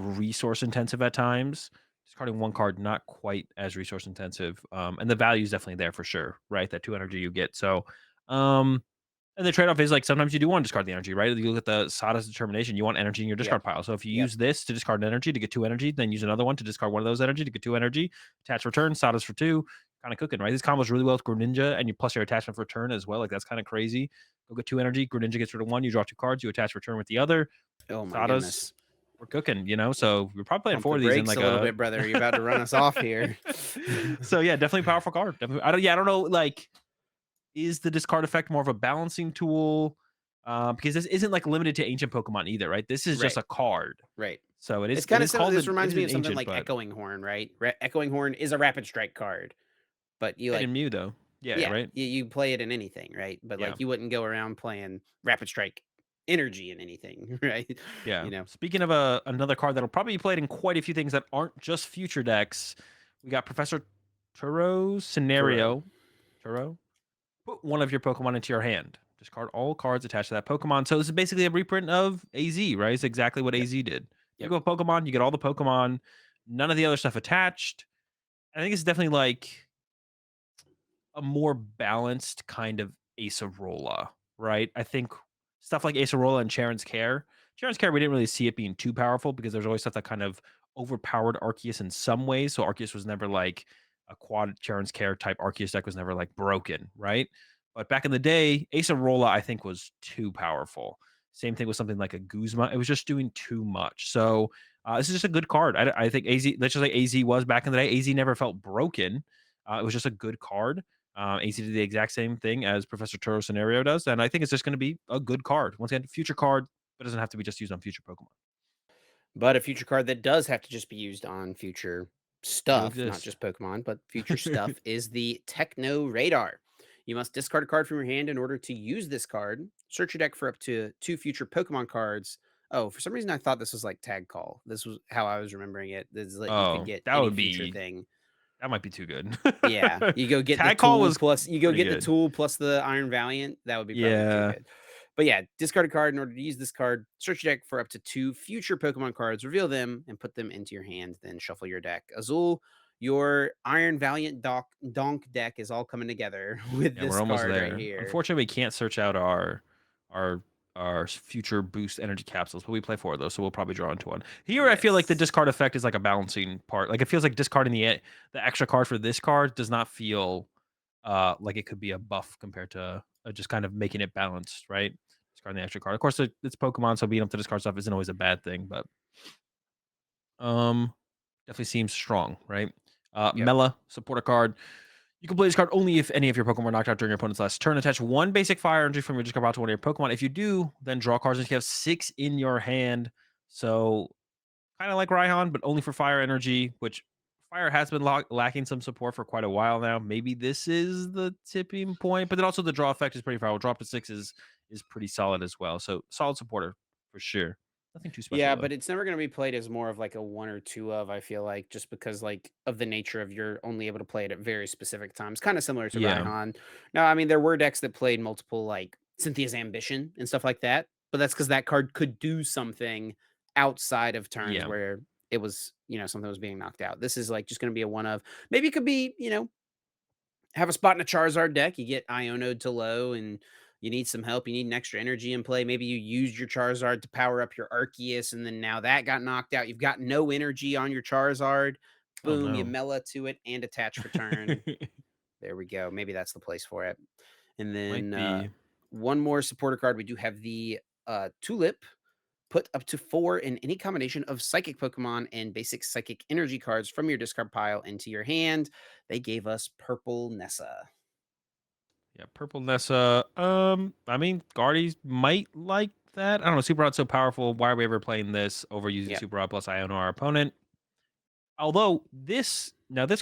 resource intensive at times. Discarding one card, not quite as resource intensive. And the value is definitely there for sure, right? That two energy you get. So um and the trade-off is, like, sometimes you do wanna discard the energy, right? You look at the Sada's determination, you want energy in your Yep. discard pile. So if you Yep. use this to discard an energy to get 2 energy, then use another one to discard one of those energy to get 2 energy, attach return, Sada's for 2, kinda cooking, right? This combos really well with Greninja, and you plus your attachment for return as well, like, that's kinda crazy. Go get 2 energy, Greninja gets rid of 1, you draw 2 cards, you attach return with the other. Oh my Sada's goodness. we're cooking, you know? So we're probably playing Pump 4 the of these in, brakes like, a little a bit, brother. You're about to run us off here. So, yeah, definitely powerful card. Definitely I don't know, like, is the discard effect more of a balancing tool? Because this isn't like limited to ancient Pokemon either, right? This is just Right. a card. Right. So It's it kinda is similar called this it reminds is me an of something ancient, like but Echoing Horn, right? Echoing Horn is a rapid strike card, but you, right like in Mew though. Yeah, yeah, right? you play it in anything, right? But, Yeah. like, you wouldn't go around playing rapid strike energy in anything, right? Yeah. You know? Speaking of another card that'll probably be played in quite a few things that aren't just future decks, we got Professor Turo's Turo. scenario. Turo? Put one of your Pokemon into your hand. Discard all cards attached to that Pokemon. So this is basically a reprint of AZ, right? It's exactly what Yep, AZ did. Pick yep. up a Pokemon, you get all the Pokemon, none of the other stuff attached. I think it's definitely like a more balanced kind of Acerola, right? I think stuff like Acerola and Charon's Care. Charon's Care, we didn't really see it being too powerful because there's always stuff that kind of overpowered Arceus in some ways. So Arceus was never like a quad Charon's Care type Arceus deck was never like broken, right? But back in the day, Acerola, I think, was too powerful. Same thing with something like a Guzma. It was just doing too much. So this is just a good card. I think AZ, that's just like AZ was back in the day. AZ never felt broken. It was just a good card. AC did the exact same thing as Professor Turo Scenario does, and I think it's just going to be a good card. Once again, future card, but it doesn't have to be just used on future Pokemon. But a future card that does have to just be used on future Do stuff, not exist. just Pokemon, but future stuff is the Techno Radar. You must discard a card from your hand in order to use this card. Search your deck for up to 2 future Pokemon cards. Oh, for some reason I thought this was like Tag Call. This was how I was remembering it. This is like you could Oh, get that any would future be thing. that might be too good. Yeah, Tag call was You go pretty get the good. tool plus the Iron Valiant, that would be probably too Yeah, good. But yeah, discard a card in order to use this card. Search your deck for up to 2 future Pokemon cards, reveal them, and put them into your hand, then shuffle your deck. Azul, your Iron Valiant Donk deck is all coming together with yeah, we're this almost card right there. here. Unfortunately, we can't search out our future boost energy capsules, but we play 4 of those, so we'll probably draw into one. Here, I feel like the Yes. discard effect is like a balancing part. Like it feels like discarding the extra card for this card does not feel like it could be a buff compared to just kind of making it balanced, right? Discarding the extra card. Of course, it's Pokemon, so being able to discard stuff isn't always a bad thing, but um, definitely seems strong, right? Yep. Mela, support a card. You can play this card only if any of your Pokemon were knocked out during your opponent's last turn. Attach one basic fire energy from your discard pile to one of your Pokemon. If you do, then draw cards if you have 6 in your hand. So kind of like Raihan, but only for fire energy, which fire has been lacking some support for quite a while now. Maybe this is the tipping point, but then also the draw effect is pretty powerful. Drop to 6 is is pretty solid as well. So solid supporter for sure. Nothing too special Yeah, though. but it's never gonna be played as more of like a one or two of, I feel like, just because like of the nature of you're only able to play it at very specific times, kind of similar to Yeah. Raihan. Now, I mean, there were decks that played multiple like Cynthia's Ambition and stuff like that, but that's because that card could do something outside of turns Yeah. where it was, something was being knocked out. This is like just gonna be a one of. Maybe it could be, have a spot in a Charizard deck. You get Ionoed to low and you need some help. You need an extra energy in play. Maybe you used your Charizard to power up your Arceus, and then now that got knocked out. You've got no energy on your Charizard. Oh Boom, you no. Mela to it and attach for turn. There we go. Maybe that's the place for it. And Might then be. one more supporter card. We do have the Tulip. Put up to 4 in any combination of psychic Pokemon and basic psychic energy cards from your discard pile into your hand. They gave us purple Nessa. Yeah, purple Nessa. I mean, Guardies might like that. I don't know. Super Rod's so powerful. Why are we ever playing this over using Yeah. Super Rod plus Ion our opponent? Although this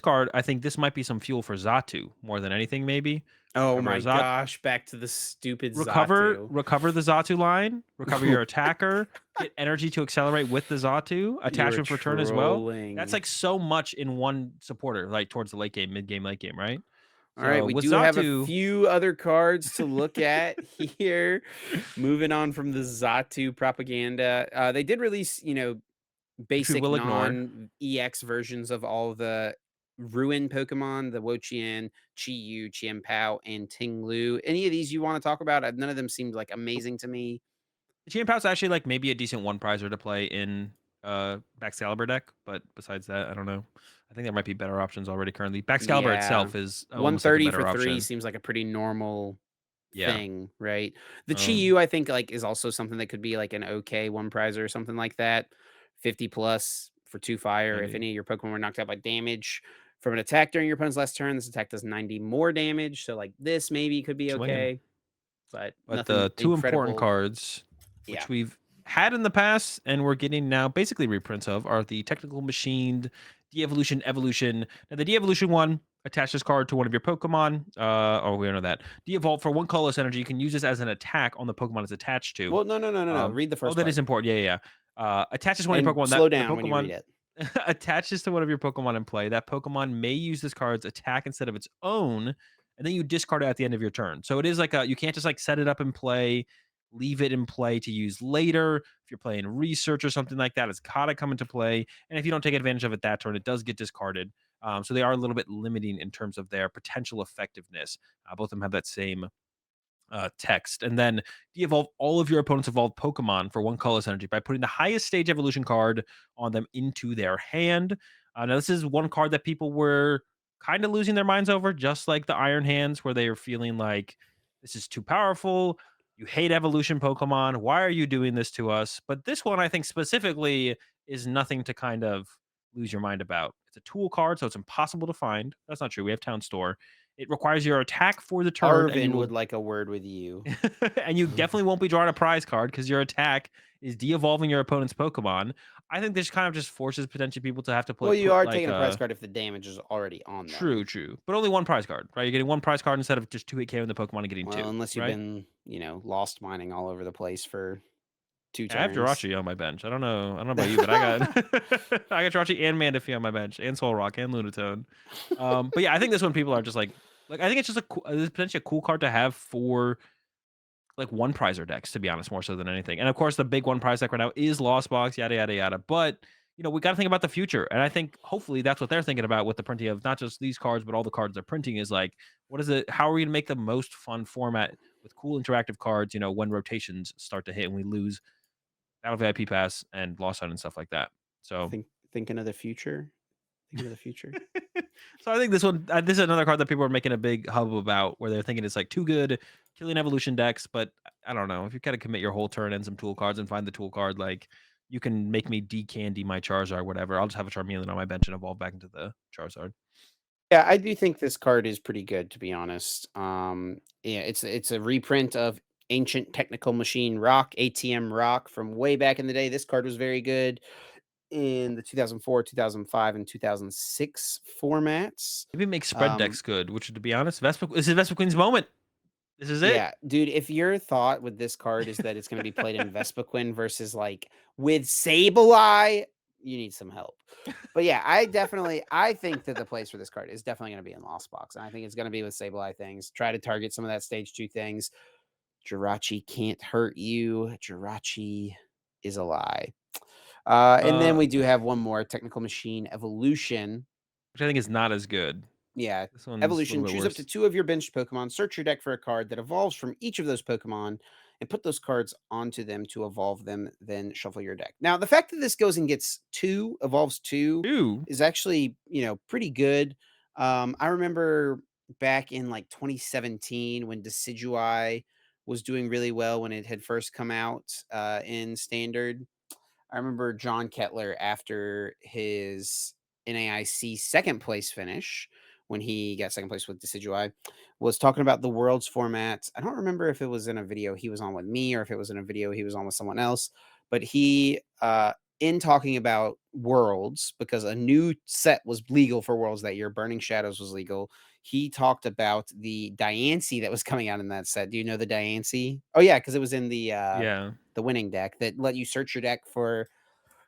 card, I think this might be some fuel for Zatu more than anything. Maybe Oh recover a my Zat, gosh, back to the stupid recover Xatu. recover the Zatu line, recover your attacker, get energy to accelerate with the Zatu, You're attachment for turn as well. That's trolling. like so much in one supporter, like towards the late game, mid game, late game, right? All right, So we with do have a Zatu, few other cards to look at here. Moving on from the Xatu propaganda. They did release, which we basic will ignore. non-EX versions of all the ruin Pokemon, the Wo-Chien, Chi-Yu, Chien-Pao, and Ting-Lu. Any of these you want to talk about? None of them seemed like amazing to me. The Chain Pouch actually like maybe a decent one prizer to play in Baxcalibur deck, but besides that, I don't know. I think there might be better options already currently. Baxcalibur Yeah. itself is almost like a 130 for better 3 option. seems like a pretty normal Yeah. thing, right? The Um Chi-Yu, I think, like, is also something that could be, like, an okay one prizer or something like that. 50 plus for 2 fire. If maybe any of your Pokemon were knocked out by damage from an attack during your opponent's last turn, this attack does 90 more damage, so, like, this maybe could be swinging. okay, but But nothing the two important incredible. cards, Yeah. which we've had in the past and we're getting now basically reprints of, are the Technical Machined De-Evolution Evolution. Now, the De-Evolution one, attach this card to one of your Pokemon. Oh, we don't know that. De-Evolve for one colorless energy. You can use this as an attack on the Pokemon it's attached to. Well, no, no, no, no, no, read the Oh, first that is part, important. Yeah, yeah, yeah. Attaches one of your and Pokemon. That slow the down when you read Pokemon it. attaches to one of your Pokemon in play. That Pokemon may use this card's attack instead of its own, and then you discard it at the end of your turn. So it is like a you can't just like set it up and play, leave it in play to use later. If you're playing research or something like that, it's gotta come into play. And if you don't take advantage of it that turn, it does get discarded. So they are a little bit limiting in terms of their potential effectiveness. Both of them have that same text. And then de-evolve all of your opponent's evolved Pokemon for one colorless energy by putting the highest stage evolution card on them into their hand. Now, this is one card that people were kind of losing their minds over, just like the Iron Hands, where they are feeling like this is too powerful. You hate evolution Pokemon. Why are you doing this to us? But this one, I think specifically, is nothing to kind of lose your mind about. It's a tool card, so it's impossible to find. That's not true. We have Town Store. It requires your attack for the turn, and you Arvin will would like a word with you. and you definitely won't be drawing a prize card because your attack is de-evolving your opponent's Pokemon. I think this kind of just forces potentially people to have to Well, you put are like taking a prize a card if the damage is already on true, them. true, but only one prize card, right? You're getting one prize card instead of just two hit KO the Pokemon and getting Well, two, unless you've right? been, lost mining all over the place for 2 I have turns. Jirachi on my bench. I don't know about you, but I got I got Jirachi and Manaphy on my bench, and Soul Rock and Lunatone. But yeah, I think this one people are just like I think it's just it's potentially a cool card to have for like one prizer decks, to be honest, more so than anything. And of course, the big one prize deck right now is Lost Box, yada yada yada. But we got to think about the future, and I think hopefully that's what they're thinking about with the printing of not just these cards, but all the cards they're printing. Is like, what is it? How are we gonna make the most fun format with cool interactive cards? When rotations start to hit and we lose Battle VIP Pass and Lost Zone and stuff like that. So Thinking of the future. Thinking of the future. So I think this is another card that people are making a big hub about, where they're thinking it's like too good, killing evolution decks. But I don't know if you kind of commit your whole turn and some tool cards and find the tool card, like you can make me decandy my Charizard, whatever. I'll just have a Charmeleon on my bench and evolve back into the Charizard. Yeah, I do think this card is pretty good, to be honest. Yeah, it's a reprint of Ancient Technical Machine Rock, ATM Rock from way back in the day. This card was very good in the 2004, 2005, and 2006 formats. Maybe make spread Um, decks good. Which, to be honest, Vespa this is Vespa Queen's moment. This is it. Yeah, dude, if your thought with this card is that it's gonna be played in Vespiquen versus, like, with Sableye, you need some help. But, yeah, I think that the place for this card is definitely gonna be in Lost Box, and I think it's gonna be with Sableye things. Try to target some of that stage 2 things. Jirachi can't hurt you. Jirachi is a lie. And then we do have one more, Technical Machine Evolution. Which I think is not as good. Yeah. This one's a little Evolution, bit choose up to worse. 2 of your benched Pokemon, search your deck for a card that evolves from each of those Pokemon, and put those cards onto them to evolve them, then shuffle your deck. Now, the fact that this goes and gets 2, evolves 2, 2? is actually, pretty good. I remember back in, like, 2017 when Decidueye was doing really well when it had first come out, in Standard. I remember John Kettler after his NAIC second place finish, when he got second place with Decidueye, was talking about the Worlds format. I don't remember if it was in a video he was on with me or if it was in a video he was on with someone else, but he, in talking about Worlds, because a new set was legal for Worlds that year, Burning Shadows was legal. He talked about the Diancie that was coming out in that set. Do you know the Diancie? Oh yeah, because it was in Yeah. the winning deck that let you search your deck for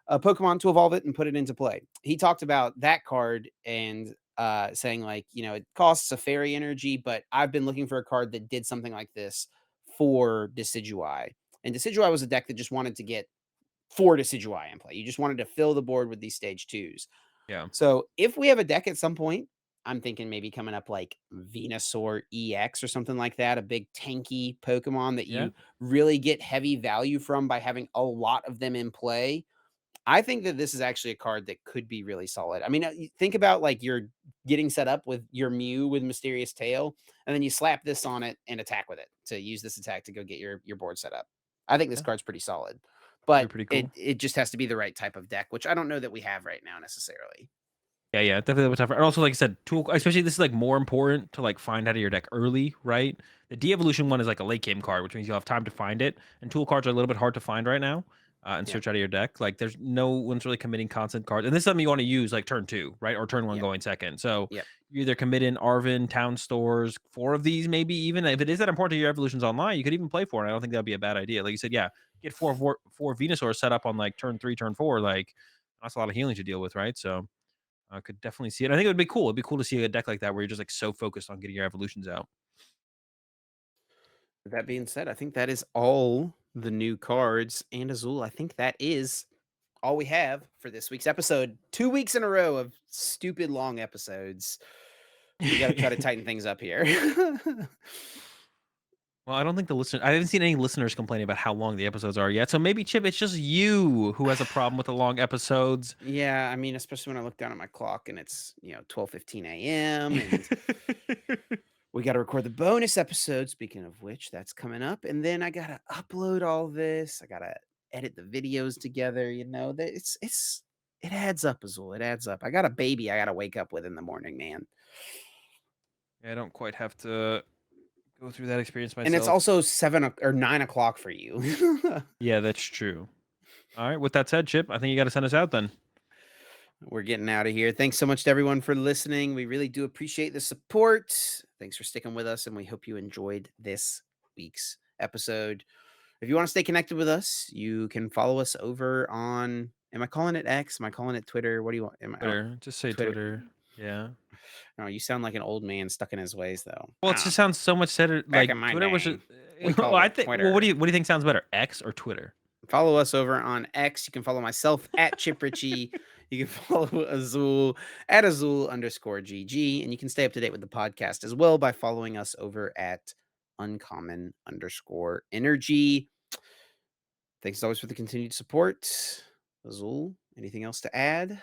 a Pokemon to evolve it and put it into play. He talked about that card and saying like, it costs a fairy energy, but I've been looking for a card that did something like this for Decidueye. And Decidueye was a deck that just wanted to get 4 Decidueye in play. You just wanted to fill the board with these stage twos. Yeah. So if we have a deck at some point, I'm thinking maybe coming up like Venusaur EX or something like that, a big tanky Pokemon that Yeah. you really get heavy value from by having a lot of them in play. I think that this is actually a card that could be really solid. I mean, you think about like you're getting set up with your Mew with Mysterious Tail, and then you slap this on it and attack with it to use this attack to go get your board set up. I think this Yeah. card's pretty solid, Be but pretty it cool. it just has to be the right type of deck, which I don't know that we have right now necessarily. Yeah, yeah, definitely a little tougher. And also, like I said, tool especially this is like more important to like find out of your deck early, right? The de-evolution one is like a late game card, which means you'll have time to find it. And tool cards are a little bit hard to find right now and Yep. search out of your deck. Like there's no one's really committing constant cards. And this is something you want to use like turn two, right? Or turn one Yep. going second. So Yep. you either commit in Arvin, Town Stores, 4 of these, maybe even. If it is that important to your evolutions online, you could even play for it. I don't think that'd be a bad idea. Like you said, yeah, get four Venusaur set up on like turn 3, turn 4. Like that's a lot of healing to deal with, right? So I could definitely see it. I think it would be cool. It'd be cool to see a deck like that where you're just like so focused on getting your evolutions out. With that being said, I think that is all the new cards and Azul. I think that is all we have for this week's episode. 2 weeks in a row of stupid long episodes. We got to try to tighten things up here. Well, I don't think I haven't seen any listeners complaining about how long the episodes are yet. So maybe Chip, it's just you who has a problem with the long episodes. Yeah, I mean, especially when I look down at my clock and it's 12:15 a.m. and we got to record the bonus episode. Speaking of which, that's coming up, and then I gotta upload all this. I gotta edit the videos together. That it adds up, Azul. It adds up. I got a baby. I gotta wake up with in the morning, man. I don't quite have to go through that experience And it's myself. also or 9 o'clock for you. Yeah, that's true. All right. With that said, Chip, I think you got to send us out then. We're getting out of here. Thanks so much to everyone for listening. We really do appreciate the support. Thanks for sticking with us, and we hope you enjoyed this week's episode. If you want to stay connected with us, you can follow us over on. Am I calling it X? Am I calling it Twitter? What do you want? Twitter. Just say Twitter. Twitter. Yeah. No, you sound like an old man stuck in his ways, though. Well, it I don't just know. sounds so much better. Back Like in my Twitter was just. day, we Well, called I it think. Well, what do Twitter. you think sounds better, X or Twitter? Follow us over on X. You can follow myself at Chip Ritchie. You can follow Azul at Azul_GG. And you can stay up to date with the podcast as well by following us over at Uncommon_Energy. Thanks as always for the continued support. Azul, anything else to add?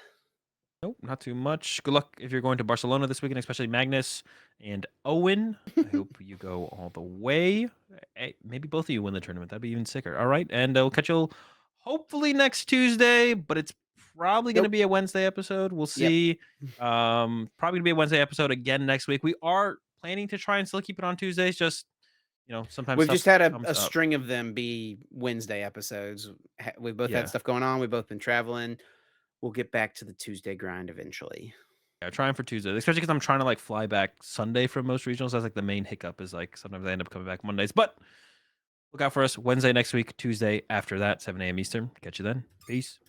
Nope, not too much. Good luck if you're going to Barcelona this weekend, especially Magnus and Owen. I hope you go all the way. Maybe both of you win the tournament. That'd be even sicker. All right, and we'll catch you hopefully next Tuesday, but it's probably going to Nope. be a Wednesday episode. We'll Yep. see. Probably going to be a Wednesday episode again next week. We are planning to try and still keep it on Tuesdays. Just sometimes We've stuff just had a, comes a up. string of them be Wednesday episodes. We've both had Yeah. stuff going on. We've both been traveling. We'll get back to the Tuesday grind eventually. Yeah, trying for Tuesday, especially because I'm trying to like fly back Sunday from most regionals. That's like the main hiccup is like sometimes I end up coming back Mondays. But look out for us Wednesday next week, Tuesday after that, 7 a.m. Eastern. Catch you then. Peace.